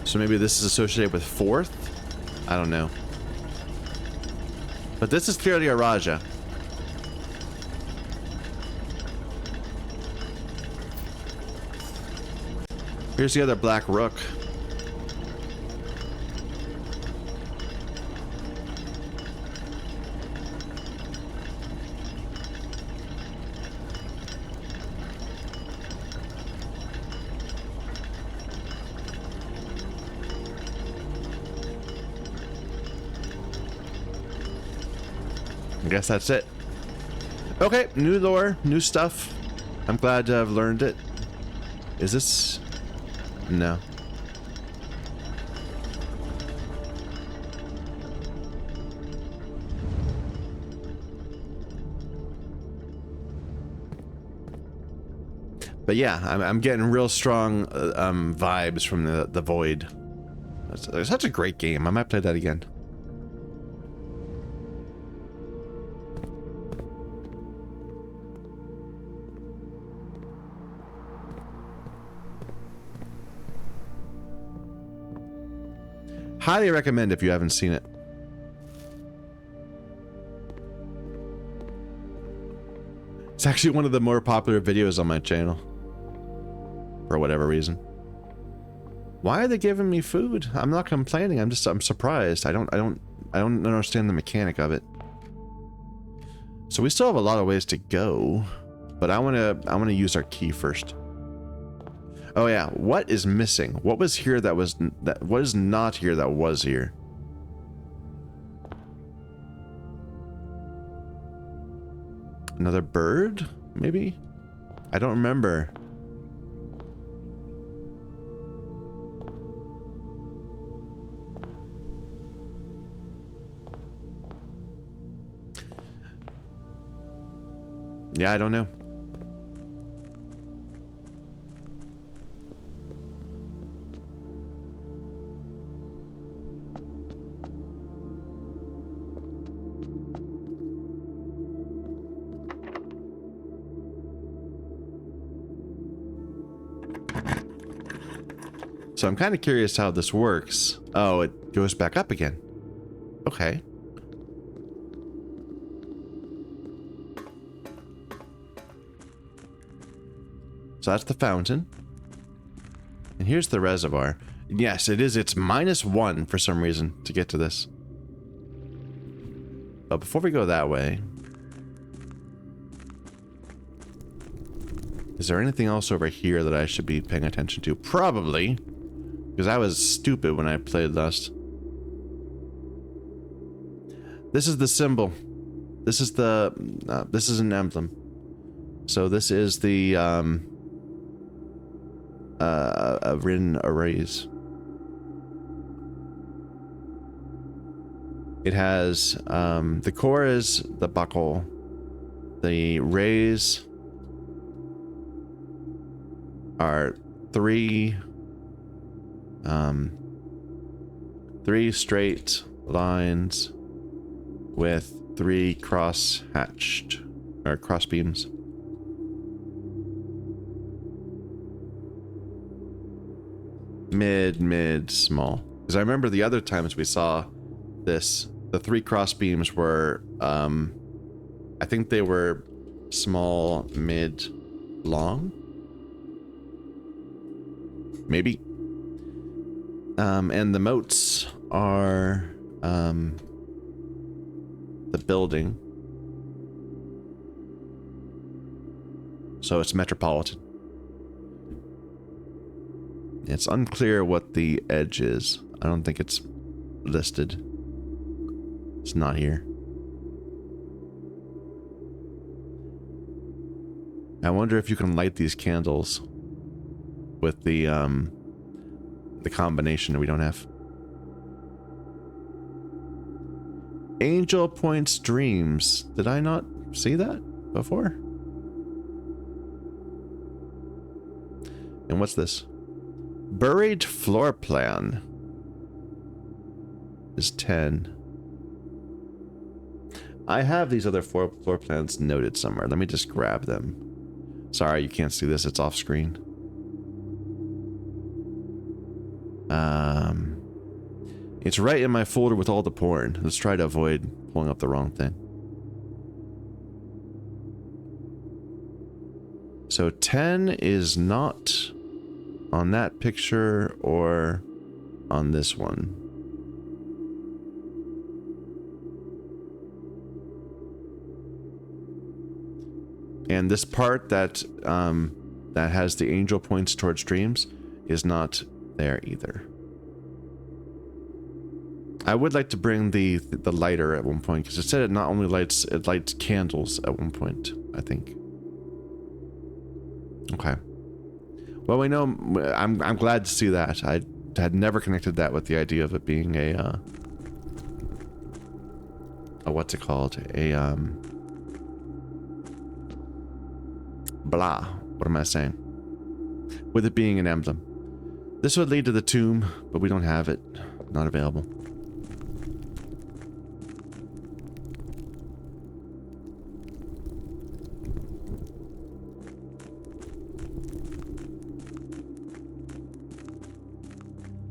So maybe this is associated with fourth? I don't know. But this is clearly a Raja. Here's the other black rook. I guess that's it. Okay, new lore, new stuff. I'm glad to have learned it. Is this... No. But yeah, I'm getting real strong vibes from the Void. It's such a great game. I might play that again. Highly recommend if you haven't seen it. It's actually one of the more popular videos on my channel. For whatever reason. Why are they giving me food? I'm not complaining. I'm surprised. I don't understand the mechanic of it. So we still have a lot of ways to go, but I want to use our key first. Oh yeah, what is missing? What was here what is not here that was here? Another bird, maybe? I don't remember. Yeah, I don't know. So I'm kind of curious how this works. Oh, it goes back up again. Okay. So that's the fountain. And here's the reservoir. Yes, it is. It's -1 for some reason to get to this. But before we go that way... Is there anything else over here that I should be paying attention to? Probably. Because I was stupid when I played last. This is the symbol. This is the... this is an emblem. So this is the... Arenares. It has... the core is the buckle. The rays... are three straight lines with 3 cross-hatched or cross beams. Mid, small. Because I remember the other times we saw this, the 3 cross beams were, I think they were small, mid, long. Maybe. And the moats are the building. So it's metropolitan. It's unclear what the edge is. I don't think it's listed. It's not here. I wonder if you can light these candles with the combination we don't have. Angel Point Streams. Did I not see that before? And what's this? Buried floor plan is 10. I have these other floor plans noted somewhere. Let me just grab them. Sorry, you can't see this. It's off screen. It's right in my folder with all the porn. Let's try to avoid pulling up the wrong thing. So 10 is not on that picture or on this one. And this part that that has the angel points towards dreams is not there either. I would like to bring the lighter at one point, because it said it not only lights, it lights candles at one point, I think. Okay. Well, we know. I'm glad to see that. I had never connected that with the idea of it being a what's it called? A blah. What am I saying? With it being an emblem. This would lead to the tomb, but we don't have it. Not available.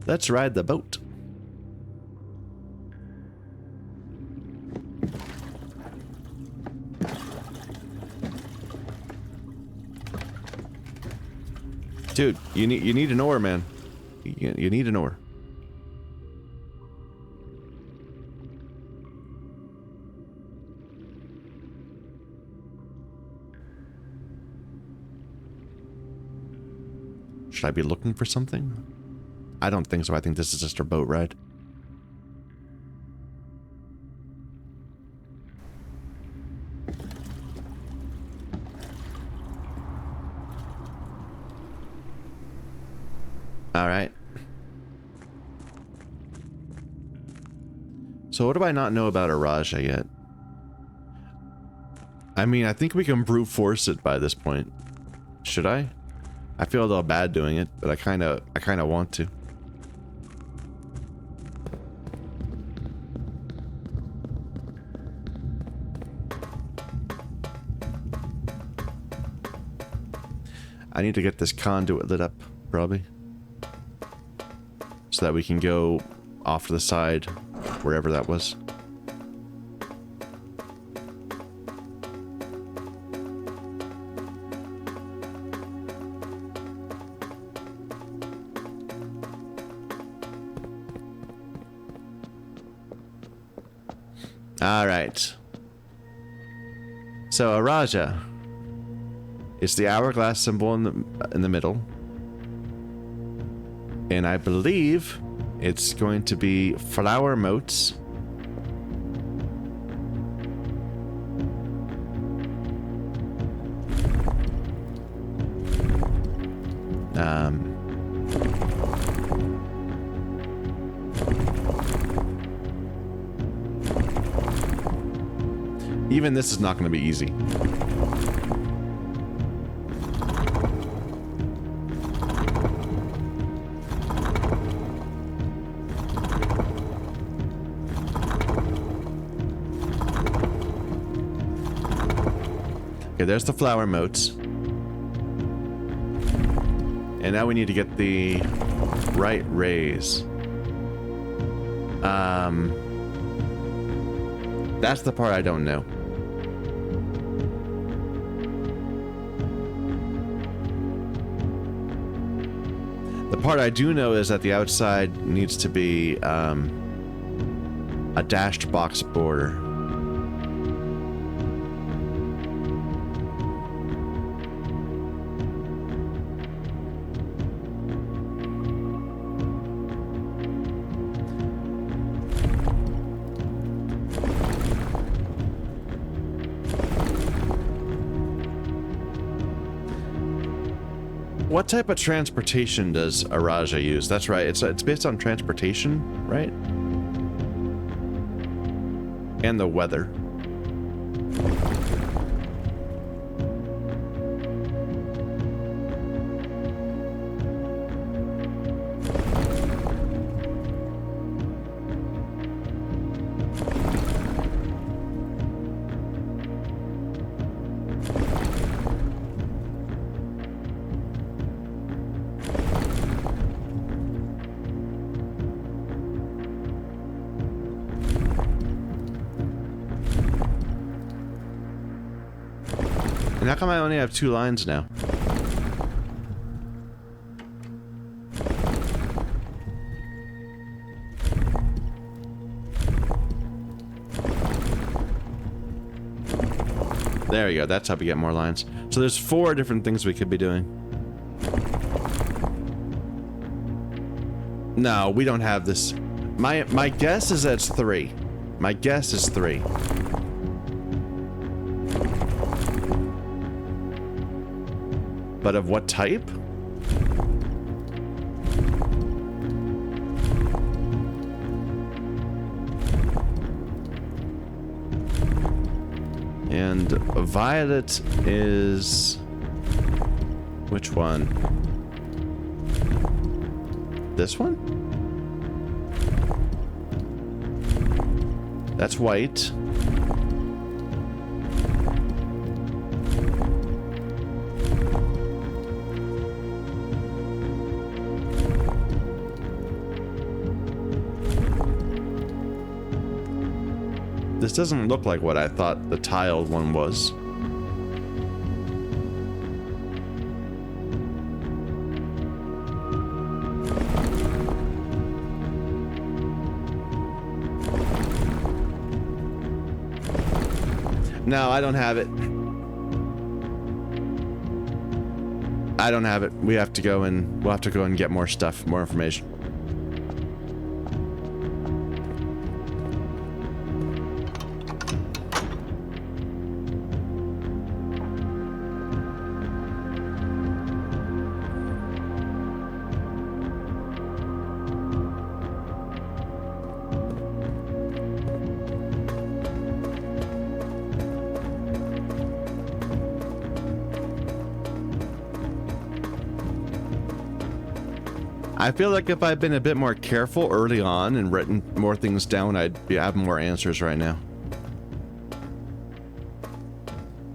Let's ride the boat. Dude, you need an oar, man. You need an oar. Should I be looking for something? I don't think so. I think this is just our boat ride. All right. So what do I not know about Araja yet? I mean, I think we can brute force it by this point. Should I? I feel a little bad doing it, but I kind of want to. I need to get this conduit lit up, probably. So that we can go off to the side, wherever that was. All right. So Araja is the hourglass symbol in the middle, and I believe it's going to be flower moats. Even this is not going to be easy. Okay, there's the flower moats. And now we need to get the right rays. That's the part I don't know. The part I do know is that the outside needs to be a dashed box border. What type of transportation does Araja use? That's right, it's based on transportation, right? And the weather. And how come I only have 2 lines now? There you go, that's how we get more lines. So there's 4 different things we could be doing. No, we don't have this. My guess is that it's 3. My guess is 3. But of what type? And violet is... which one? This one? That's white. This doesn't look like what I thought the tiled one was. No, I don't have it. I don't have it. We have to go and we'll have to go and get more stuff, more information. I feel like if I'd been a bit more careful early on and written more things down, I'd have more answers right now.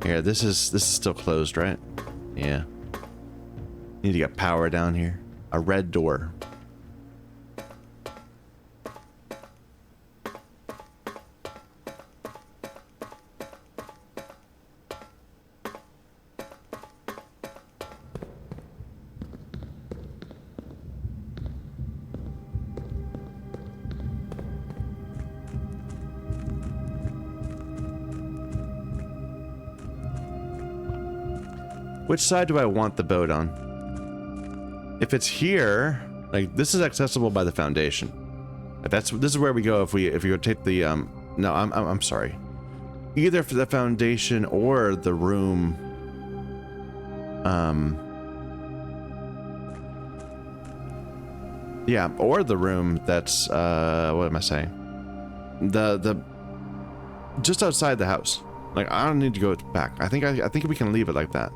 Here, this is still closed, right? Yeah. Need to get power down here. A red door. Which side do I want the boat on? If it's here, like this is accessible by the foundation. This is where we go if we go take the no, I'm sorry. Either for the foundation or the room. Yeah, or the room that's what am I saying? The just outside the house. Like I don't need to go back. I think we can leave it like that.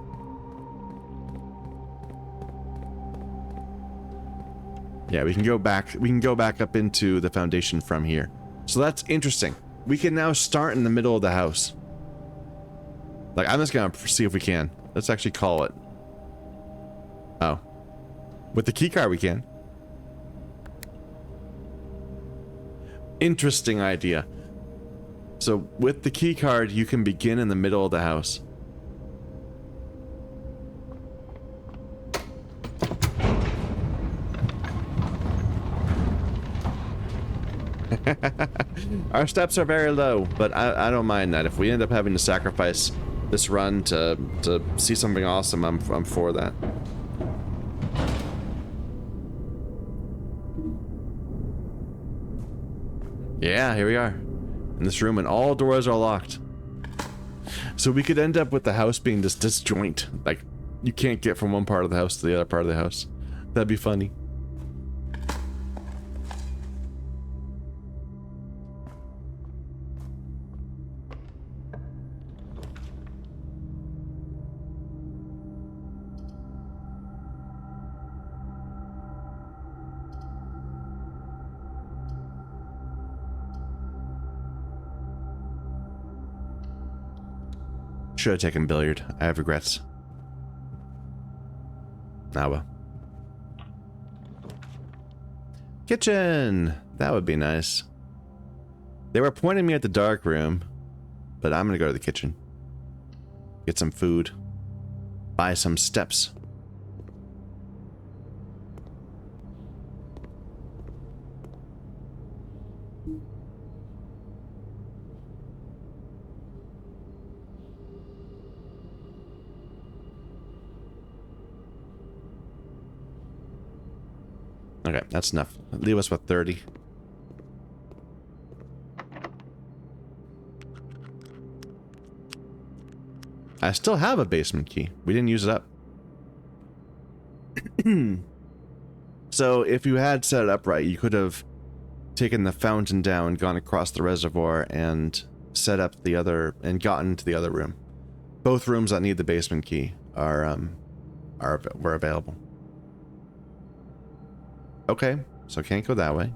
Yeah, we can go back. We can go back up into the foundation from here. So that's interesting. We can now start in the middle of the house. Like, I'm just gonna see if we can. Let's actually call it. Oh. With the keycard we can. Interesting idea. So, with the keycard, you can begin in the middle of the house. Our steps are very low, but I don't mind that. If we end up having to sacrifice this run to see something awesome, I'm for that. Yeah, here we are. In this room, and all doors are locked. So we could end up with the house being this disjoint. Like, you can't get from one part of the house to the other part of the house. That'd be funny. Should have taken billiard. I have regrets. Ah well. Kitchen! That would be nice. They were pointing me at the dark room, but I'm gonna go to the kitchen. Get some food. Buy some steps. Okay, that's enough. Leave us with 30. I still have a basement key. We didn't use it up. So if you had set it up right, you could have taken the fountain down, gone across the reservoir, and set up the other, and gotten to the other room. Both rooms that need the basement key were available. Okay, so can't go that way.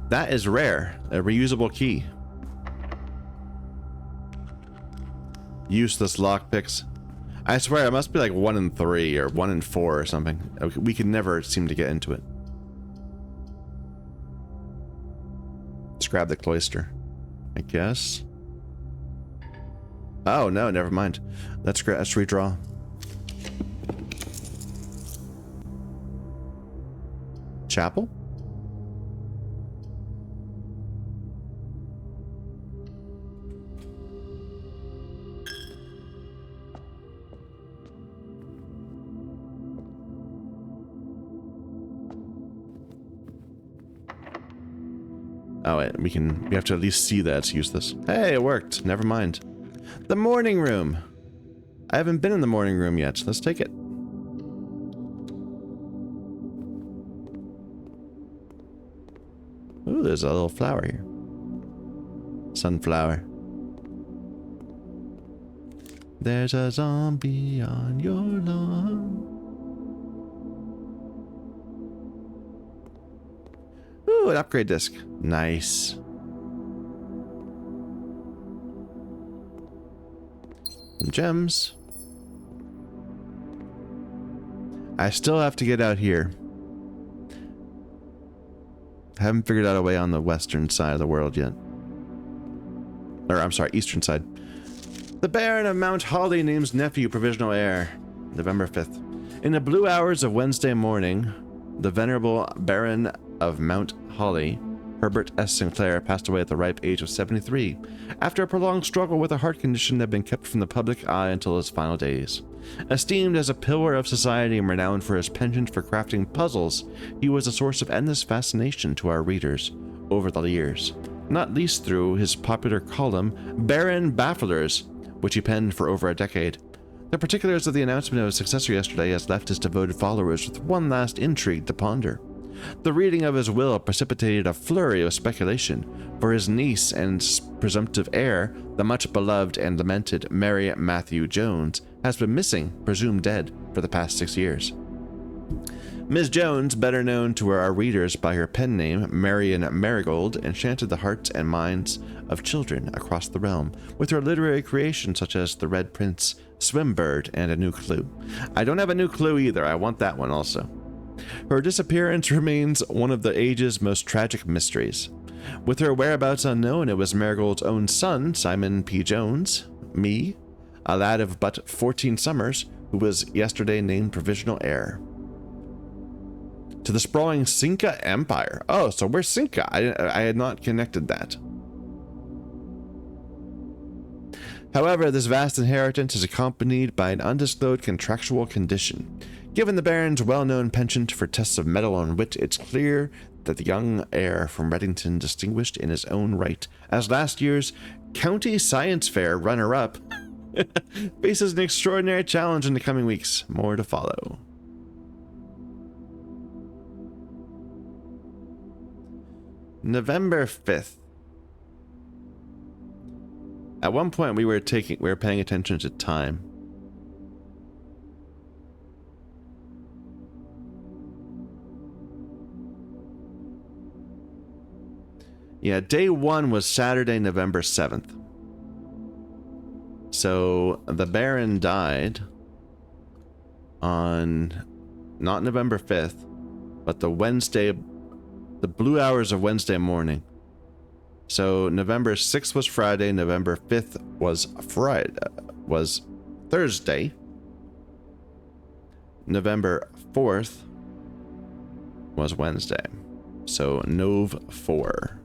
That is rare. A reusable key. Useless lockpicks. I swear it must be like 1 in 3 or 1 in 4 or something. We can never seem to get into it. Let's grab the cloister, I guess. Oh no, never mind. Let's redraw. Chapel? Oh wait, we have to at least see that it's useless. Hey, it worked. Never mind. The morning room. I haven't been in the morning room yet. Let's take it. Ooh, there's a little flower here. Sunflower. There's a zombie on your lawn. Ooh, an upgrade disc. Nice. Some gems. I still have to get out here. Haven't figured out a way on the western side of the world yet. Or, I'm sorry, eastern side. The Baron of Mount Holly names nephew provisional heir. November 5th. In the blue hours of Wednesday morning, the venerable Baron of Mount Holly, Herbert S. Sinclair, passed away at the ripe age of 73, after a prolonged struggle with a heart condition that had been kept from the public eye until his final days. Esteemed as a pillar of society and renowned for his penchant for crafting puzzles, he was a source of endless fascination to our readers over the years, not least through his popular column, Baron Bafflers, which he penned for over a decade. The particulars of the announcement of his successor yesterday has left his devoted followers with one last intrigue to ponder. The reading of his will precipitated a flurry of speculation, for his niece and presumptive heir, the much beloved and lamented Mary Matthew Jones, has been missing, presumed dead, for the past 6 years. Ms. Jones, better known to our readers by her pen name Marian Marigold, enchanted the hearts and minds of children across the realm with her literary creations such as The Red Prince, Swimbird, and A New Clue. I don't have A New Clue either. I want that one also. Her disappearance remains one of the age's most tragic mysteries. With her whereabouts unknown, it was Marigold's own son, Simon P. Jones, me, a lad of but 14 summers, who was yesterday named provisional heir. to the sprawling Cinca Empire. Oh, so we're Cinca. I had not connected that. However, this vast inheritance is accompanied by an undisclosed contractual condition. Given the Baron's well-known penchant for tests of mettle and wit, it's clear that the young heir from Reddington, distinguished in his own right as last year's County Science Fair runner-up, faces an extraordinary challenge in the coming weeks. More to follow. November 5th. At one point we were paying attention to time. Yeah, day 1 was Saturday, November 7th. So the Baron died on not November 5th, but the blue hours of Wednesday morning. So November 6th was Friday, November 5th was Thursday. November 4th was Wednesday. So Nov 4.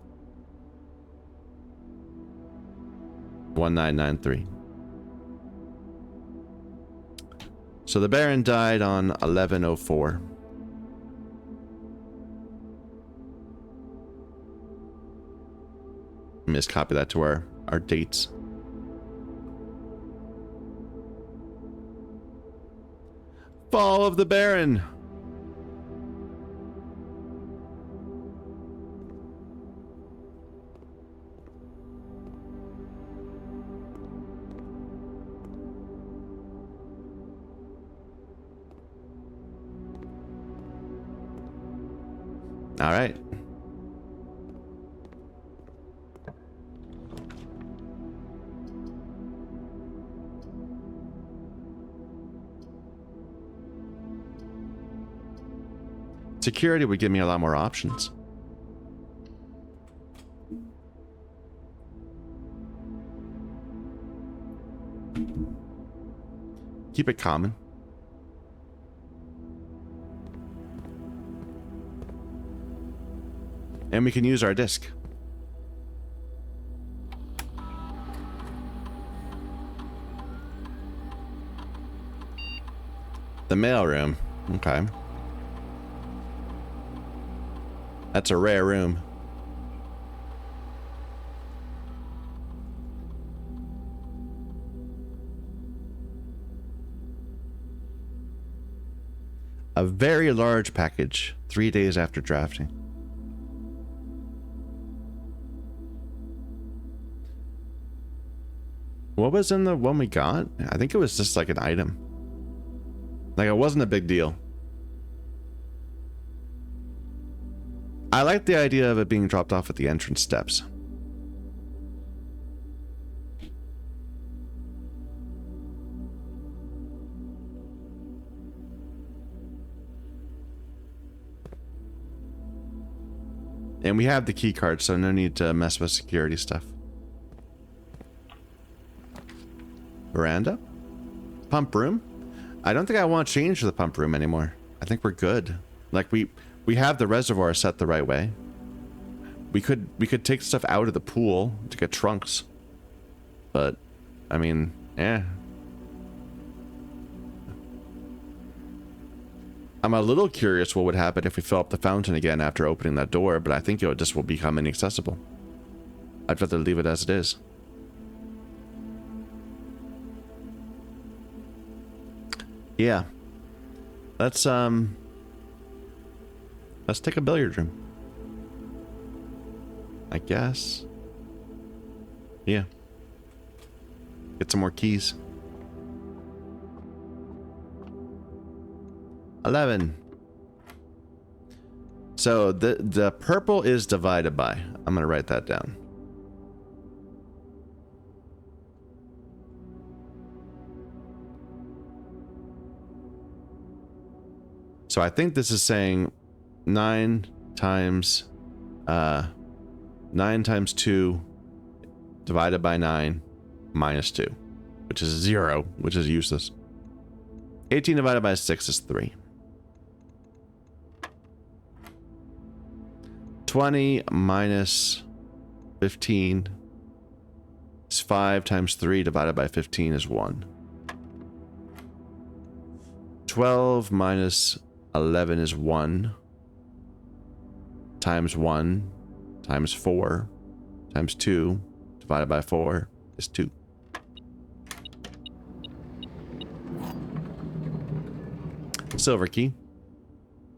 1993. So the Baron died on 1104. Let me just copy that to our dates. Fall of the Baron. All right. Security would give me a lot more options. Keep it common. And we can use our disc. The mail room. Okay. That's a rare room. A very large package, 3 days after drafting. What was in the one we got? I think it was just like an item. Like, it wasn't a big deal. I like the idea of it being dropped off at the entrance steps. And we have the key card, so no need to mess with security stuff. Veranda? Pump room? I don't think I want to change the pump room anymore. I think we're good. Like, we have the reservoir set the right way. We could take stuff out of the pool to get trunks. But, I mean, I'm a little curious what would happen if we fill up the fountain again after opening that door, but I think it just will become inaccessible. I'd rather leave it as it is. Yeah. Let's take a billiard room. I guess. Yeah. Get some more keys. 11. So the purple is divided by. I'm gonna write that down. So I think this is saying 9 times 2 divided by 9 minus 2, which is 0, which is useless. 18 divided by 6 is 3. 20 minus 15 is 5 times 3 divided by 15 is 1. 12 minus 11 is 1. Times 1 times 4 times 2 divided by 4 is 2. Silver key.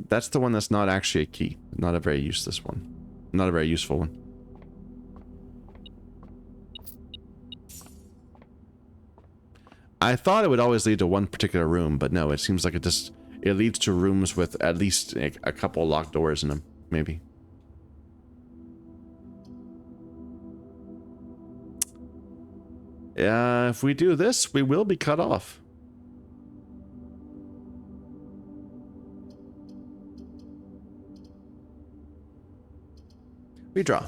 That's the one that's not actually a key. Not a very useless one. Not a very useful one. I thought it would always lead to one particular room, but no, it seems like it leads to rooms with at least a couple locked doors in them, maybe. If we do this, we will be cut off. Redraw.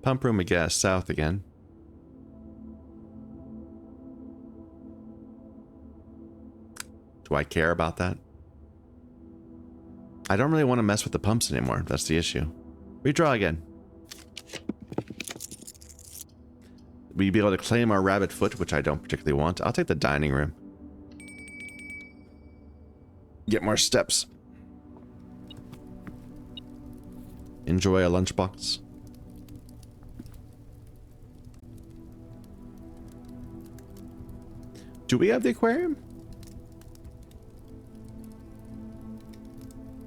Pump room of gas south again. Do I care about that? I don't really want to mess with the pumps anymore. That's the issue. Redraw again. We'd be able to claim our rabbit foot, which I don't particularly want. I'll take the dining room. Get more steps. Enjoy a lunchbox. Do we have the aquarium?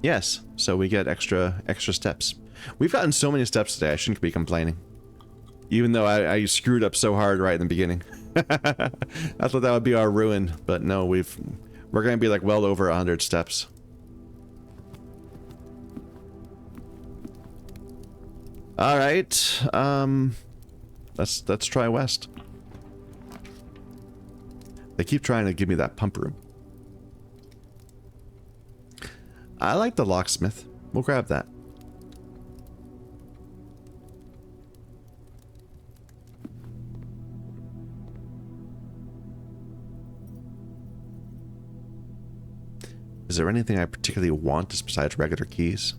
Yes, so we get extra steps. We've gotten so many steps today, I shouldn't be complaining. Even though I screwed up so hard right in the beginning. I thought that would be our ruin, but no, we're gonna be like well over 100 steps. All right, let's try west. They keep trying to give me that pump room. I like the locksmith. We'll grab that. Is there anything I particularly want besides regular keys?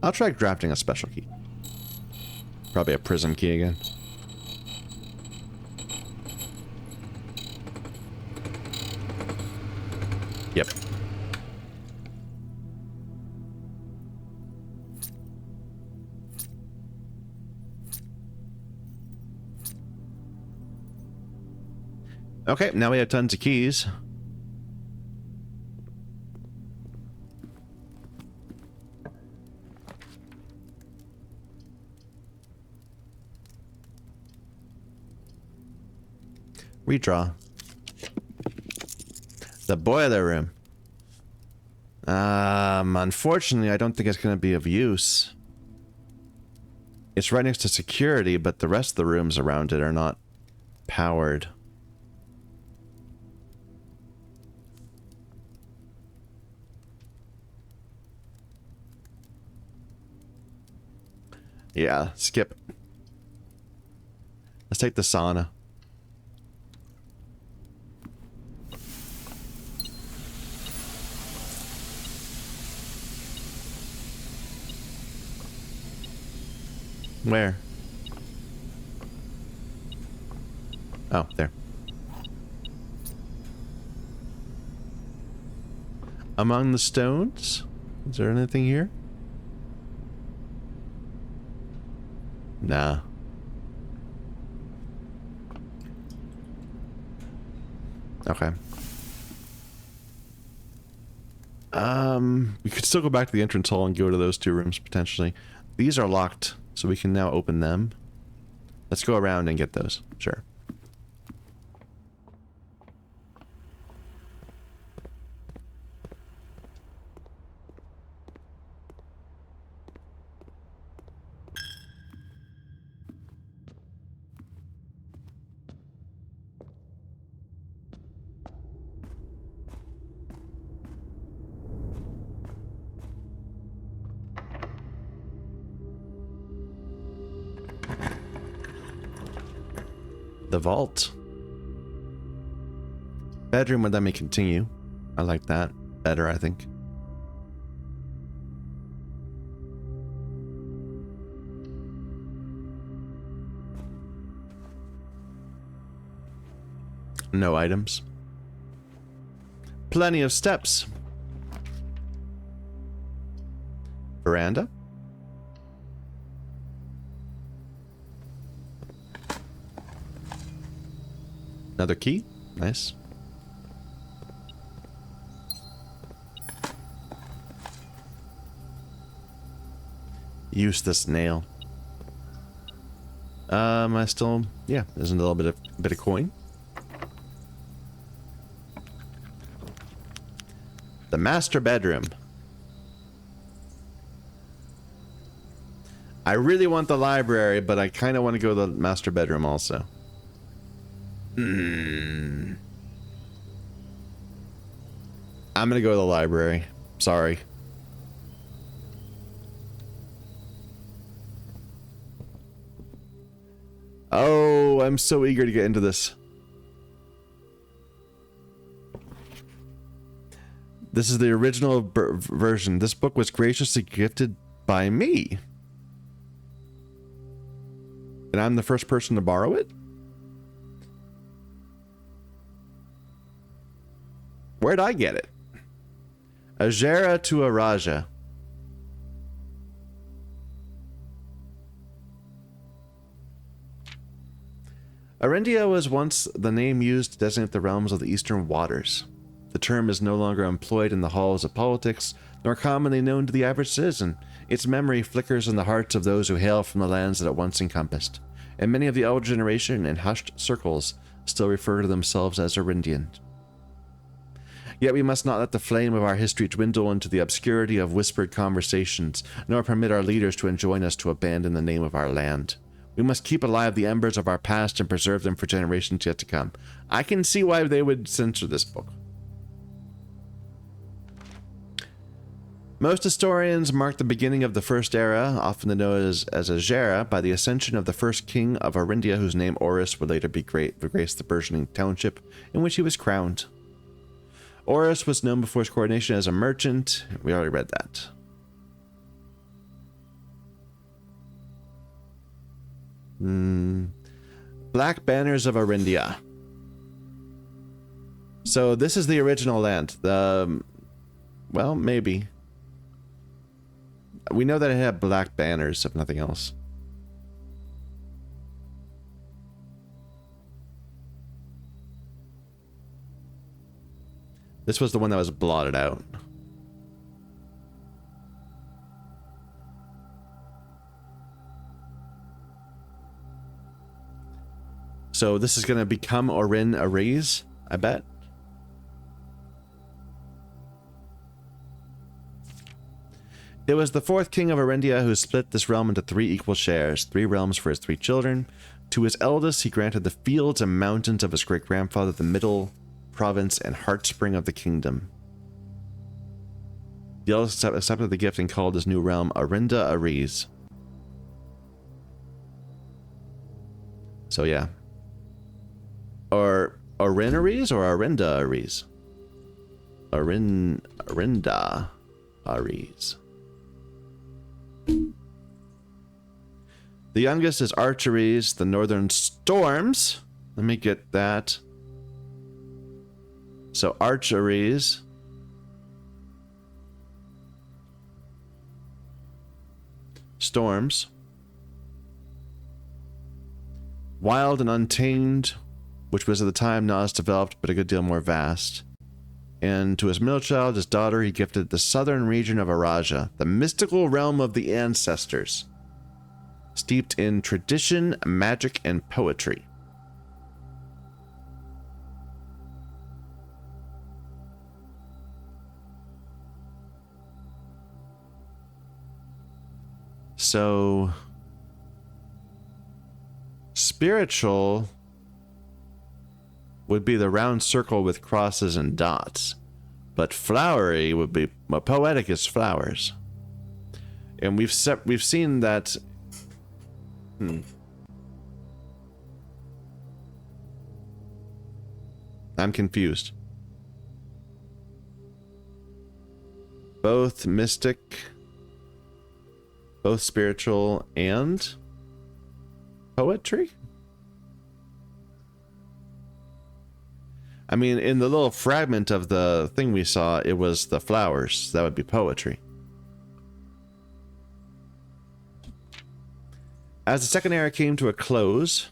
I'll try drafting a special key. Probably a prism key again. Yep. Okay, now we have tons of keys. Redraw. The boiler room. Unfortunately, I don't think it's going to be of use. It's right next to security, but the rest of the rooms around it are not powered. Yeah, skip. Let's take the sauna. Where? Oh, there. Among the stones? Is there anything here? Nah. Okay. We could still go back to the entrance hall and go to those two rooms, potentially. These are locked, so we can now open them. Let's go around and get those. Sure. The vault. Bedroom would let me continue. I like that better, I think. No items. Plenty of steps. Veranda. Another key. Nice. Use this nail. I still, yeah, there's a little bit of coin. The master bedroom. I really want the library, but I kind of want to go to the master bedroom also. I'm gonna go to the library. Sorry. Oh, I'm so eager to get into this. This is the original version. This book was graciously gifted by me. And I'm the first person to borrow it? Where'd I get it? Ajera to Araja. Arindia was once the name used to designate the realms of the eastern waters. The term is no longer employed in the halls of politics, nor commonly known to the average citizen. Its memory flickers in the hearts of those who hail from the lands that it once encompassed, and many of the elder generation in hushed circles still refer to themselves as Arindian. Yet we must not let the flame of our history dwindle into the obscurity of whispered conversations, nor permit our leaders to enjoin us to abandon the name of our land. We must keep alive the embers of our past and preserve them for generations yet to come. I can see why they would censor this book. Most historians mark the beginning of the First Era, often known as Ajera, by the ascension of the first king of Arindia, whose name Oris would later grace the burgeoning township in which he was crowned. Oris was known before his coronation as a merchant. We already read that. Black Banners of Arindia. So this is the original land. Well, maybe. We know that it had black banners, if nothing else. This was the one that was blotted out. So this is going to become Orin Ares, I bet. It was the fourth king of Arindia who split this realm into 3 equal shares, 3 realms for his 3 children. To his eldest, he granted the fields and mountains of his great-grandfather, the middle province and heartspring of the kingdom. The eldest accepted the gift and called his new realm Arinda Ares. So yeah. Or Orin Ares or Arinda Ares? Arinda Ares. The youngest is Archeries, the Northern Storms. Let me get that. So Archeries. Storms. Wild and Untamed, which was at the time not as developed, but a good deal more vast. And to his middle child, his daughter, he gifted the southern region of Araja, the mystical realm of the ancestors, steeped in tradition, magic, and poetry. So, spiritual would be the round circle with crosses and dots, but flowery would be, well, poetic is flowers, and we've seen that. I'm confused. both mystic, both spiritual, and poetry? I mean, in the little fragment of the thing we saw, it was the flowers. That would be poetry. As the second era came to a close,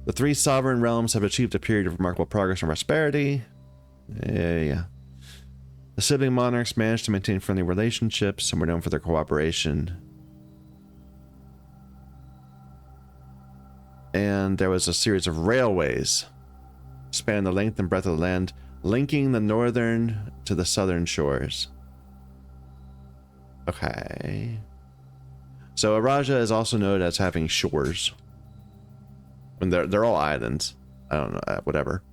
the three sovereign realms have achieved a period of remarkable progress and prosperity. Yeah. The sibling monarchs managed to maintain friendly relationships and were known for their cooperation. And there was a series of railways spanning the length and breadth of the land, linking the northern to the southern shores. Okay. So Araja is also noted as having shores. And they're all islands. I don't know, whatever.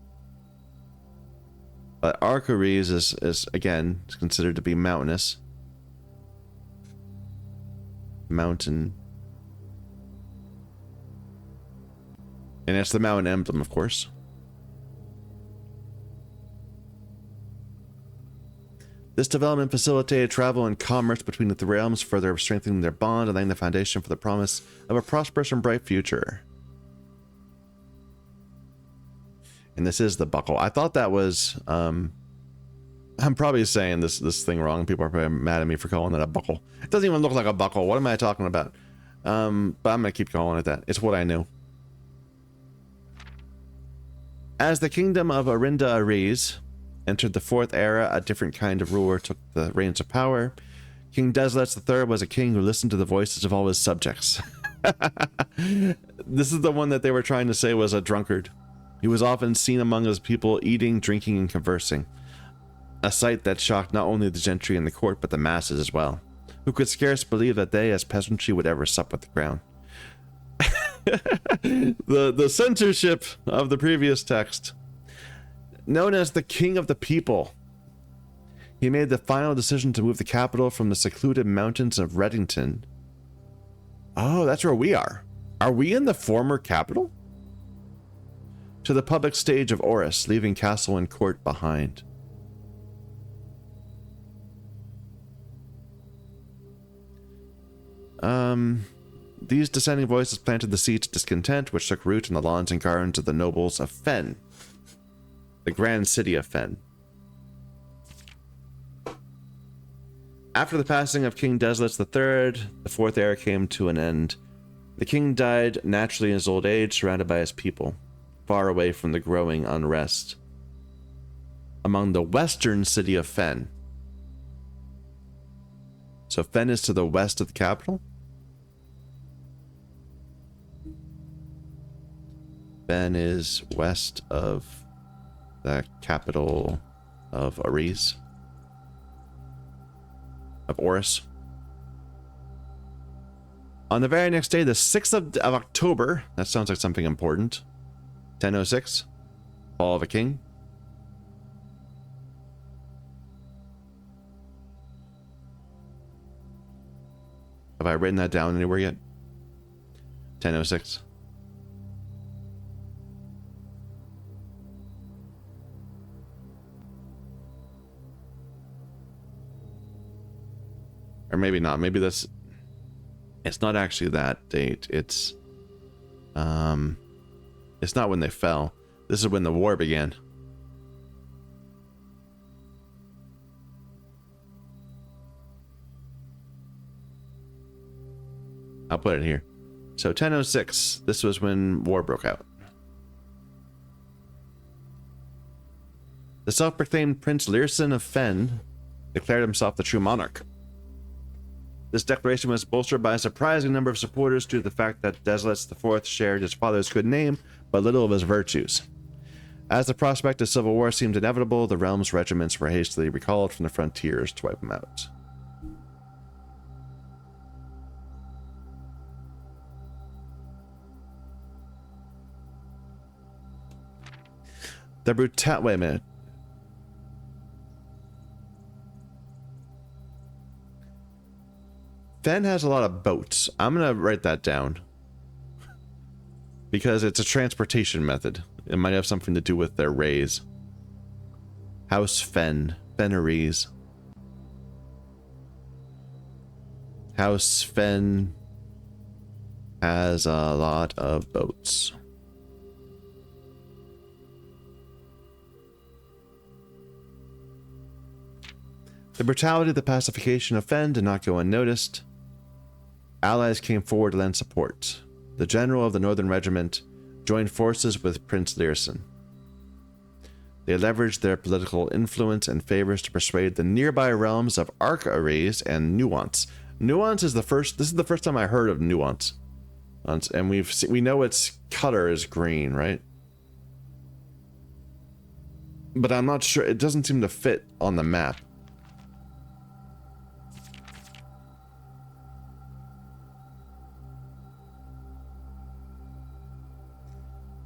But Arcaries is again considered to be mountainous. Mountain. And it's the mountain emblem, of course. This development facilitated travel and commerce between the three realms, further strengthening their bond and laying the foundation for the promise of a prosperous and bright future. And this is the buckle. I thought that was, I'm probably saying this thing wrong. People are probably mad at me for calling that a buckle. It doesn't even look like a buckle. What am I talking about? But I'm going to keep calling it that. It's what I knew. As the kingdom of Arinda Ares entered the fourth era, a different kind of ruler took the reins of power. King Deslets III was a king who listened to the voices of all his subjects. This is the one that they were trying to say was a drunkard. He was often seen among his people eating, drinking, and conversing. A sight that shocked not only the gentry in the court, but the masses as well, who could scarce believe that they, as peasantry, would ever sup with the crown. The censorship of the previous text. Known as the King of the People, he made the final decision to move the capital from the secluded mountains of Reddington. Oh, that's where we are. Are we in the former capital? To the public stage of Oris, leaving castle and court behind. These dissenting voices planted the seeds of discontent, which took root in the lawns and gardens of the nobles of Fen, the grand city of Fen. After the passing of King Deslets III, the fourth era came to an end. The king died naturally in his old age, surrounded by his people, far away from the growing unrest among the western city of Fen. So Fen is to the west of the capital? Fen is west of the capital of Ares. Of Oris. On the very next day, the 6th of October, that sounds like something important. 1006, fall of a king. Have I written that down anywhere yet? 1006. Or maybe not. Maybe that's... It's not actually that date. It's not when they fell. This is when the war began. I'll put it here. So 1006, this was when war broke out. The self-proclaimed Prince Learson of Fen declared himself the true monarch. This declaration was bolstered by a surprising number of supporters due to the fact that Deslets IV shared his father's good name, but little of his virtues. As the prospect of civil war seemed inevitable, the realm's regiments were hastily recalled from the frontiers to wipe them out. Wait a minute. Fen has a lot of boats. I'm going to write that down. Because it's a transportation method. It might have something to do with their rays. House Fen. Fenris. House Fen has a lot of boats. The brutality of the pacification of Fen did not go unnoticed. Allies came forward to lend support. The general of the Northern Regiment joined forces with Prince Learson. They leveraged their political influence and favors to persuade the nearby realms of Arc-Ares and Nuance. Nuance is this is the first time I heard of Nuance. And we know its color is green, right? But I'm not sure, it doesn't seem to fit on the map.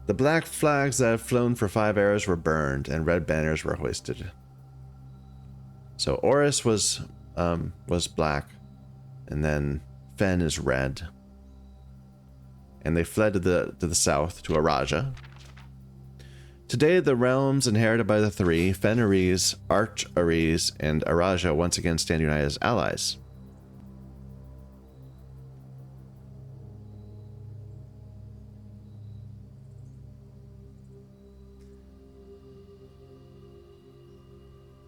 The black flags that had flown for 5 eras were burned, and red banners were hoisted. So Oris was black, and then Fen is red. And they fled to the south, to Araja. Today, the realms inherited by the three, Fenris, Arch-Ares, and Araja, once again stand united as allies.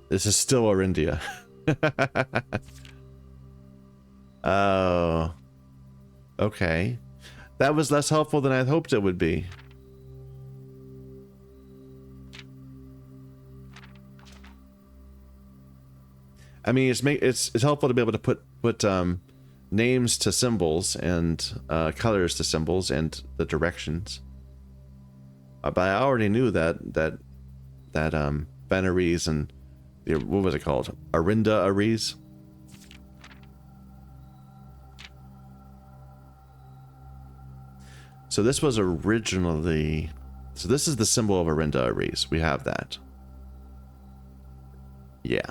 This is still Orindia. Oh. Okay. That was less helpful than I hoped it would be. I mean, it's helpful to be able to put names to symbols and colors to symbols and the directions. But I already knew that Fenris and what was it called? Arinda-Ares? So this was originally... So this is the symbol of Arinda-Ares. We have that. Yeah.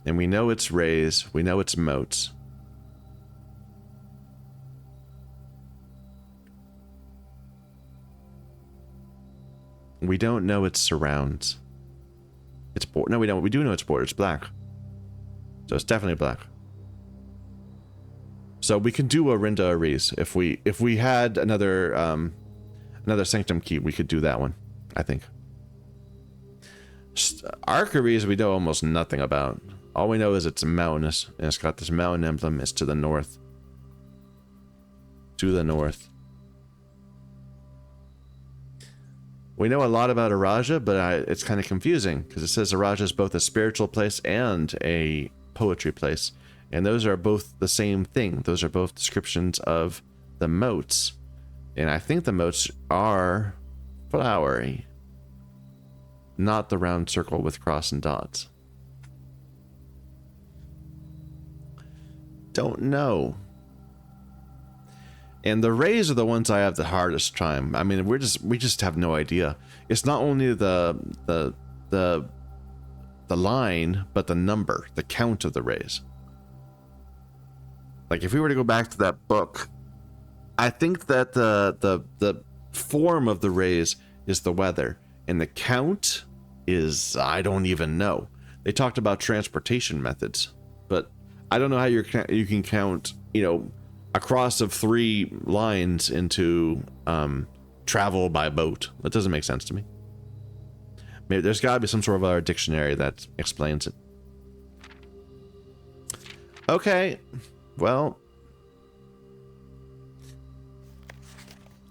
And we know it's rays. We know it's moats. We don't know its surrounds. It's border. No, we don't. We do know it's border. It's black. So it's definitely black. So we can do Arinda-Ares if we had another Sanctum key, we could do that one. I think. Arc-Ares we know almost nothing about. All we know is it's mountainous and it's got this mountain emblem. It's to the north. To the north. We know a lot about Araja, but it's kind of confusing because it says Araja is both a spiritual place and a poetry place. And those are both the same thing. Those are both descriptions of the moats. And I think the moats are flowery, not the round circle with cross and dots. Don't know. And the rays are the ones I have the hardest time. I mean, we just have no idea. It's not only the line, but the number, the count of the rays. Like if we were to go back to that book, I think that the form of the rays is the weather, and the count is I don't even know. They talked about transportation methods, but I don't know how you can count, a cross of 3 lines into travel by boat. That doesn't make sense to me. Maybe there's got to be some sort of a dictionary that explains it. Okay, well,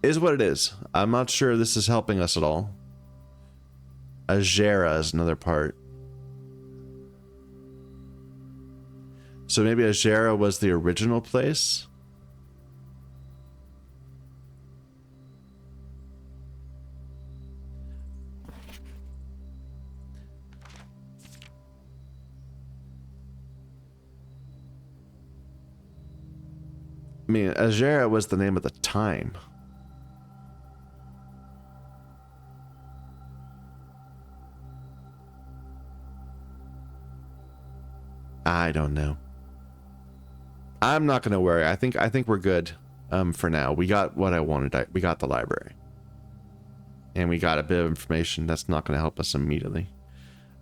is what it is. I'm not sure this is helping us at all. Ajera is another part. So maybe Ajera was the original place? I mean, Ajera was the name of the time. I don't know. I'm not going to worry. I think we're good for now. We got what I wanted. We got the library. And we got a bit of information that's not going to help us immediately.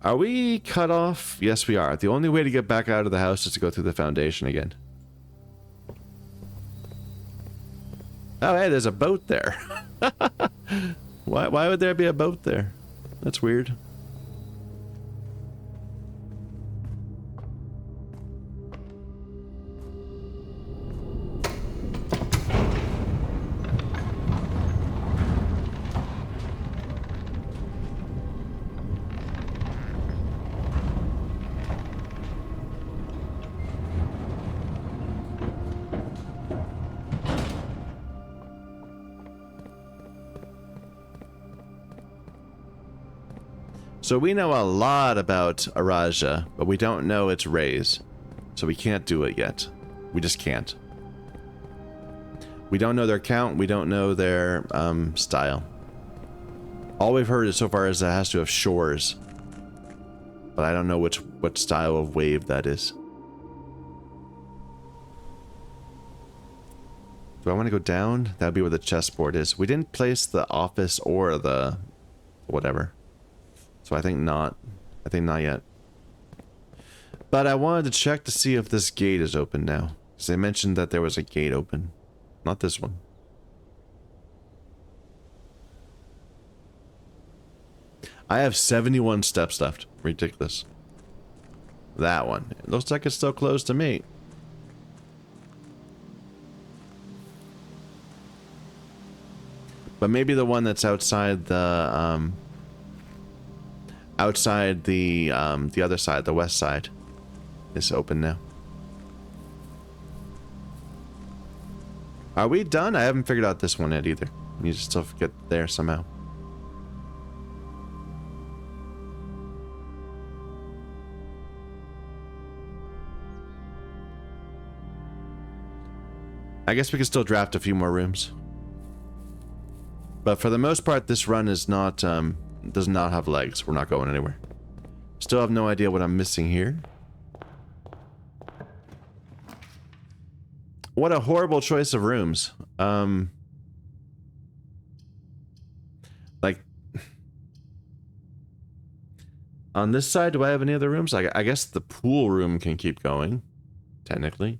Are we cut off? Yes, we are. The only way to get back out of the house is to go through the foundation again. Oh, hey, there's a boat there. Why would there be a boat there? That's weird. So we know a lot about Araja, but we don't know its rays. So we can't do it yet. We just can't. We don't know their count, we don't know their style. All we've heard so far is that it has to have shores. But I don't know what style of wave that is. Do I want to go down? That would be where the chessboard is. We didn't place the office or the whatever. So I think not. I think not yet. But I wanted to check to see if this gate is open now. Because they mentioned that there was a gate open. Not this one. I have 71 steps left. Ridiculous. That one. It looks like it's still closed to me. But maybe the one that's outside the other side, the west side, is open now. Are we done? I haven't figured out this one yet either. We need to still get there somehow. I guess we can still draft a few more rooms. But for the most part, this run is not, does not have legs. We're not going anywhere. Still have no idea what I'm missing here. What a horrible choice of rooms. Like, on this side, do I have any other rooms? I guess the pool room can keep going, technically.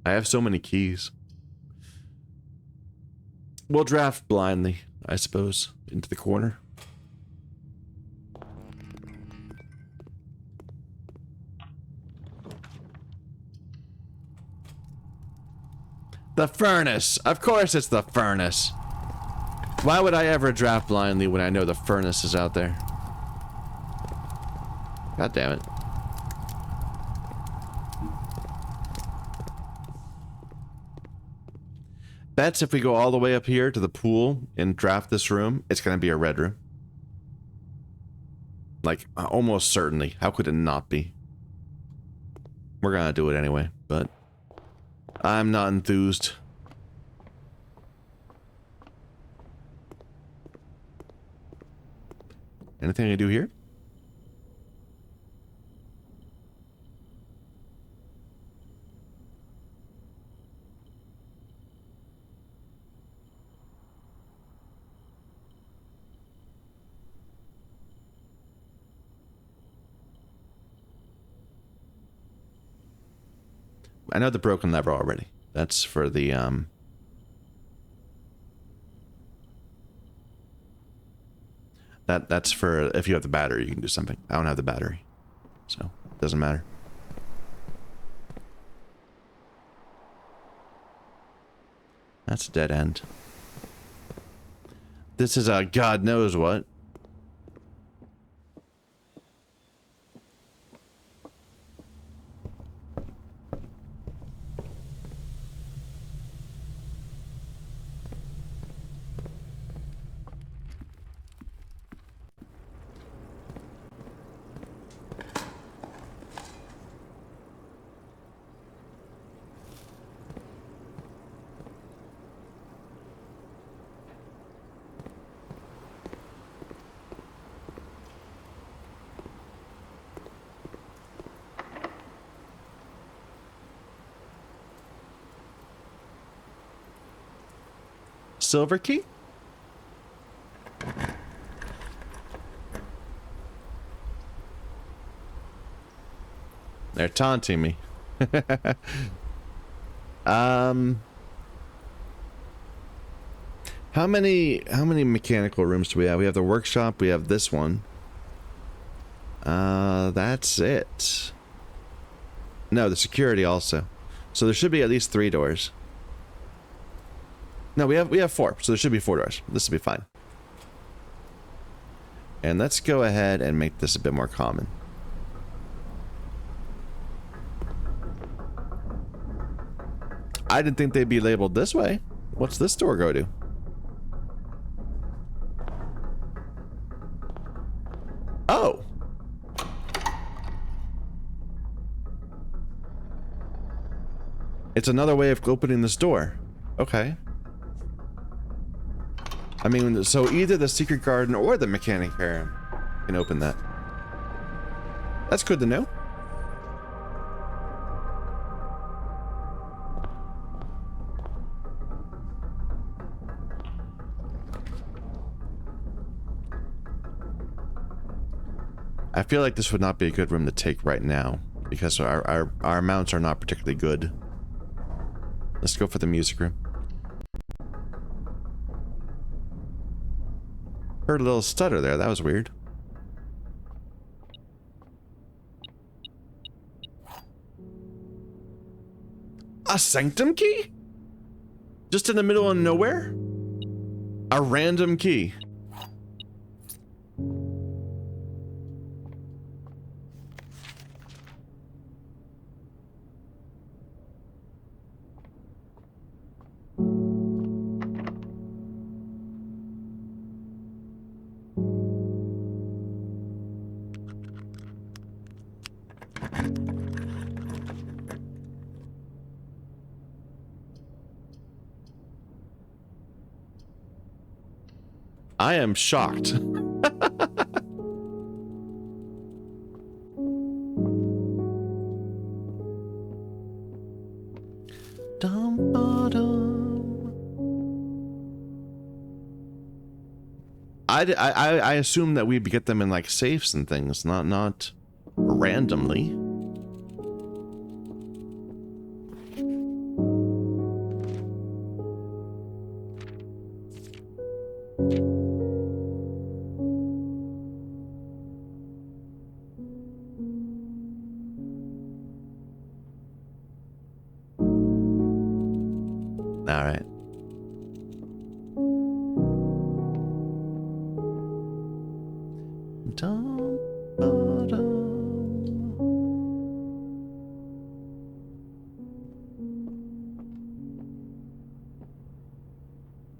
I have so many keys. We'll draft blindly, I suppose, into the corner. The furnace! Of course it's the furnace! Why would I ever draft blindly when I know the furnace is out there? God damn it. Bets if we go all the way up here to the pool and draft this room, it's going to be a red room. Like, almost certainly. How could it not be? We're going to do it anyway, but I'm not enthused. Anything I do here? I know the broken lever already. That's for the, That's for if you have the battery, you can do something. I don't have the battery, so it doesn't matter. That's a dead end. This is a God knows what. Silver key? They're taunting me. How many mechanical rooms do we have? We have the workshop, we have this one. That's it. No, the security also. So there should be at least 3 doors. No, we have 4, so there should be 4 doors. This will be fine. And let's go ahead and make this a bit more common. I didn't think they'd be labeled this way. What's this door go to? Oh. It's another way of opening this door. Okay. I mean, so either the secret garden or the mechanic harem can open that. That's good to know. I feel like this would not be a good room to take right now because our mounts are not particularly good. Let's go for the music room. Heard a little stutter there. That was weird. A sanctum key? Just in the middle of nowhere? A random key. I am shocked. I assume that we get them in like safes and things, not randomly. All right.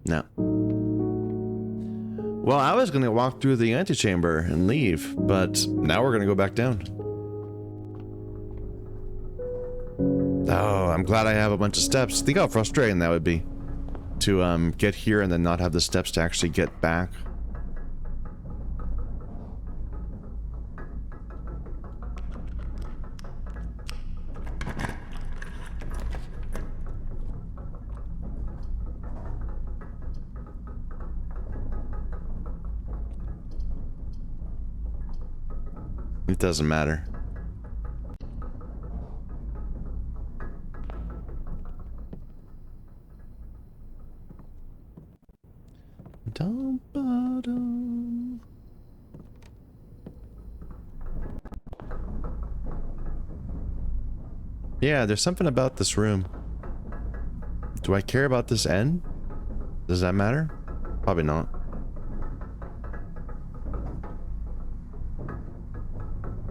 No. Well, I was going to walk through the antechamber and leave, but now we're going to go back down. Oh, I'm glad I have a bunch of steps. Think how frustrating that would be to get here and then not have the steps to actually get back. It doesn't matter. Yeah, there's something about this room. Do I care about this end? Does that matter? Probably not.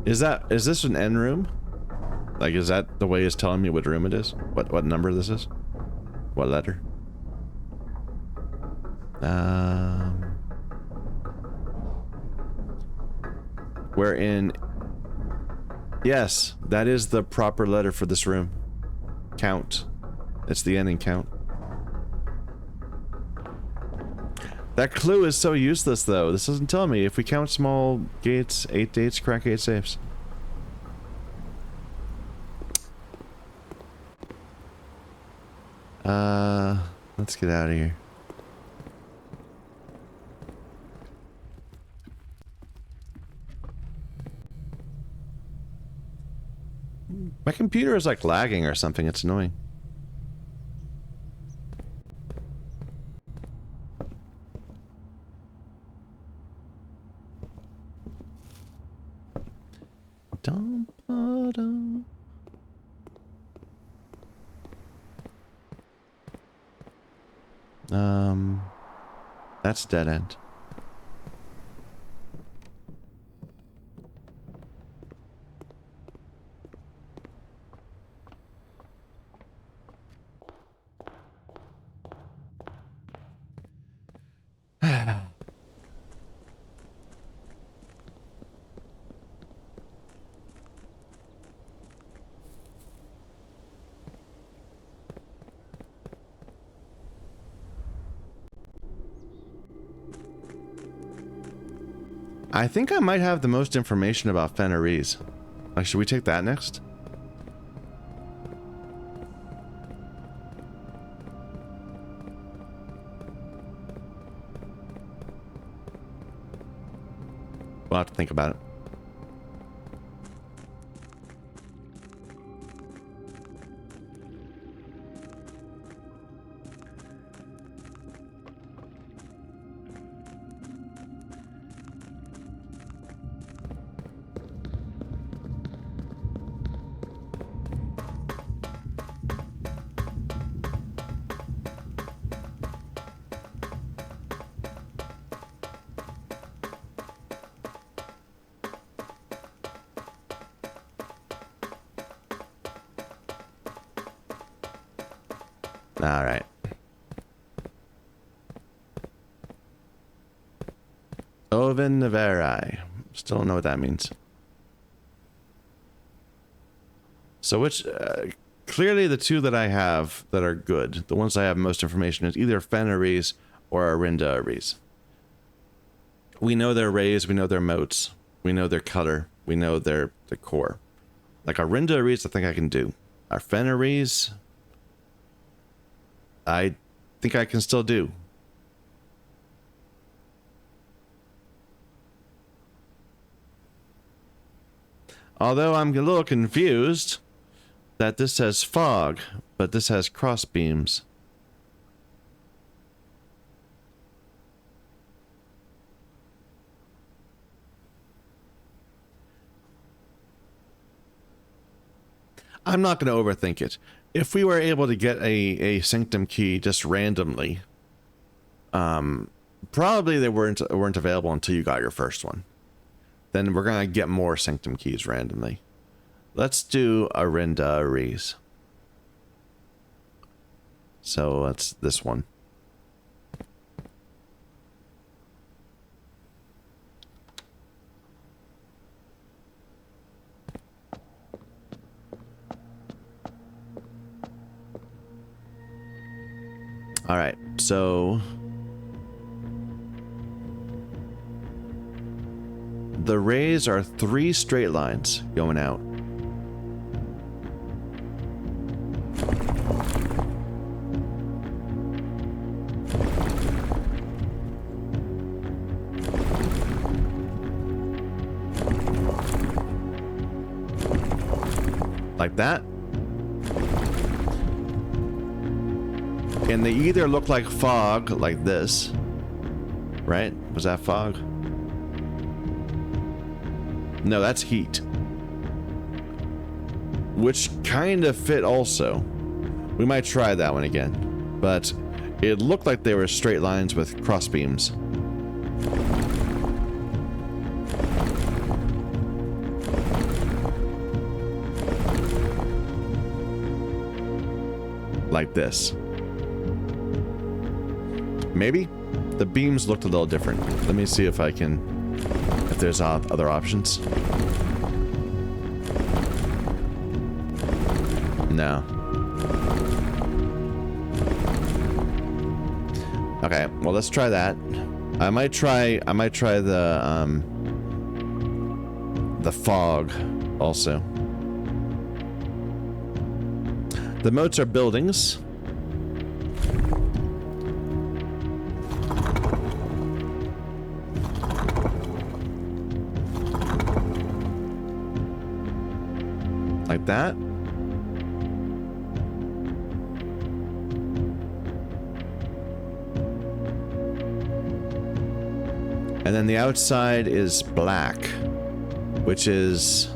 Is this an end room? Like, is that the way it's telling me what room it is? What number this is? What letter? We're in... Yes, that is the proper letter for this room. Count. It's the ending count. That clue is so useless, though. This doesn't tell me. If we count small gates, 8 gates, crack 8 safes. Let's get out of here. My computer is like lagging or something. It's annoying. Dum, ba, dum. That's dead end. I think I might have the most information about Fenris. Like, should we take that next? We'll have to think about it. All right. Oven Naveri. Still don't know what that means. So which, clearly the two that I have that are good, the ones I have most information is either Fenris or Arinda Ares. We know their rays, we know their moats, we know their color, we know their core. Like Arinda Ares, I think I can do. Our Fenris, I think I can still do. Although I'm a little confused that this says fog, but this has cross beams. I'm not going to overthink it. If we were able to get a sanctum key just randomly, probably they weren't available until you got your first one. Then we're gonna get more sanctum keys randomly. Let's do Arinda Ares. So that's this one. All right, so the rays are 3 straight lines going out. Like that. And they either look like fog, like this, right? Was that fog? No, that's heat. Which kind of fit also. We might try that one again. But it looked like they were straight lines with cross beams. Like this. Maybe? The beams looked a little different. Let me see if I can... if there's other options. No. Okay, well let's try that. I might try the fog also. The moats are buildings. Like that. And then the outside is black, which is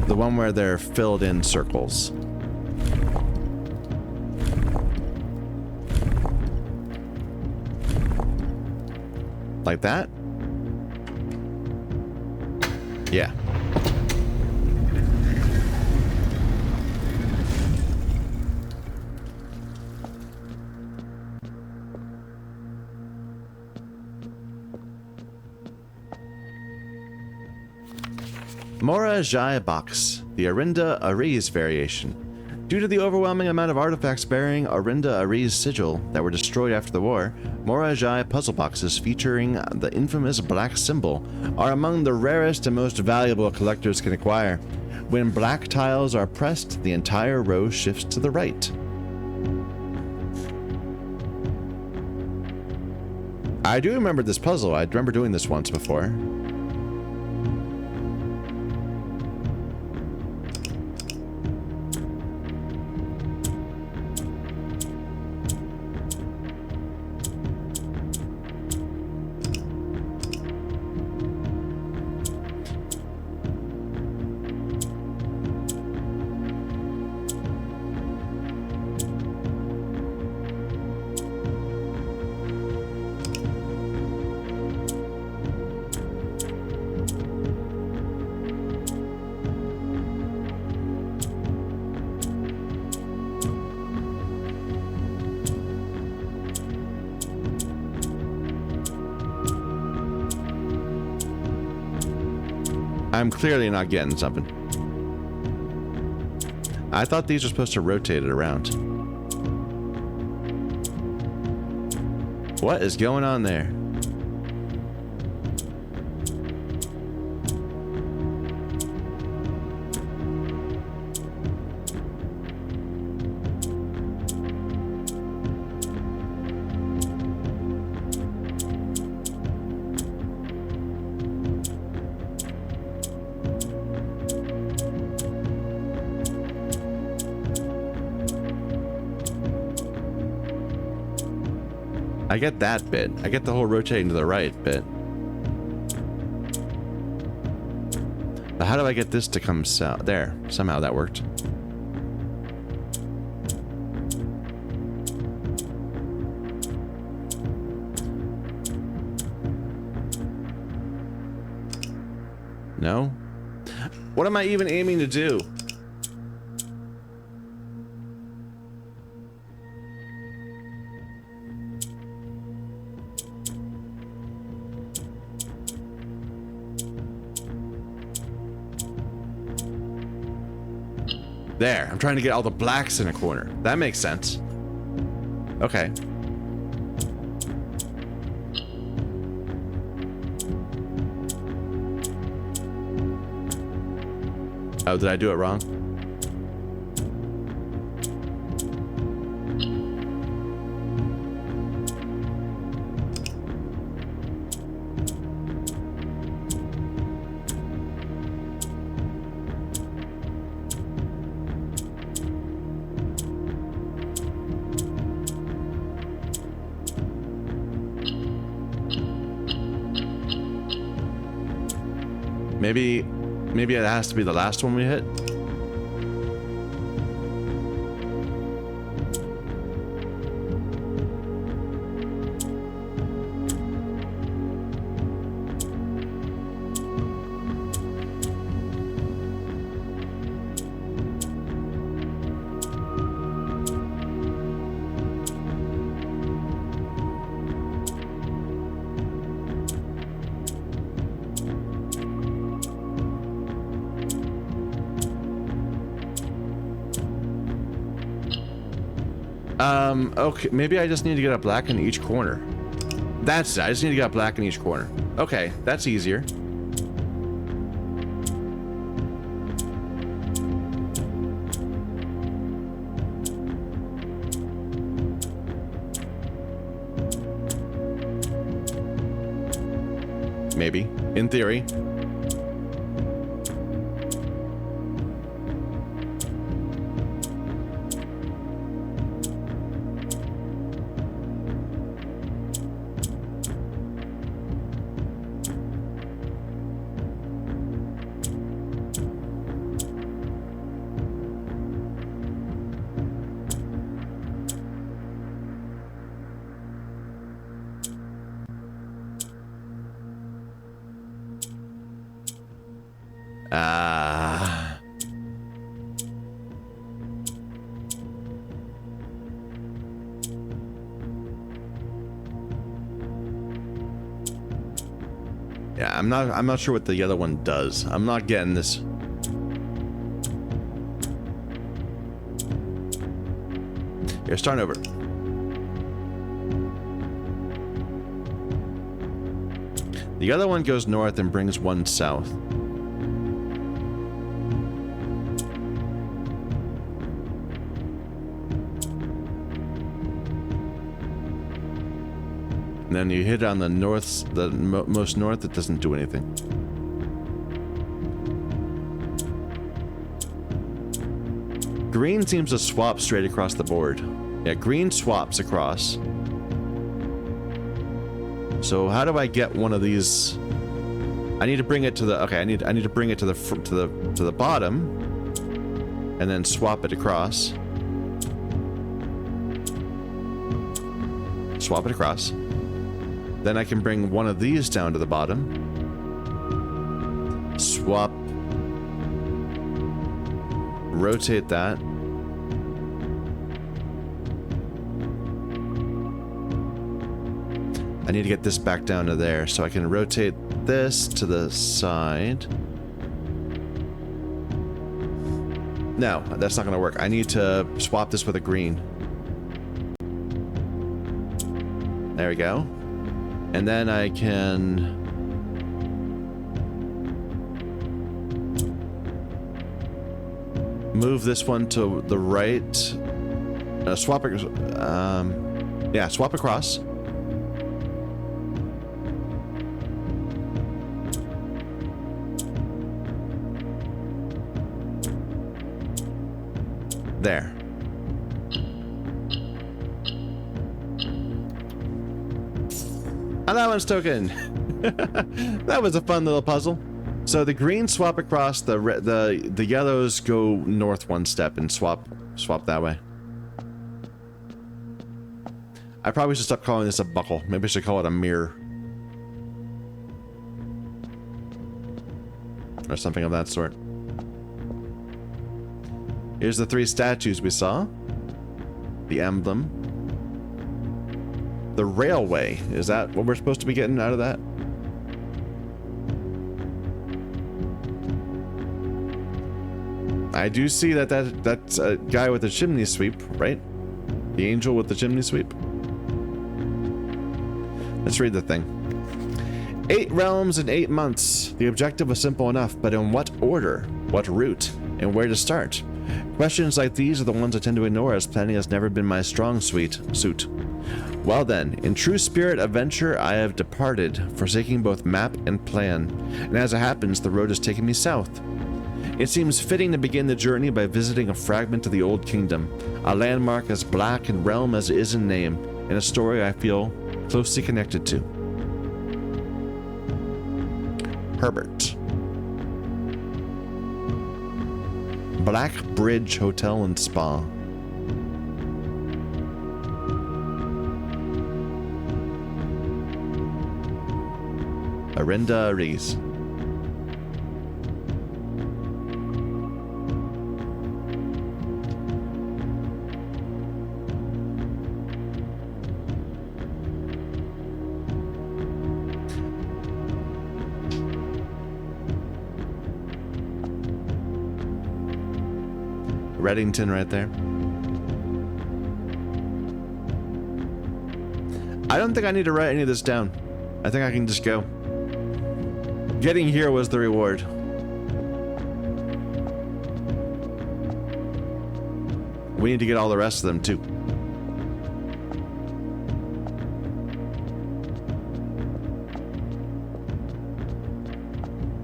the one where they're filled in circles. Like that? Yeah. Mora Jai Box, the Arinda Ares variation. Due to the overwhelming amount of artifacts bearing Arinda Ares sigil that were destroyed after the war, Mora Jai puzzle boxes featuring the infamous black symbol are among the rarest and most valuable collectors can acquire. When black tiles are pressed, the entire row shifts to the right. I do remember this puzzle. I remember doing this once before. I'm clearly not getting something. I thought these were supposed to rotate it around. What is going on there? I get that bit. I get the whole rotating to the right bit. But how do I get this to come south? There. Somehow that worked. No? What am I even aiming to do? There, I'm trying to get all the blacks in a corner. That makes sense. Okay. Oh, did I do it wrong? Maybe it has to be the last one we hit. Okay, maybe I just need to get a black in each corner. That's it. I just need to get a black in each corner. Okay, that's easier. Maybe, in theory. Ah. Yeah, I'm not sure what the other one does. I'm not getting this. Here, starting over. The other one goes north and brings one south. And then you hit on the north, the most north, it doesn't do anything. Green seems to swap straight across the board. Yeah, green swaps across. So how do I get one of these? I need to bring it to the, okay, I need to bring it to the bottom and then swap it across. Swap it across. Then I can bring one of these down to the bottom. Swap. Rotate that. I need to get this back down to there, so I can rotate this to the side. No, that's not going to work. I need to swap this with a green. There we go. And then I can move this one to the right. Swap it. Yeah, swap across. There. And that one's token. That was a fun little puzzle. So the greens swap across, the yellows go north one step and swap that way. I probably should stop calling this a buckle. Maybe I should call it a mirror. Or something of that sort. Here's the 3 statues we saw. The emblem. The railway. Is that what we're supposed to be getting out of that? I do see that's a guy with a chimney sweep, right? The angel with the chimney sweep. Let's read the thing. 8 realms in 8 months. The objective was simple enough, but in what order, what route, and where to start? Questions like these are the ones I tend to ignore, as planning has never been my strong suit. Well then, in true spirit adventure, I have departed, forsaking both map and plan, and as it happens, the road has taken me south. It seems fitting to begin the journey by visiting a fragment of the Old Kingdom, a landmark as black in realm as it is in name, and a story I feel closely connected to. Herbert. Black Bridge Hotel and Spa. Arinda Rees. Reddington right there. I don't think I need to write any of this down. I think I can just go. Getting here was the reward. We need to get all the rest of them too.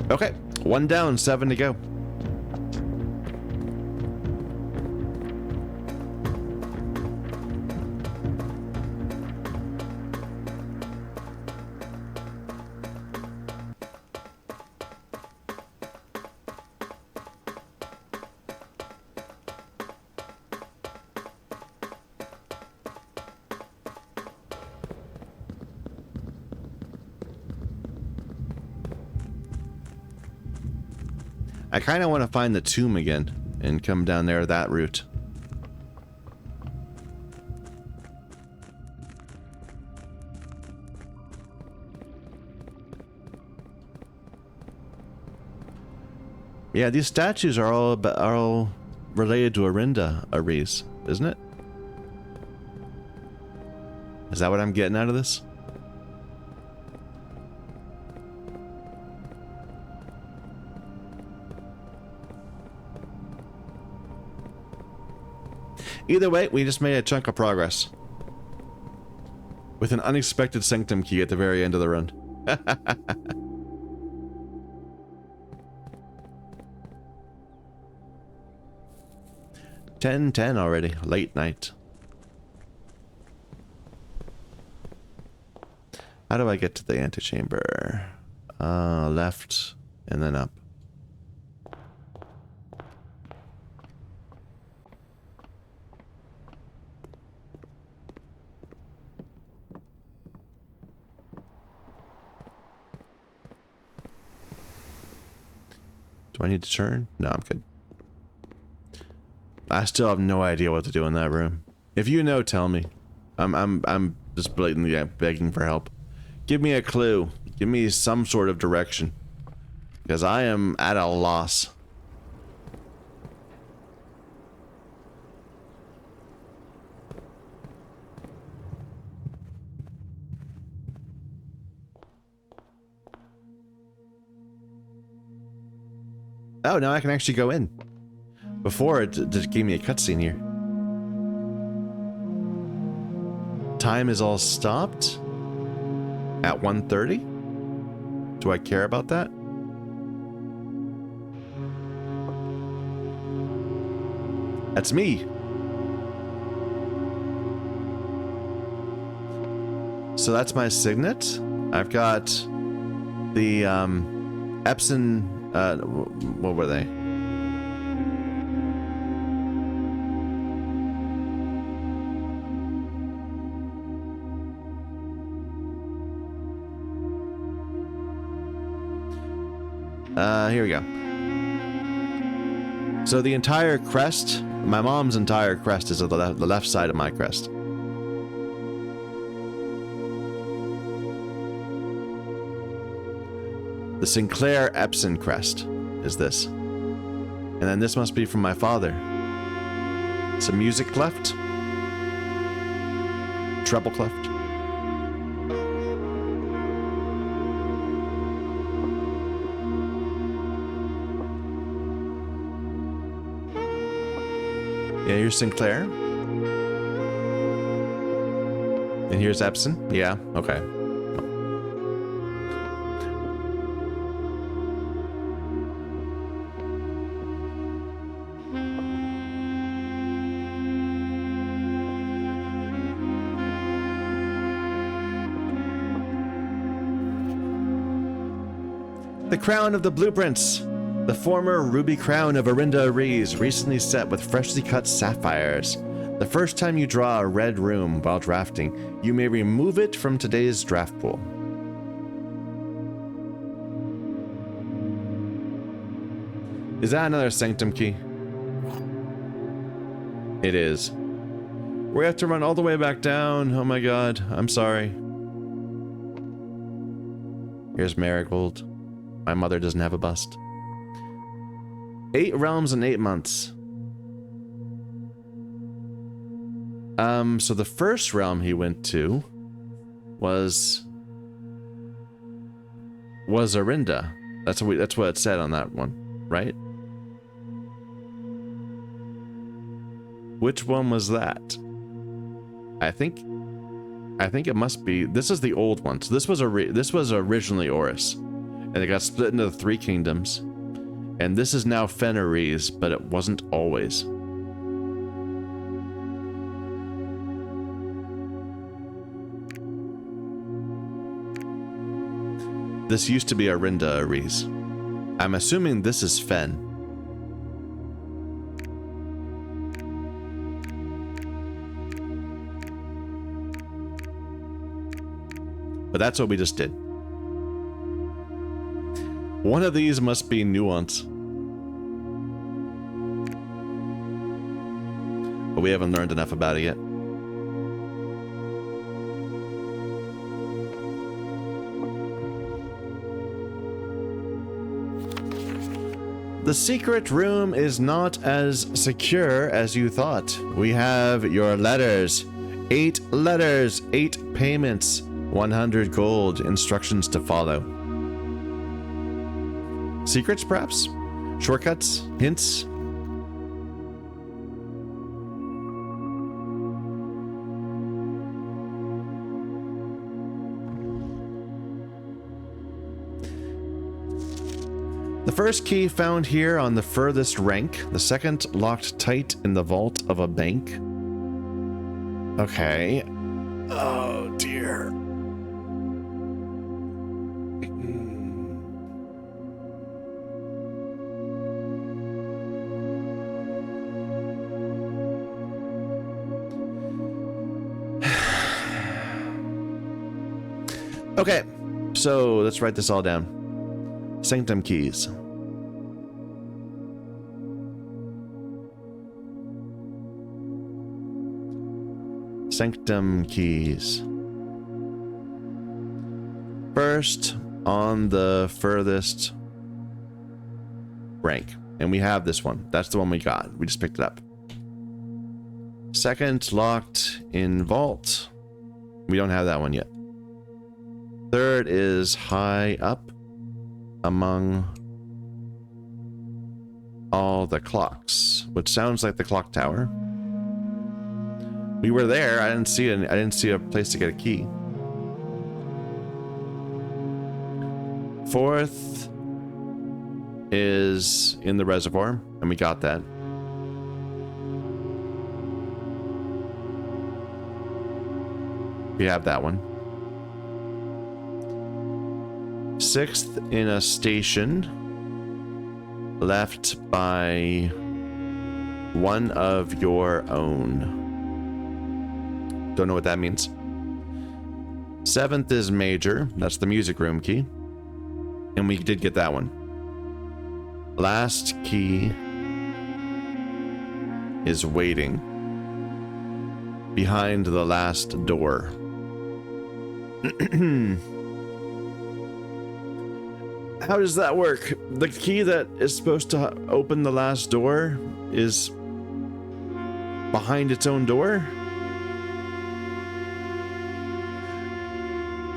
Okay, 1 down, 7 to go. I kind of want to find the tomb again and come down there that route. Yeah, these statues are all related to Orinda Ares, isn't it? Is that what I'm getting out of this? Either way, we just made a chunk of progress. With an unexpected sanctum key at the very end of the run. 10:10 already. Late night. How do I get to the antechamber? Left and then up. Do I need to turn? No, I'm good. I still have no idea what to do in that room. If you know, tell me. I'm just blatantly begging for help. Give me a clue. Give me some sort of direction. Because I am at a loss. Oh, now I can actually go in. Before, it just gave me a cutscene here. Time is all stopped. At 1:30? Do I care about that? That's me. So that's my signet. I've got the Epson. What were they? Here we go. So the entire crest, my mom's entire crest is on the left side of my crest. The Sinclair Epson crest is this. And then this must be from my father. Some music cleft. Treble cleft. Yeah, here's Sinclair. And here's Epson. Yeah, okay. The crown of the blueprints. The former ruby crown of Orinda Ares, recently set with freshly cut sapphires. The first time you draw a red room while drafting, you may remove it from today's draft pool. Is that another sanctum key? It is. We have to run all the way back down. Oh my god, I'm sorry. Here's Marigold. My mother doesn't have a bust. 8 realms in 8 months. So the first realm he went to was Orinda. That's what it said on that one, right? Which one was that? I think it must be. This is the old one. So this was originally Oris, and it got split into the 3 kingdoms. And this is now Fenris, but it wasn't always. This used to be Orinda Ares. I'm assuming this is Fen. But that's what we just did. One of these must be Nuance. but we haven't learned enough about it yet. The secret room is not as secure as you thought. We have your letters. 8 letters, 8 payments, 100 gold, instructions to follow. Secrets, perhaps? Shortcuts? Hints? The first key found here on the furthest rank. The second locked tight in the vault of a bank. Okay. Oh, dear. Okay, so let's write this all down. Sanctum keys. Sanctum keys. First, on the furthest rank. And we have this one. That's the one we got. We just picked it up. Second, locked in vault. We don't have that one yet. Third is high up among all the clocks, which sounds like the clock tower. We were there. I didn't see a place to get a key. Fourth is in the reservoir, and we got that. We have that one. Sixth, in a station left by one of your own. Don't know what that means. Seventh is major. That's the music room key. And we did get that one. Last key is waiting behind the last door. How does that work? The key that is supposed to open the last door is behind its own door?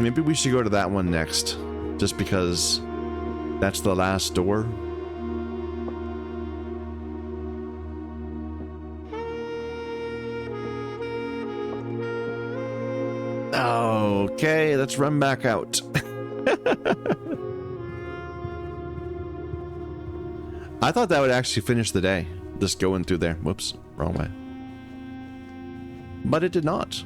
Maybe we should go to that one next, just because that's the last door. Okay, let's run back out. I thought that would actually finish the day, just going through there. Whoops, wrong way. But it did not.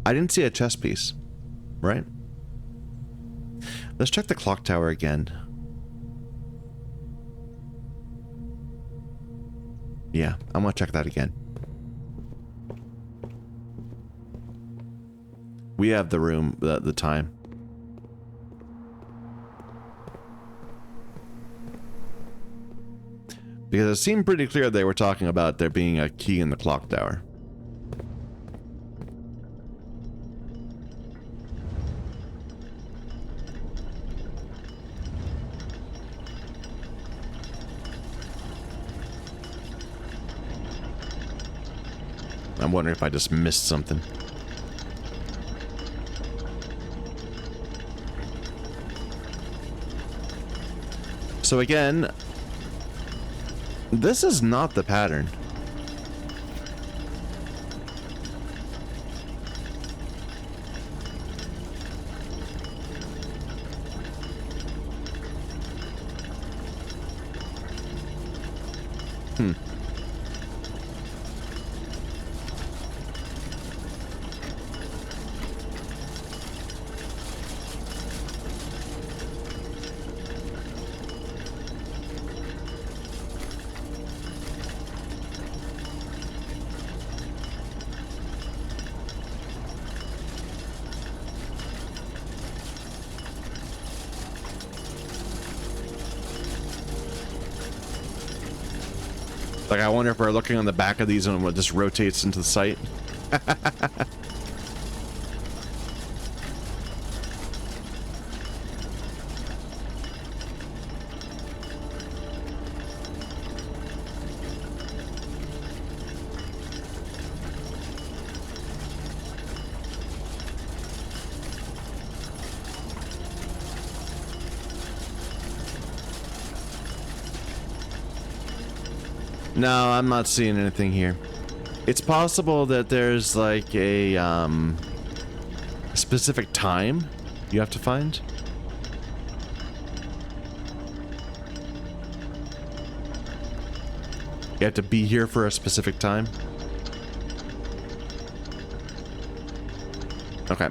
I didn't see a chess piece, right? Let's check the clock tower again. Yeah, I'm gonna check that again. We have the room, the time. Because it seemed pretty clear they were talking about there being a key in the clock tower. I'm wondering if I just missed something. So again, this is not the pattern. Like, I wonder if we're looking on the back of these and it just rotates into the sight. No, I'm not seeing anything here. It's possible that there's like a specific time you have to find. You have to be here for a specific time. Okay.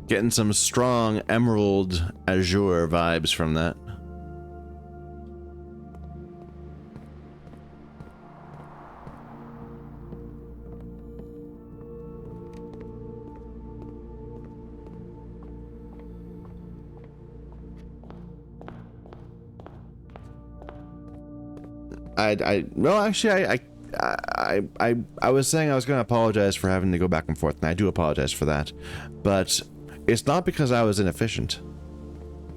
Getting some strong emerald azure vibes from that. Well, actually, I was saying I was going to apologize for having to go back and forth, and I do apologize for that, but it's not because I was inefficient.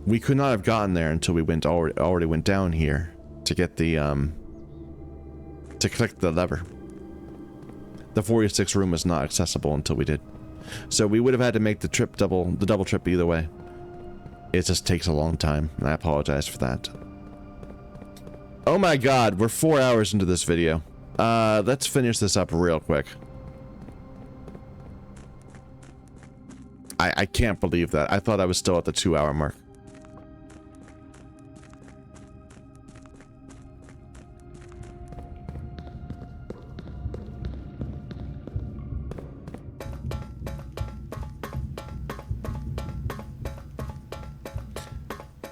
We could not have gotten there until we already went down here to get the to click the lever. The 46 room was not accessible until we did, so we would have had to make the double trip either way. It just takes a long time, and I apologize for that. Oh my god, we're 4 hours into this video. Let's finish this up real quick. I can't believe that. I thought I was still at the 2-hour mark.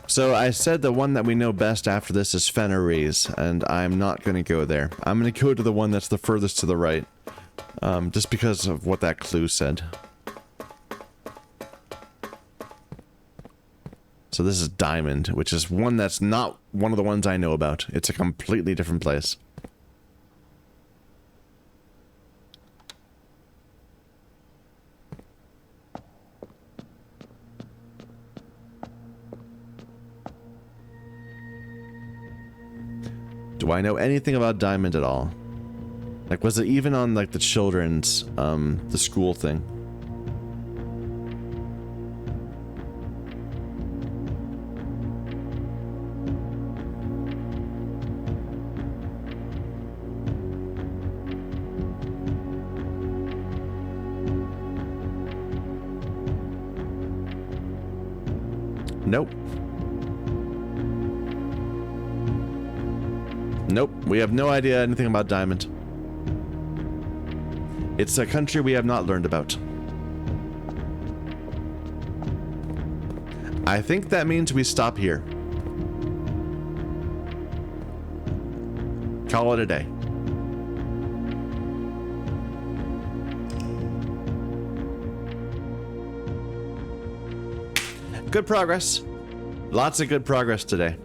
So I said the one that we know best after this is Fenris, and I'm not going to go there. I'm going to go to the one that's the furthest to the right, just because of what that clue said. So this is Diamond, which is one that's not one of the ones I know about. It's a completely different place. Do I know anything about Diamond at all? Like, was it even on, like, the children's, the school thing? Nope. Nope, we have no idea anything about Diamond. It's a country we have not learned about. I think that means we stop here. Call it a day. Good progress. Lots of good progress today.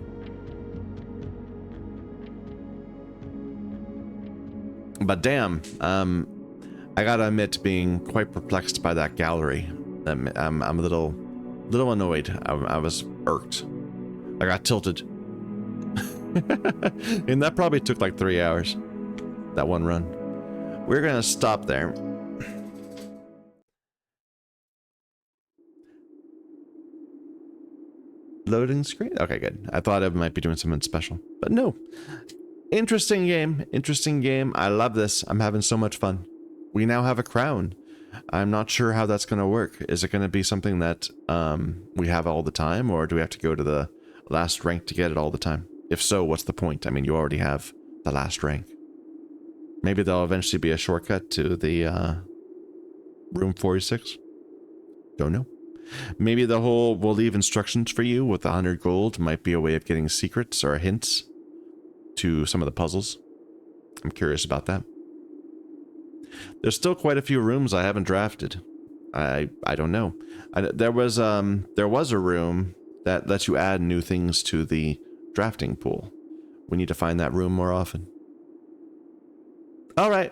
But damn, I gotta admit being quite perplexed by that gallery. I'm a little annoyed. I was irked. I got tilted. And that probably took like 3 hours. That one run. We're gonna stop there. Loading screen? Okay, good. I thought it might be doing something special, but no. Interesting game. Interesting game. I love this. I'm having so much fun. We now have a crown. I'm not sure how that's going to work. Is it going to be something that we have all the time, or do we have to go to the last rank to get it all the time? If so, what's the point? I mean, you already have the last rank. Maybe there'll eventually be a shortcut to the room 46. Don't know. Maybe the whole we'll leave instructions for you with 100 gold might be a way of getting secrets or hints to some of the puzzles. I'm curious about that. There's still quite a few rooms I haven't drafted. I don't know. There was a room that lets you add new things to the drafting pool. We need to find that room more often. All right.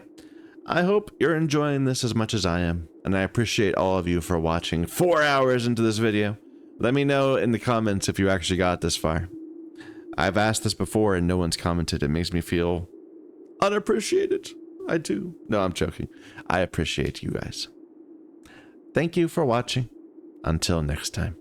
I hope you're enjoying this as much as I am, and I appreciate all of you for watching 4 hours into this video. Let me know in the comments if you actually got this far. I've asked this before and no one's commented. It makes me feel unappreciated. I do. No, I'm joking. I appreciate you guys. Thank you for watching. Until next time.